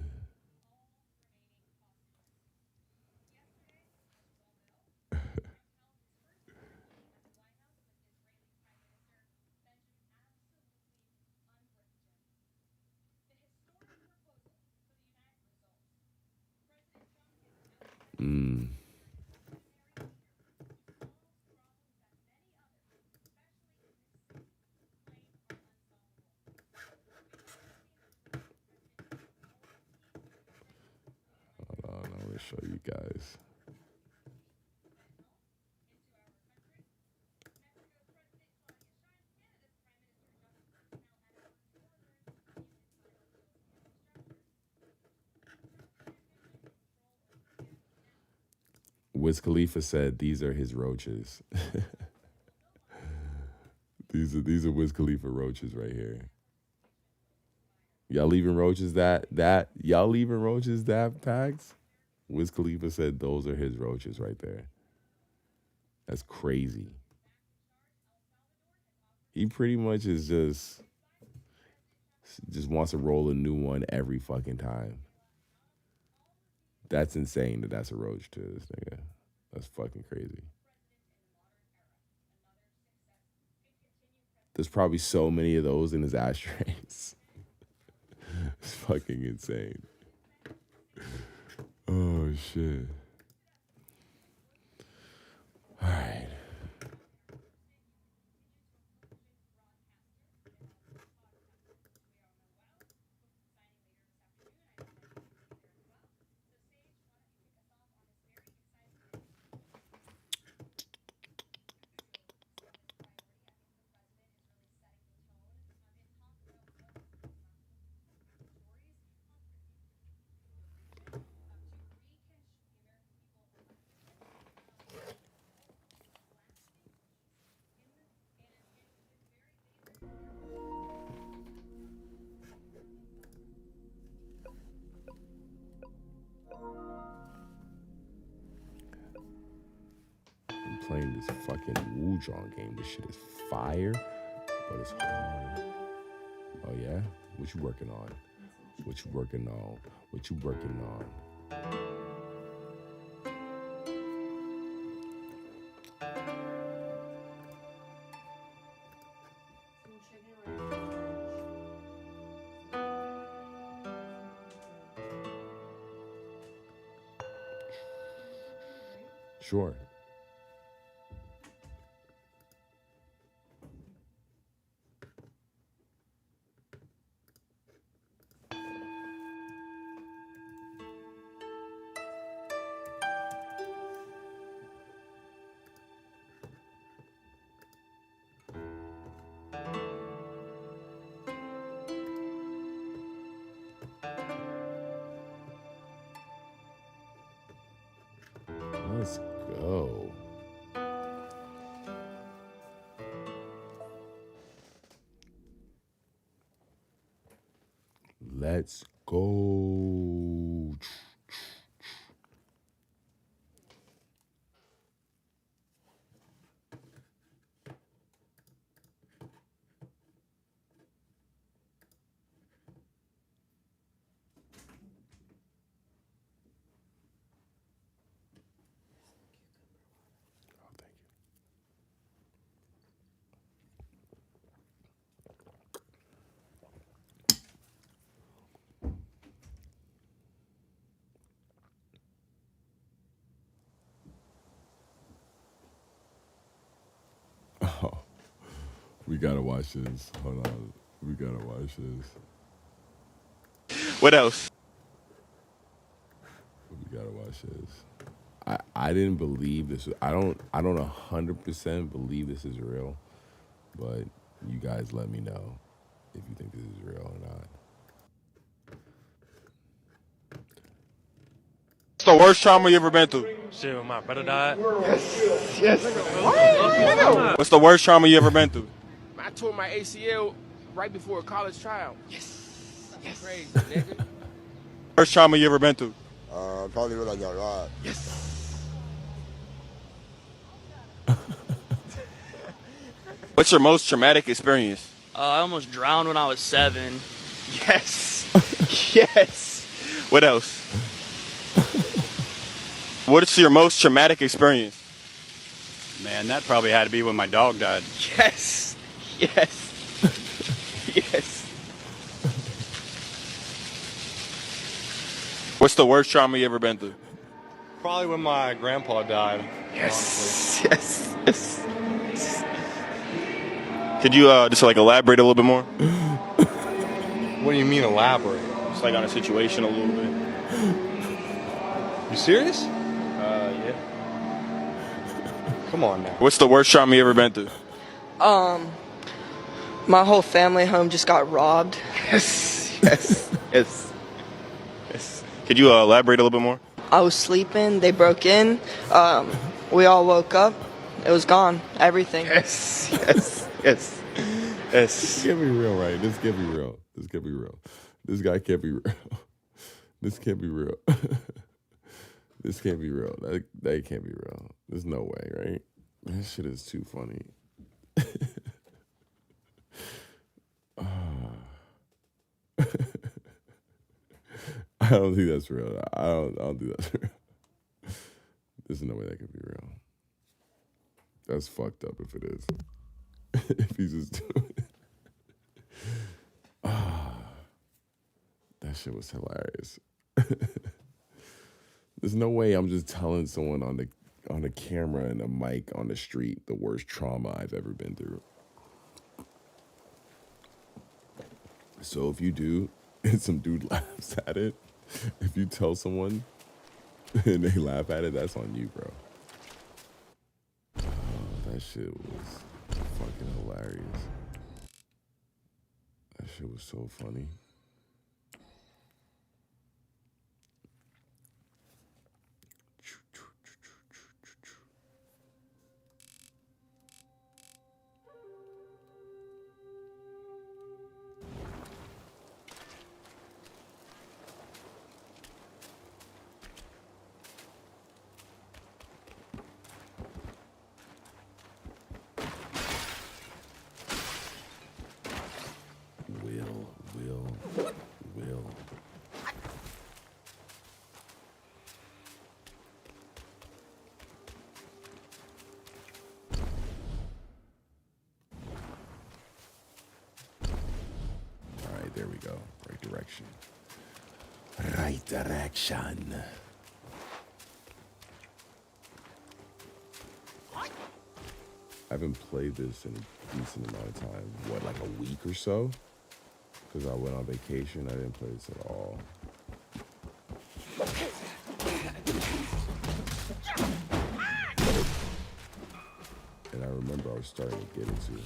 Hold on, I'm going to show you guys. Wiz Khalifa said these are his roaches. These are Wiz Khalifa roaches right here. Y'all leaving roaches y'all leaving roaches that packs? Wiz Khalifa said those are his roaches right there. That's crazy. He pretty much is just wants to roll a new one every fucking time. That's insane that's a roach to this nigga. That's fucking crazy. There's probably so many of those in his ashtrays. It's fucking insane. Oh, shit. All right. I'm playing this fucking Wukong game. This shit is fire, but it's hard. Oh yeah? What you working on? What you working on? What you working on? Sure. Let's go. Let's go. We gotta watch this. Hold on. We gotta watch this. What else? We gotta watch this. I didn't believe this. I don't 100% believe this is real, but you guys let me know if you think this is real or not. What's the worst trauma you ever been through? Shit, when my brother died. Yes. What's the worst trauma you ever been through? I tore my ACL right before a college trial. Yes. Crazy, nigga. Worst trauma you ever been through? Probably when I got robbed. Yes. What's your most traumatic experience? I almost drowned when I was 7. Yes. Yes. What else? What's your most traumatic experience? Man, that probably had to be when my dog died. Yes. Yes. Yes. What's the worst trauma you ever been through? Probably when my grandpa died. Yes. Yes. Yes. Could you just like elaborate a little bit more? What do you mean elaborate? Just like on a situation a little bit. You serious? Yeah. Come on now. What's the worst trauma you ever been through? My whole family home just got robbed. Yes. Yes. Yes. Yes. Could you elaborate a little bit more? I was sleeping. They broke in. We all woke up. It was gone. Everything. Yes. Yes. Yes. Yes. This can't be real, right? This can't be real. This can't be real. This guy can't be real. This can't be real. This can't be real. That can't be real. There's no way, right? That shit is too funny. I don't think that's real. I don't think that's real. There's no way that could be real. That's fucked up if it is. If he's just doing it. That shit was hilarious. There's no way I'm just telling someone on the camera and a mic on the street the worst trauma I've ever been through. So if you do, and some dude laughs at it, if you tell someone and they laugh at it, that's on you, bro. Oh, that shit was fucking hilarious. That shit was so funny. Will. All right, there we go. Right direction. Right direction. I haven't played this in a decent amount of time. What, like a week or so? Because I went on vacation, I didn't play this at all. And I remember I was starting to get into it.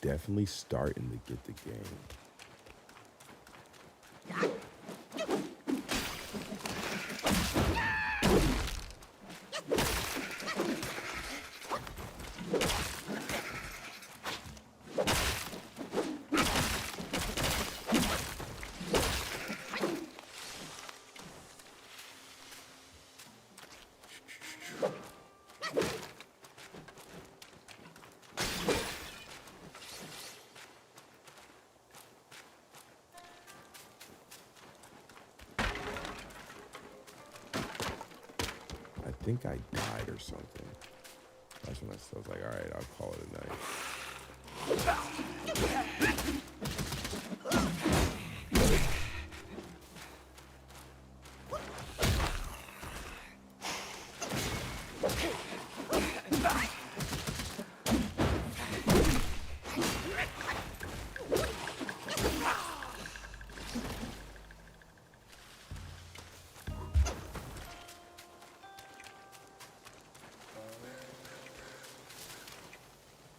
Definitely starting to get the game. think I died or something. That's when I was like, all right, I'll call it a night.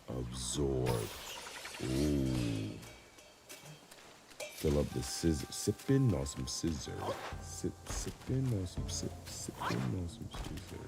Absorb. Ooh. Fill up the scissor. Sipping on some scissor. Sipping on some sipping on some scissor.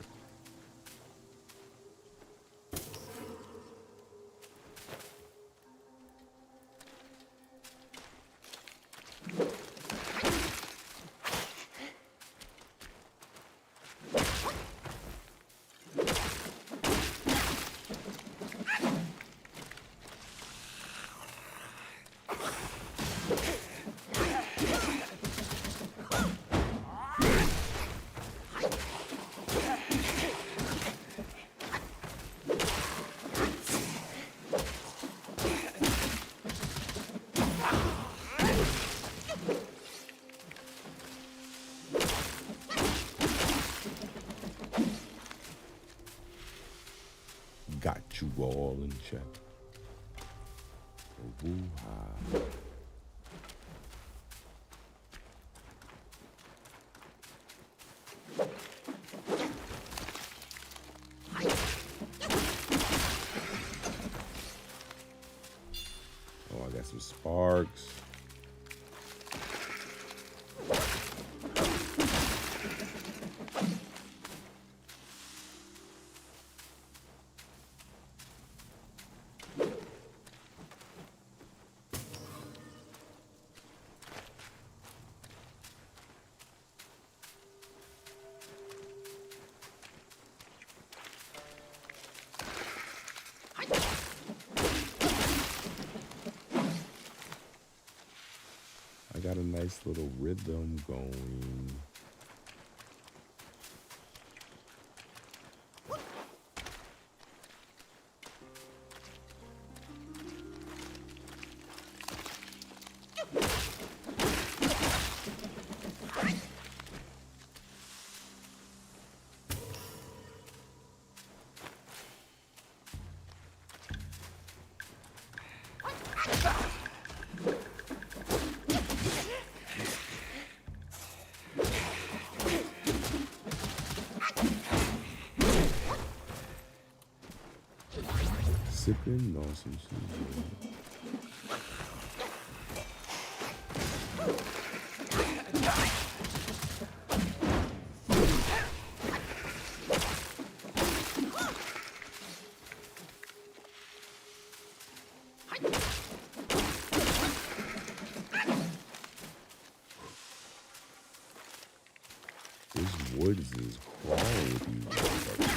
Got you all in check. Woo-ha. Oh, I got some sparks. I got a nice little rhythm going. Sipping on some scissor. This woods is crawling with these motherfuckers.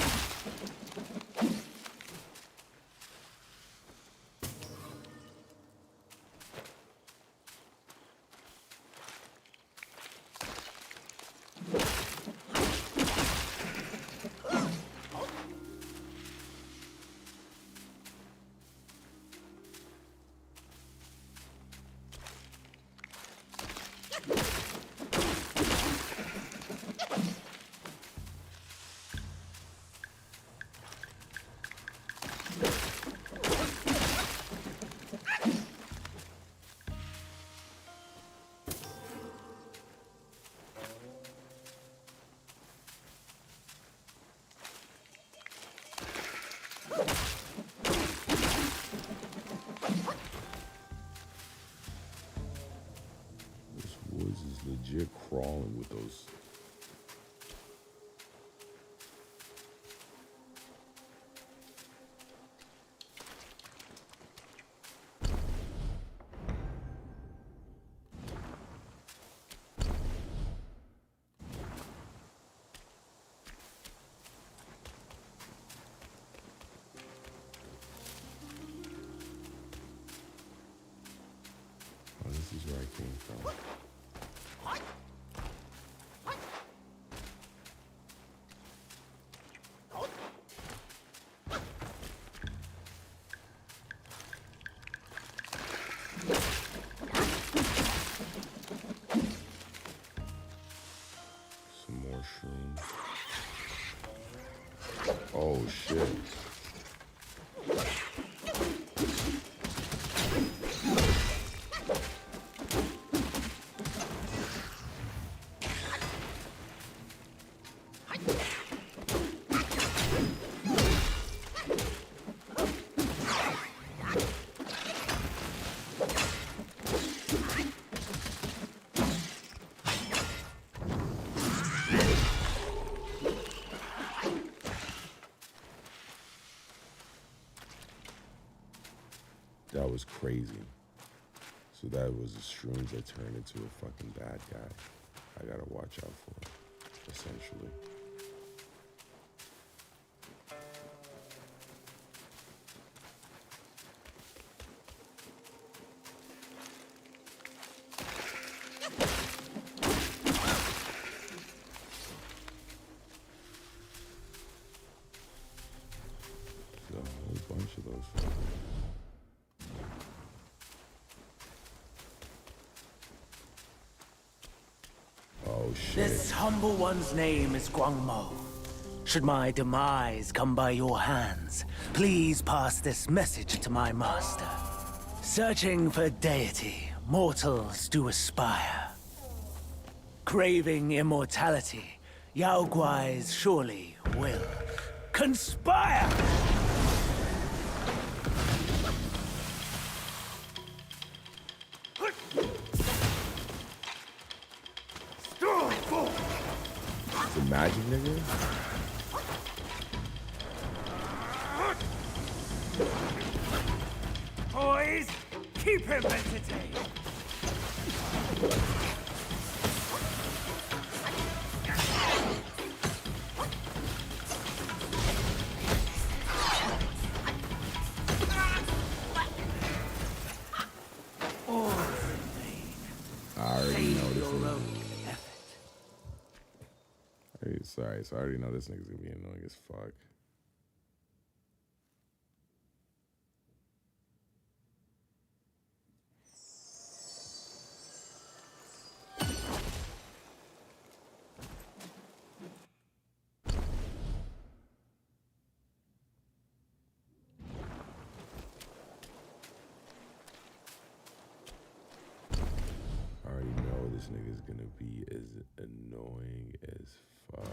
Woods is legit crawling with those. Oh, this is where I came from. shit. That was crazy. So that was the shrooms that turned into a fucking bad guy. I gotta watch out for, essentially. There's a whole bunch of those fuckers. Oh shit. This humble one's name is Guangmo. Should my demise come by your hands, please pass this message to my master. Searching for deity, mortals do aspire. Craving immortality, Yao Guais surely will conspire! The magic nigga? Boys, keep him entertained! I already know this nigga. Sorry, so I already know this nigga's gonna be annoying as fuck. I already know this nigga's gonna be as annoying as fuck.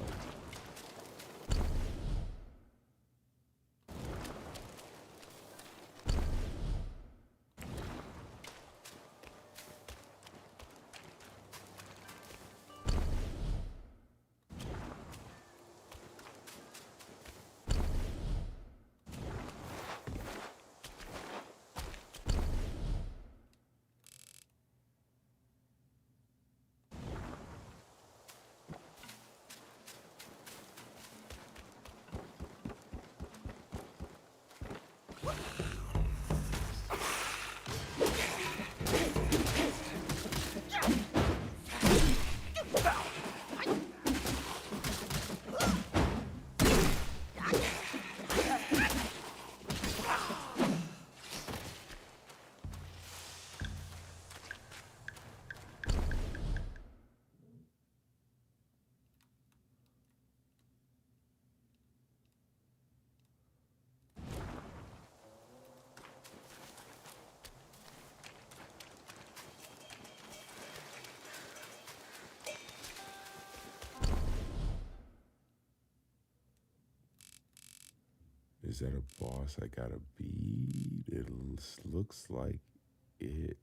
Is that a boss I gotta beat? It looks like it.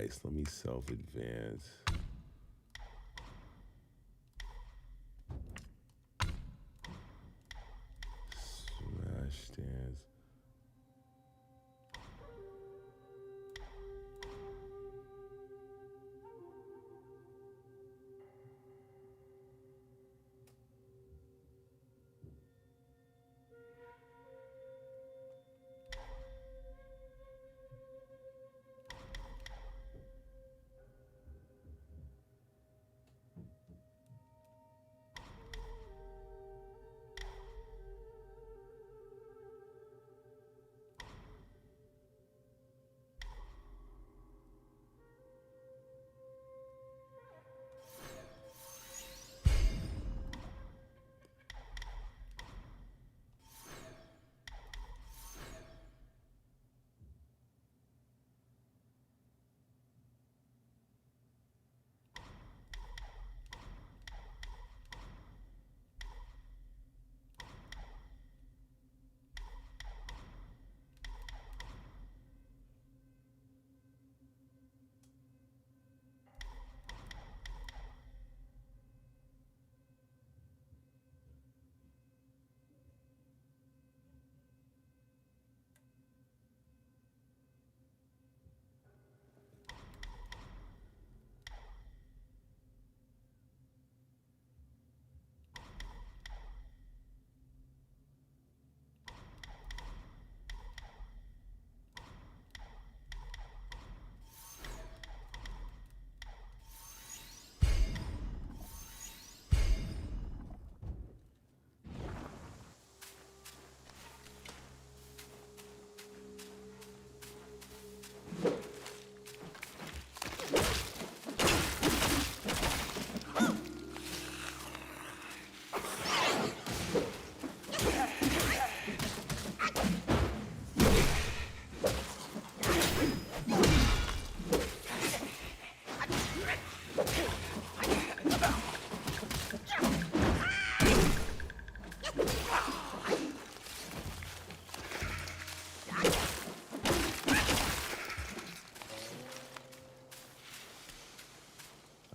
Nice. Let me self-advance. Smash dance.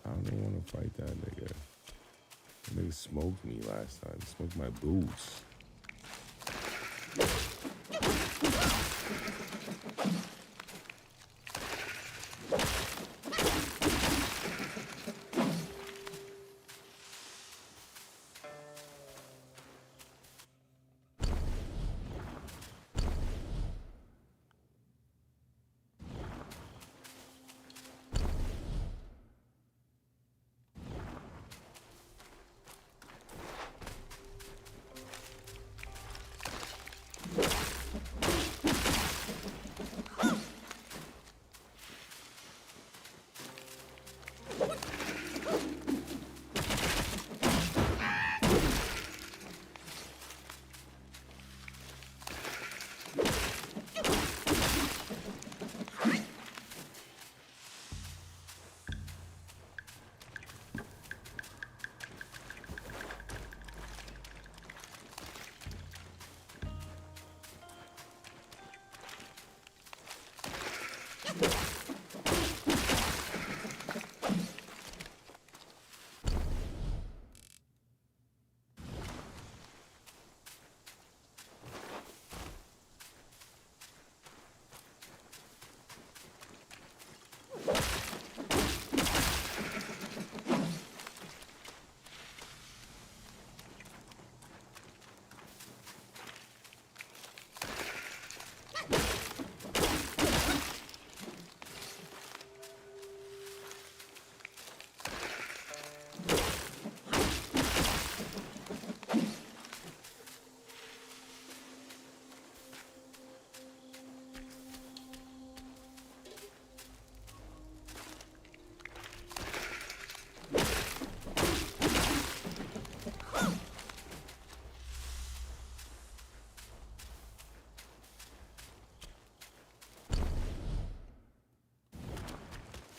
I don't want to fight that nigga. That nigga smoked me last time. He smoked my boots.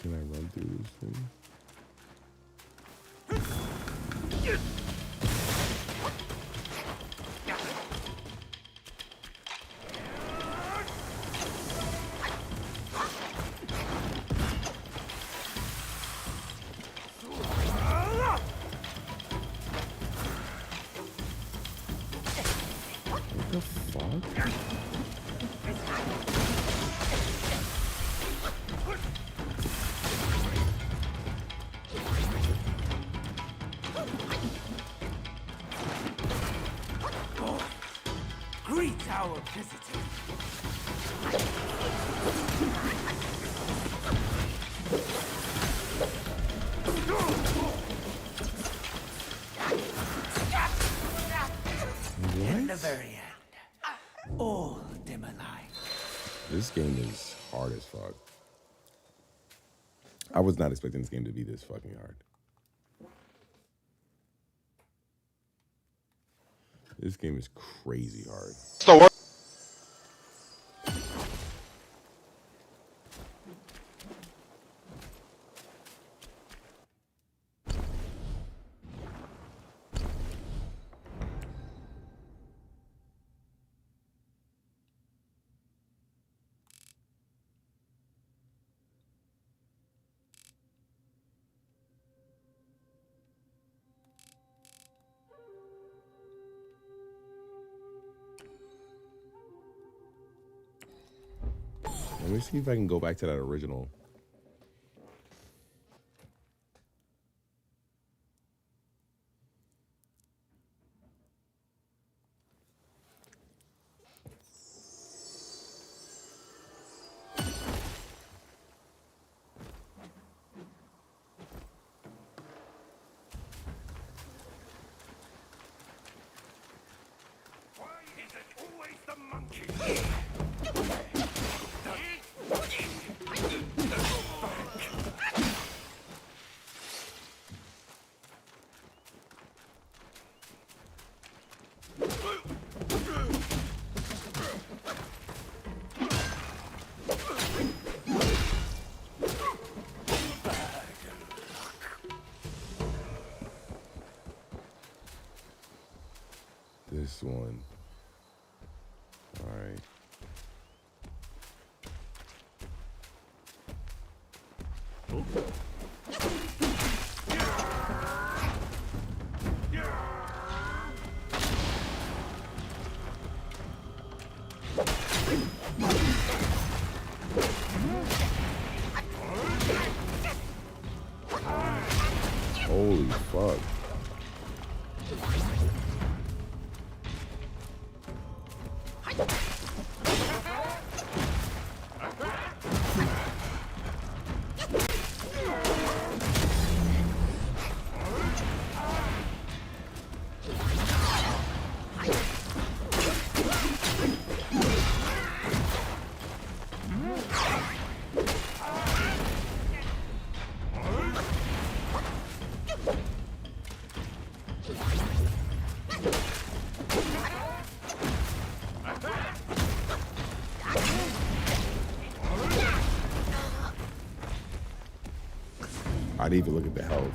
Can I run through this thing? Greet our visitors. In the very end, all dim alike. This game is hard as fuck. I was not expecting this game to be this fucking hard. This game is crazy hard. Let me see if I can go back to that original. This one. All right. Holy fuck. I need to look at the health.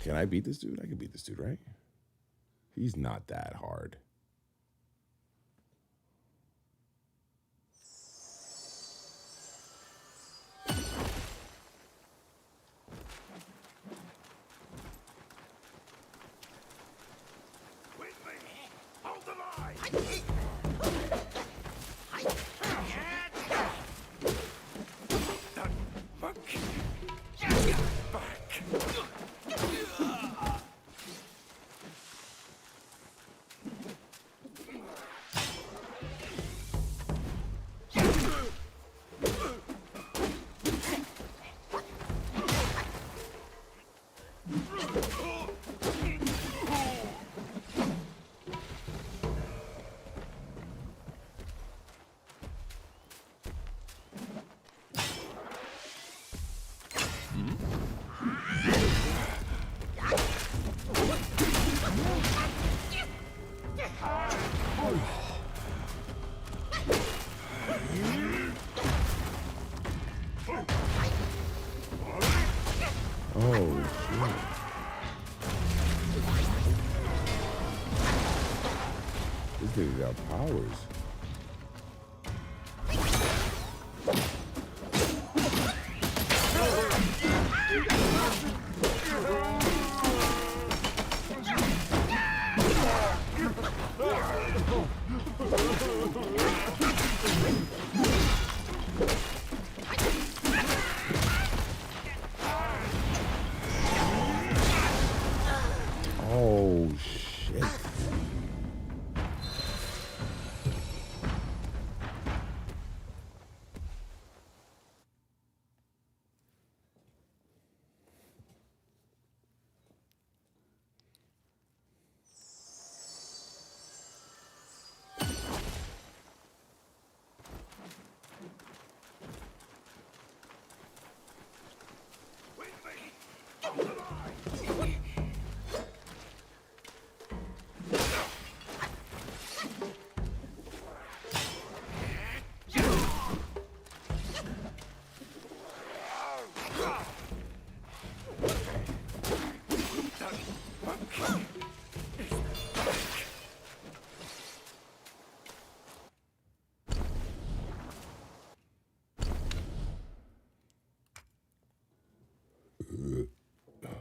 Can I beat this dude? I can beat this dude, right? He's not that hard. This nigga got powers.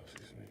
Excuse me.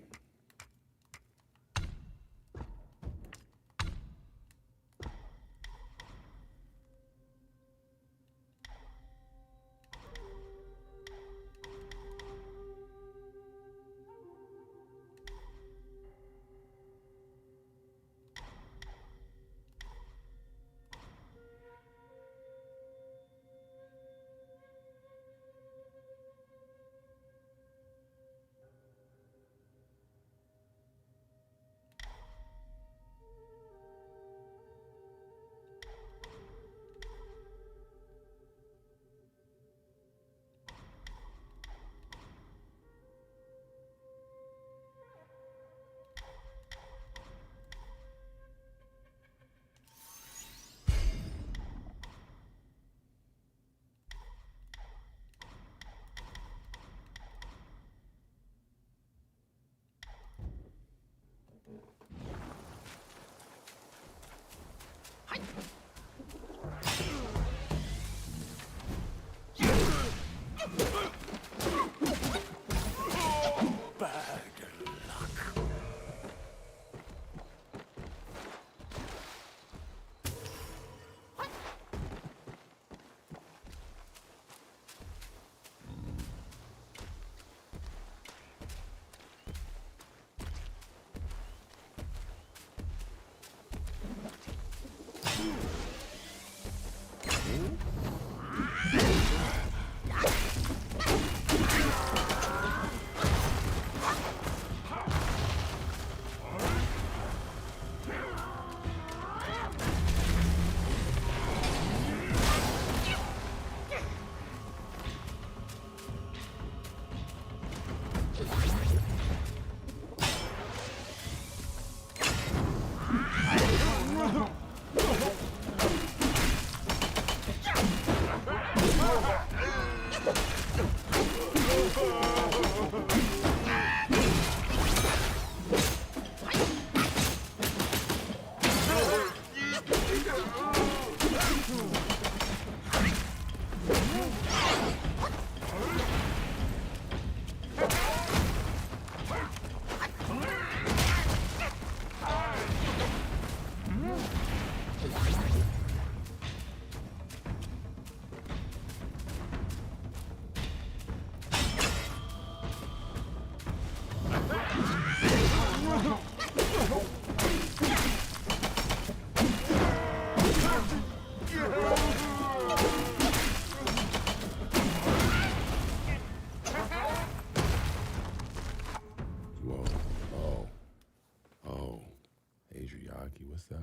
What's that?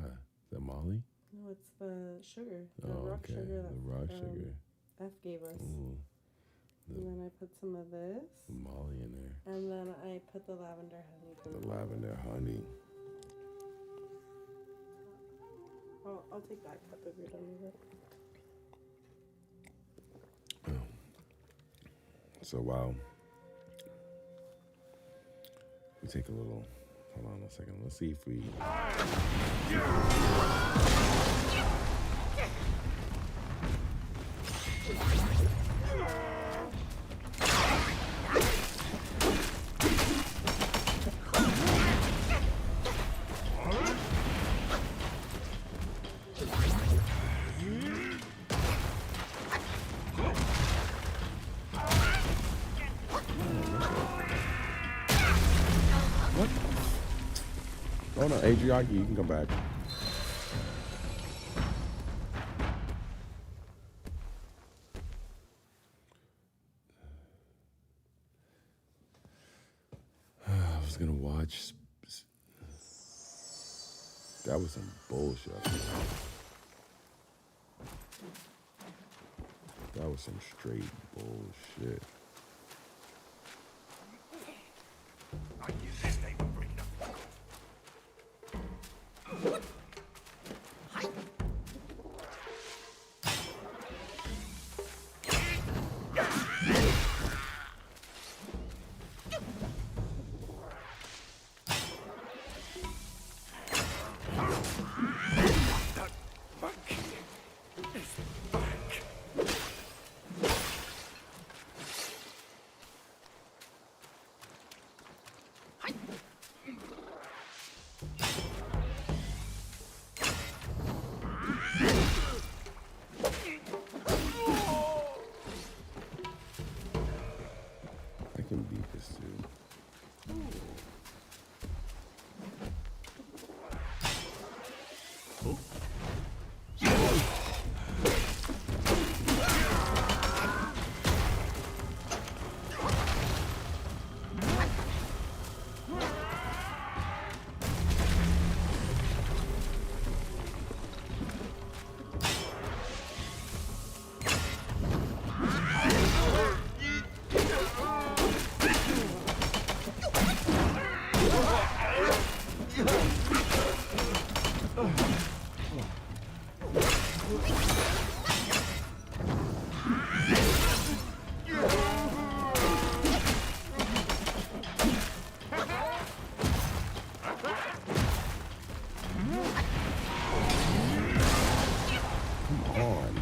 Is that Molly? No, it's the sugar. The Oh, rock okay. sugar. The rock sugar. F gave us. Ooh. And then I put some of this. Molly in there. And then I put the lavender honey. The lavender honey. I'll take that cup if you're done with it. So while we take a little, hold on a second. Let's see if we. Oh no, Adriaki, you can come back. I was gonna watch. That was some bullshit. That was some straight bullshit. this dude.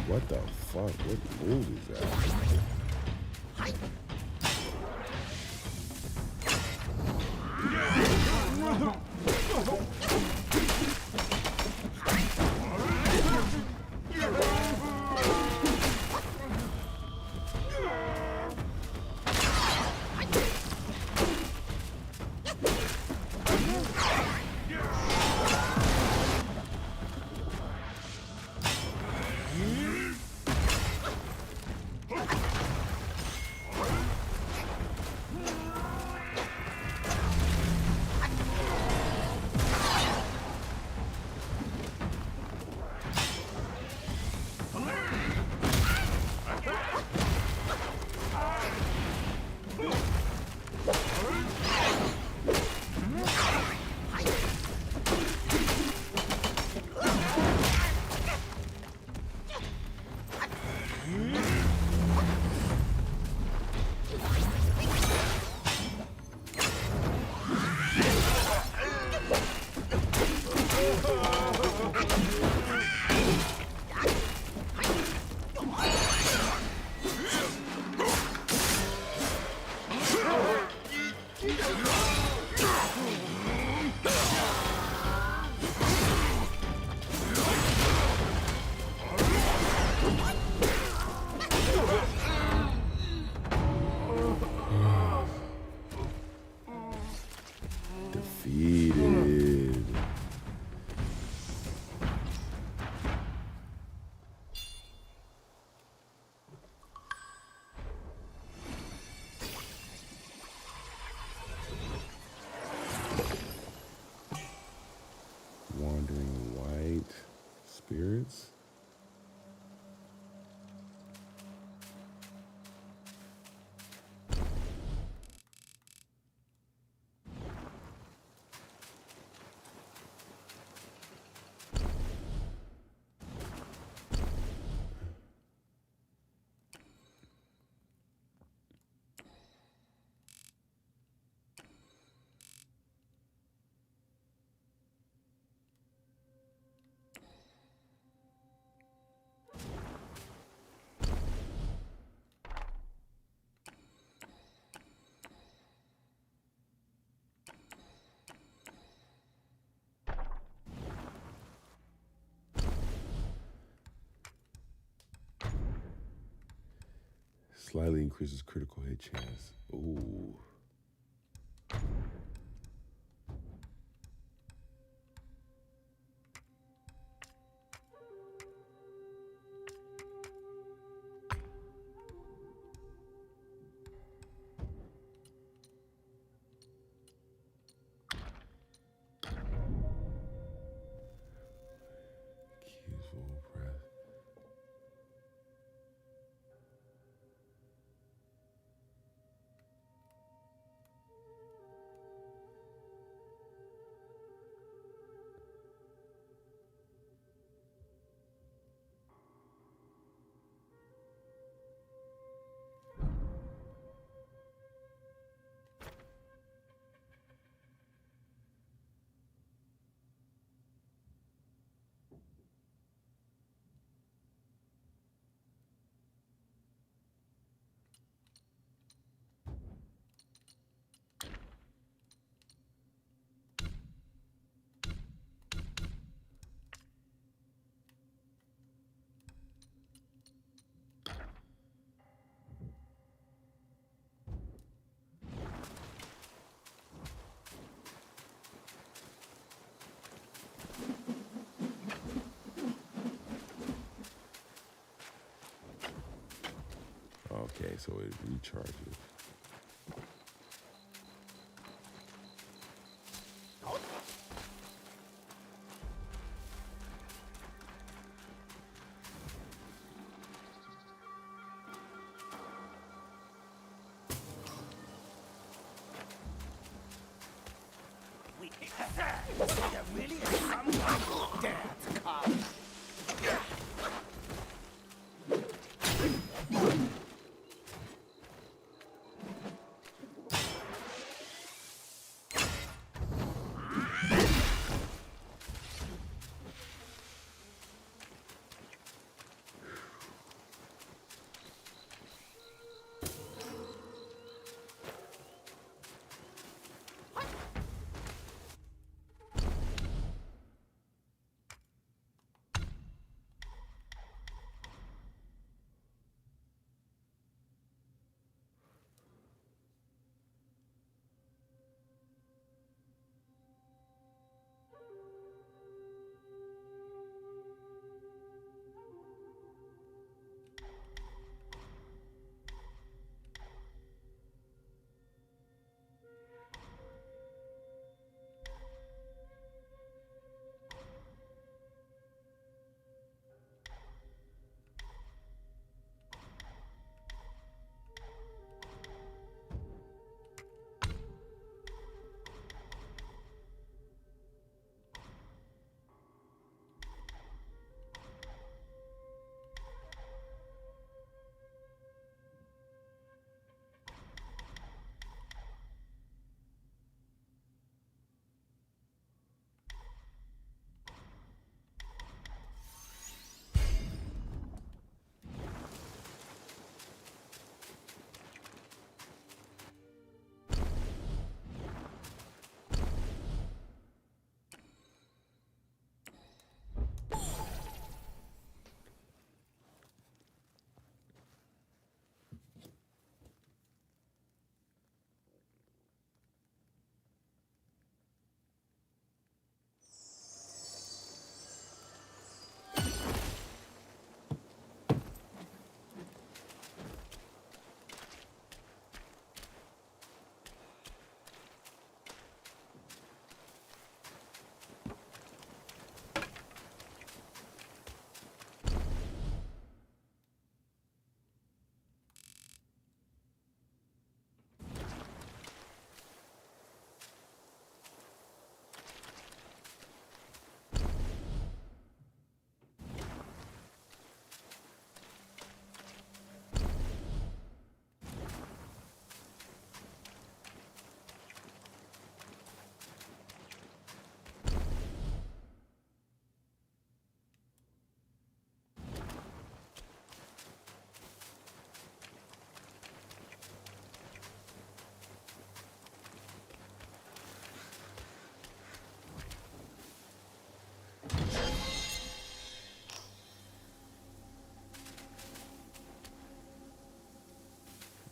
What the fuck? What move is that? Defeated. Wandering white spirits. Slightly increases critical hit chance. Ooh. so it recharges. Really? Someone dare to come.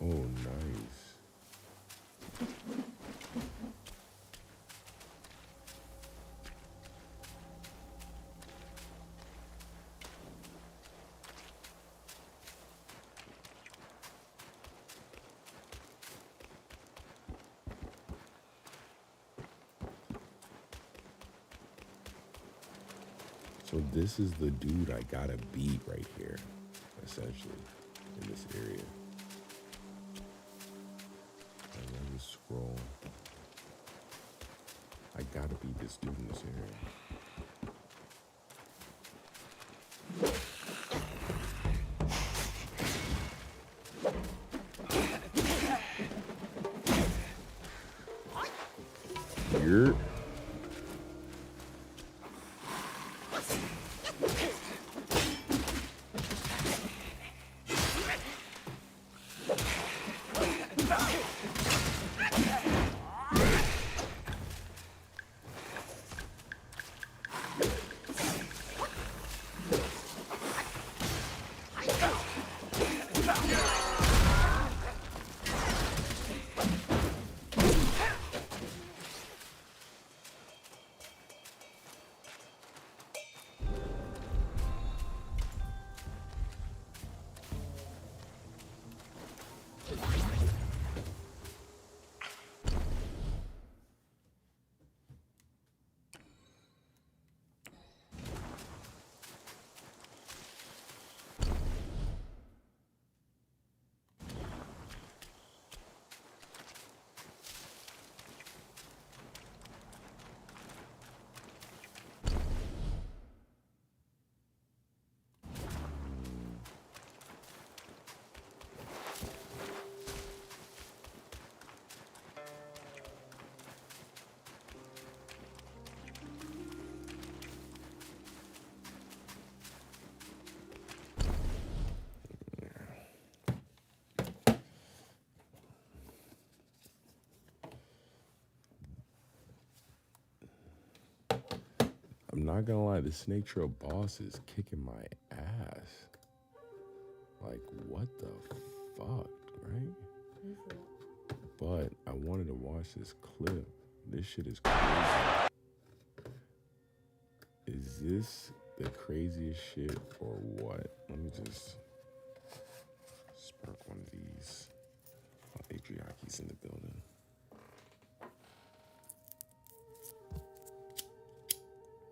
Oh, nice. So this is the dude I gotta beat right here, essentially, in this area. And let me scroll. I gotta beat this dude in this area. You're... I'm not gonna lie, the Snake Trail boss is kicking my ass. Like, what the fuck, right? But I wanted to watch this clip. This shit is crazy. Is this the craziest shit or what? Let me just spark one of these. Oh, Adriaki's in the building.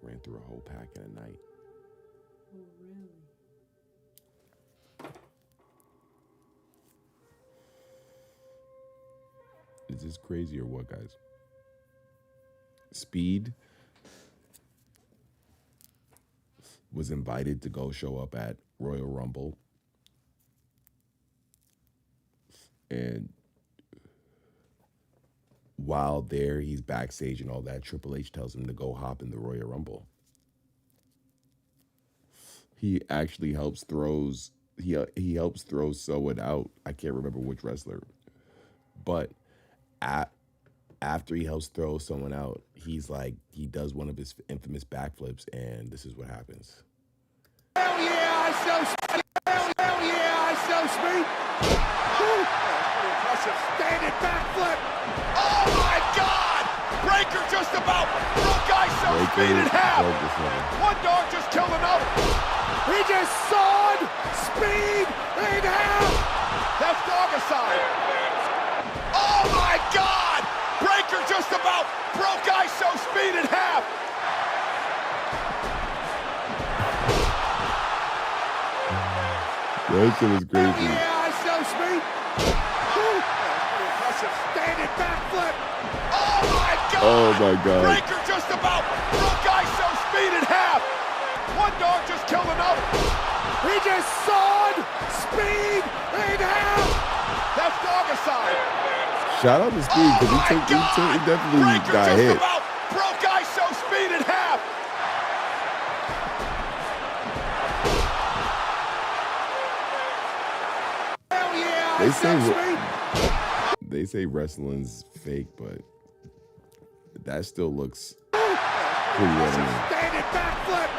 Ran through a whole pack in a night. Oh, really? Is this crazy or what, guys? Speed was invited to go show up at Royal Rumble. And while there, he's backstage and all that, Triple H tells him to go hop in the Royal Rumble. He actually helps throws, he helps throw someone out. I can't remember which wrestler. But after he helps throw someone out, he's like, he does one of his infamous backflips, and this is what happens. Hell yeah, I so speed. Hell yeah, I so speed. Standing backflip. Oh my God! Breaker just about broke ISO speed in half. One dog just killed another. He just sawed speed in half. That's dogicide. Oh my God! Breaker just about broke ISO speed in half. That shit was crazy. Yeah, ISO speed. Standing backflip. Oh my God! Oh my God. Breaker just about broke ISO speed in half. One dog just killed another. He just sawed speed in half. That's dogicide. Shout out to Speed, because he definitely Breaker got just hit. about broke ISO speed in half. Hell yeah, They say wrestling's fake, but that still looks pretty well to me. Standing backflip.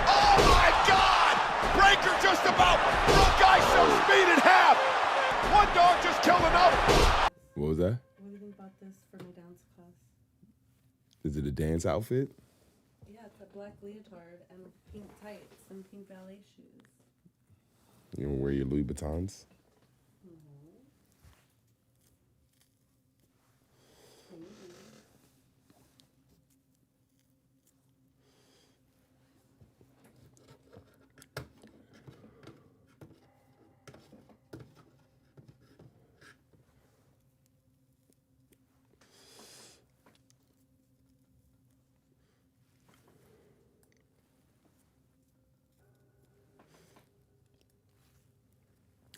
Oh my God! Breaker just about broke ISO speed in half. One dog just killed another. What was that? What do you think about this for my dance class? Is it a dance outfit? Yeah, it's a black leotard and pink tights and pink ballet shoes. You gonna wear your Louis Vuittons?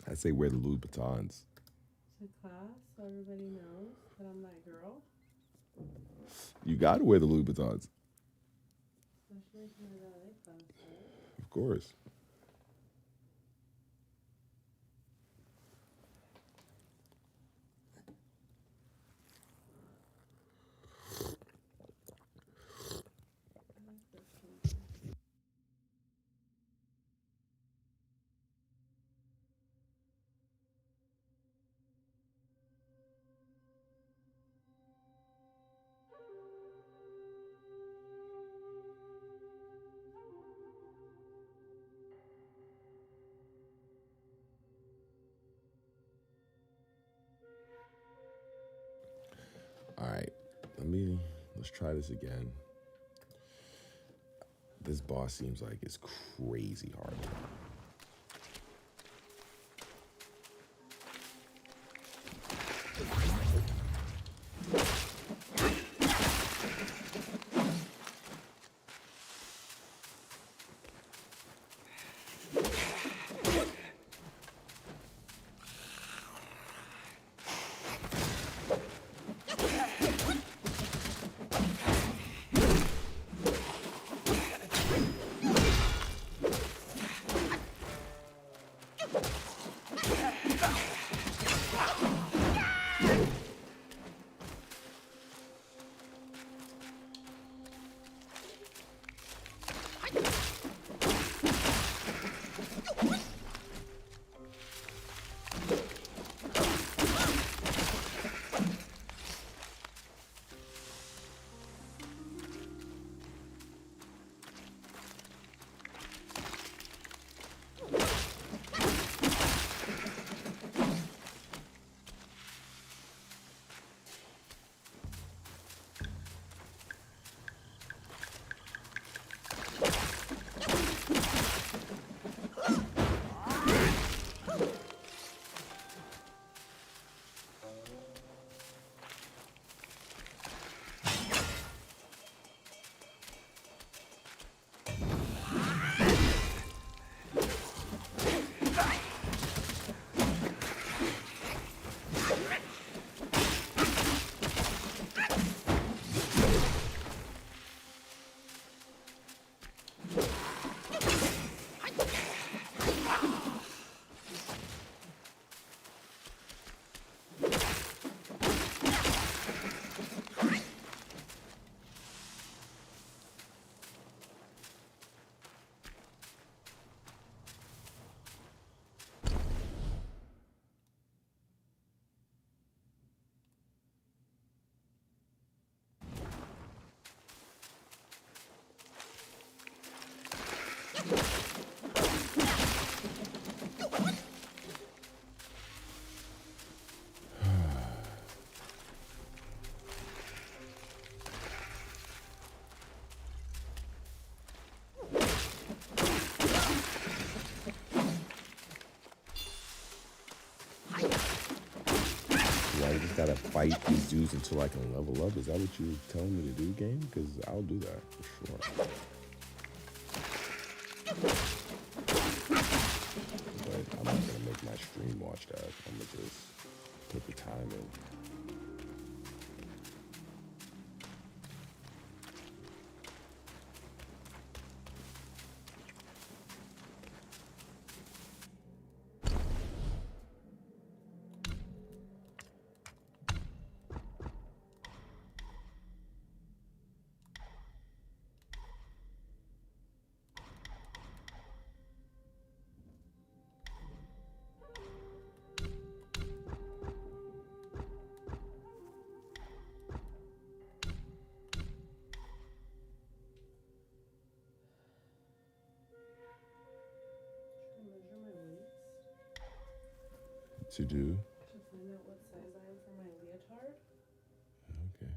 I say wear the Louis Vuittons. To class, so everybody knows that I'm that girl. You gotta wear the Louis Vuittons. Especially to my ballet class, right? Of course. All right, let's try this again. This boss seems like it's crazy hard. fight these dudes until I can level up. Is that what you're telling me to do, game? Because I'll do that for sure. But I'm not gonna make my stream watch that. I'm gonna just put the time in. To do? To find out what size I am for my leotard. Okay.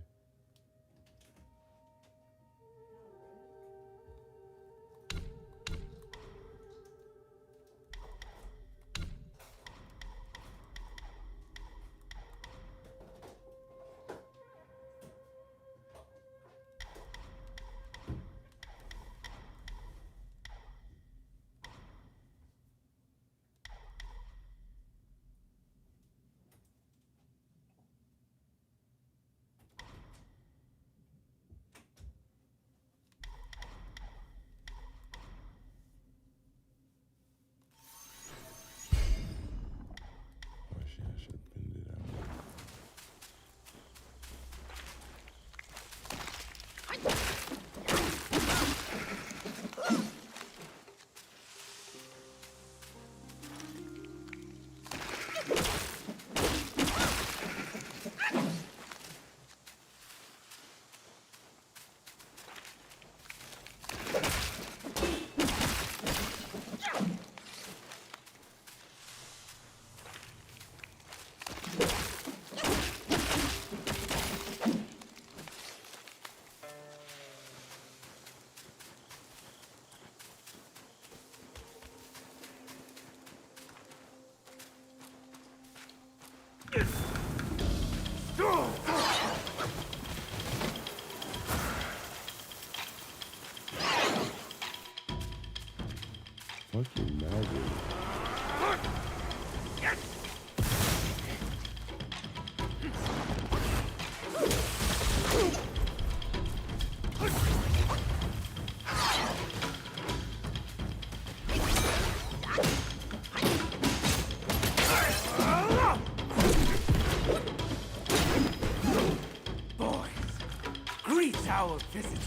Fucking magic. Boys, greet our visitor.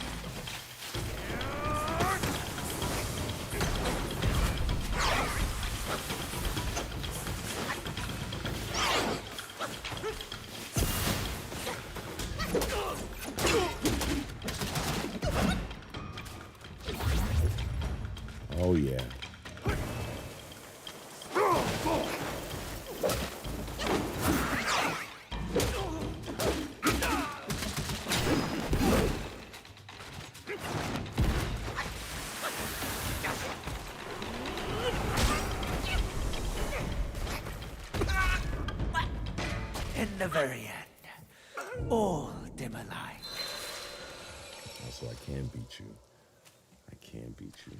Oh yeah. In the very end, all dim alike. So I can beat you. I can beat you.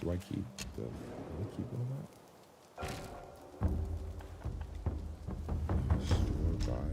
Do I keep all that? Store by.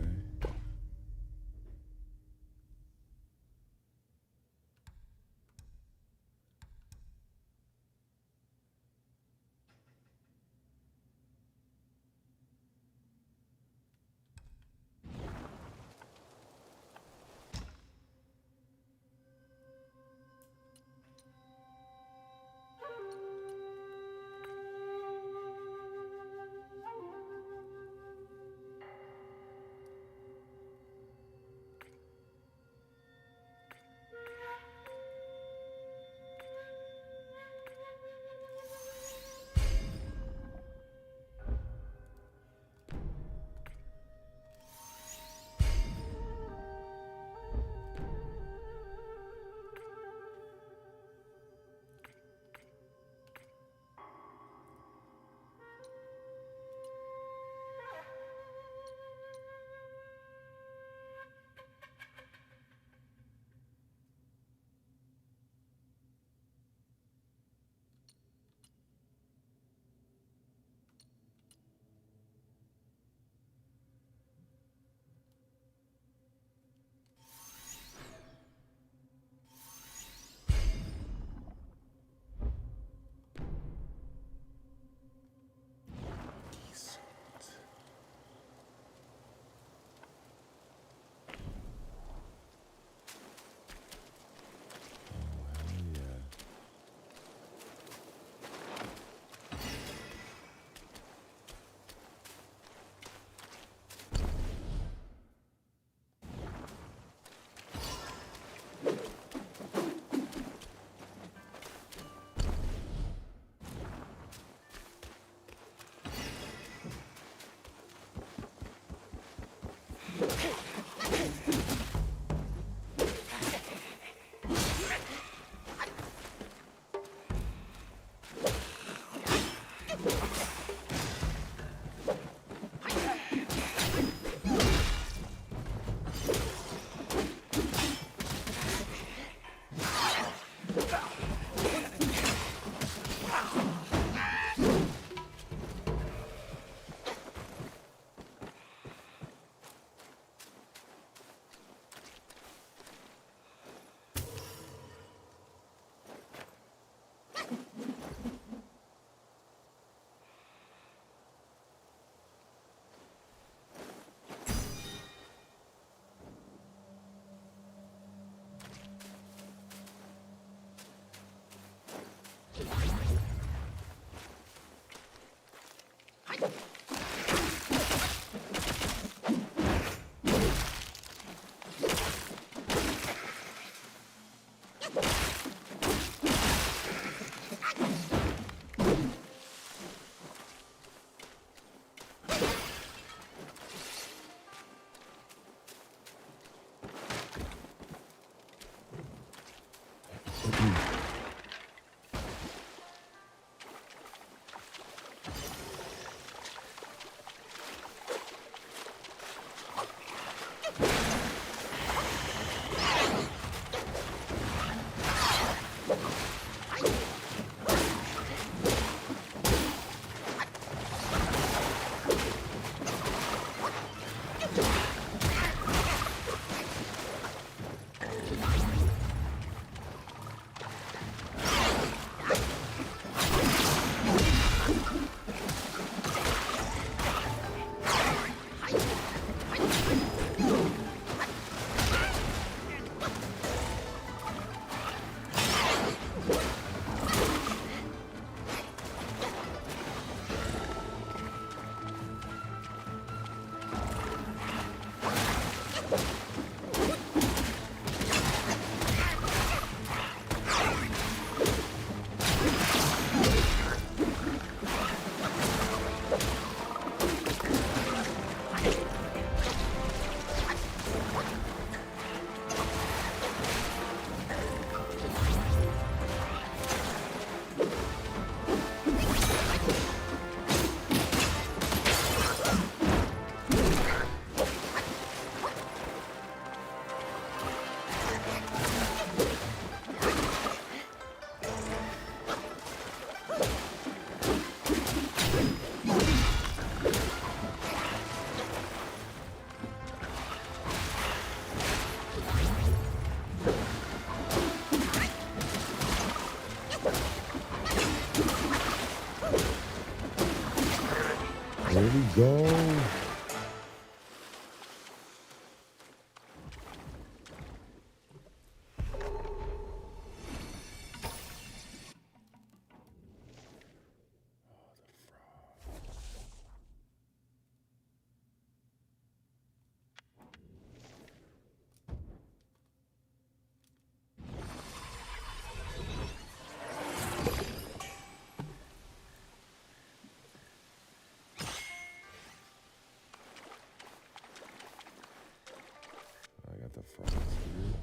There we go. I got the frogs here.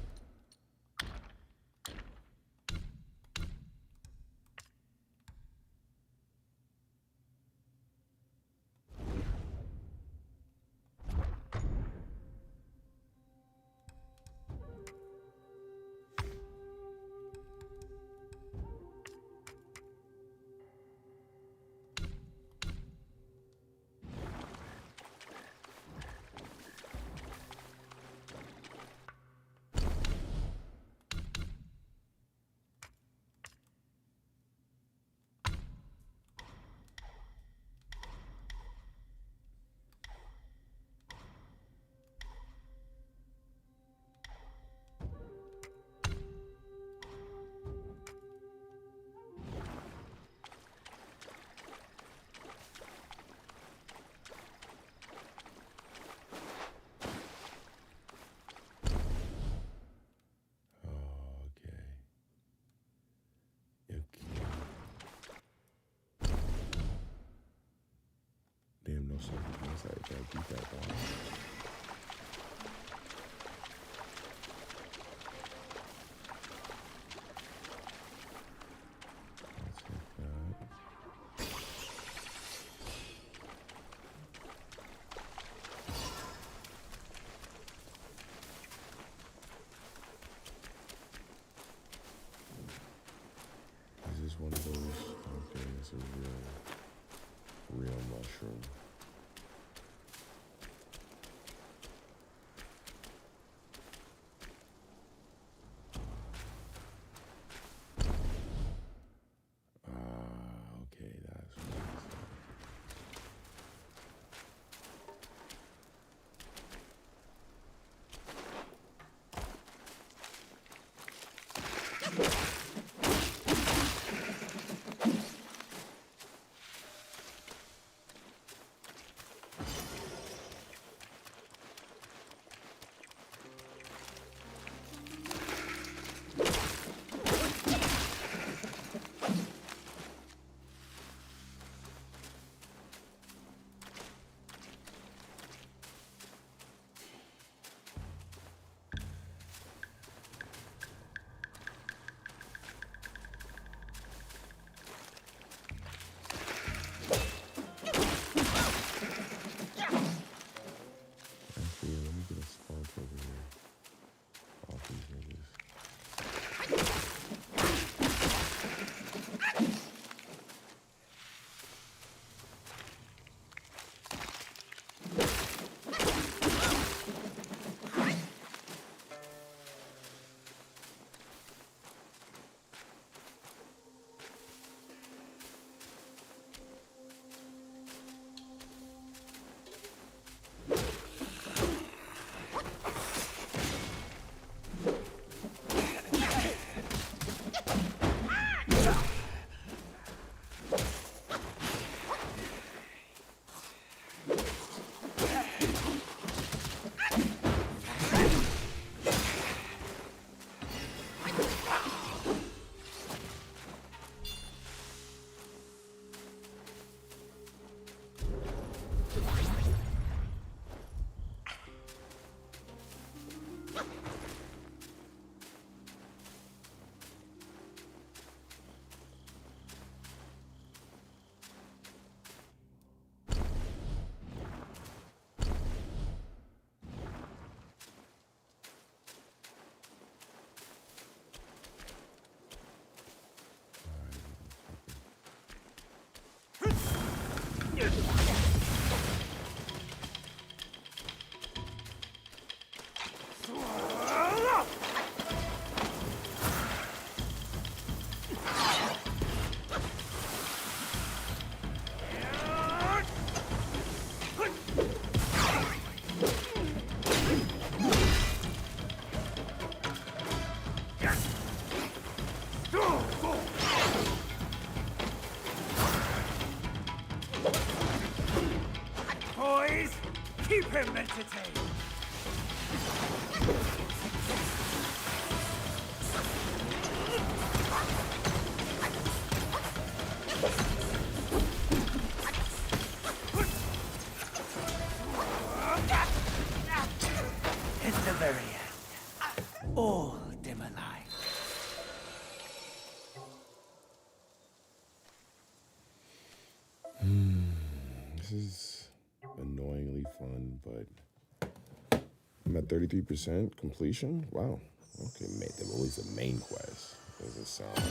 Damn, no self-defense. I gotta keep that going. Is this one of those? Okay, this is real mushroom. Keep him entertained. It's the very end. All dim alike. This is annoyingly fun, but I'm at 33% completion. Wow. Okay, at least the main quest. Doesn't sound like.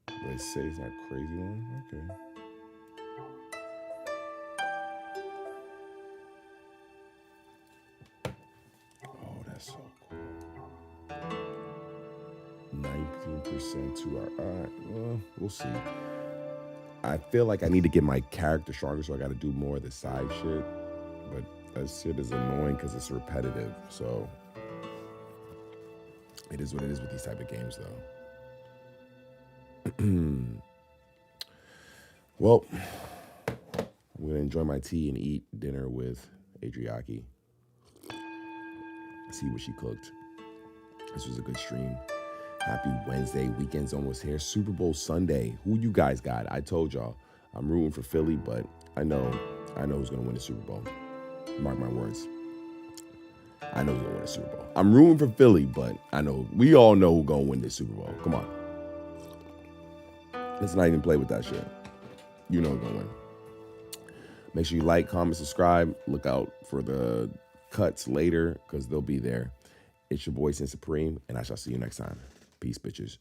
They say it's not crazy long. Okay. Oh, that's so cool. 19% 2 hour. All right, well, we'll see. I feel like I need to get my character stronger, so I got to do more of the side shit. But that shit is annoying because it's repetitive. So it is what it is with these type of games, though. Well, I'm gonna enjoy my tea and eat dinner with Adriaki. See what she cooked. This was a good stream. Happy Wednesday. Weekend's almost here. Super Bowl Sunday. Who you guys got? I told y'all I'm rooting for Philly, but I know who's gonna win the Super Bowl. Mark my words. I know who's gonna win the Super Bowl. I'm rooting for Philly, but we all know who's gonna win this Super Bowl. Come on. Let's not even play with that shit. You know who's gonna win. Make sure you like, comment, subscribe. Look out for the cuts later because they'll be there. It's your boy Sin Supreme, and I shall see you next time. Peace, bitches.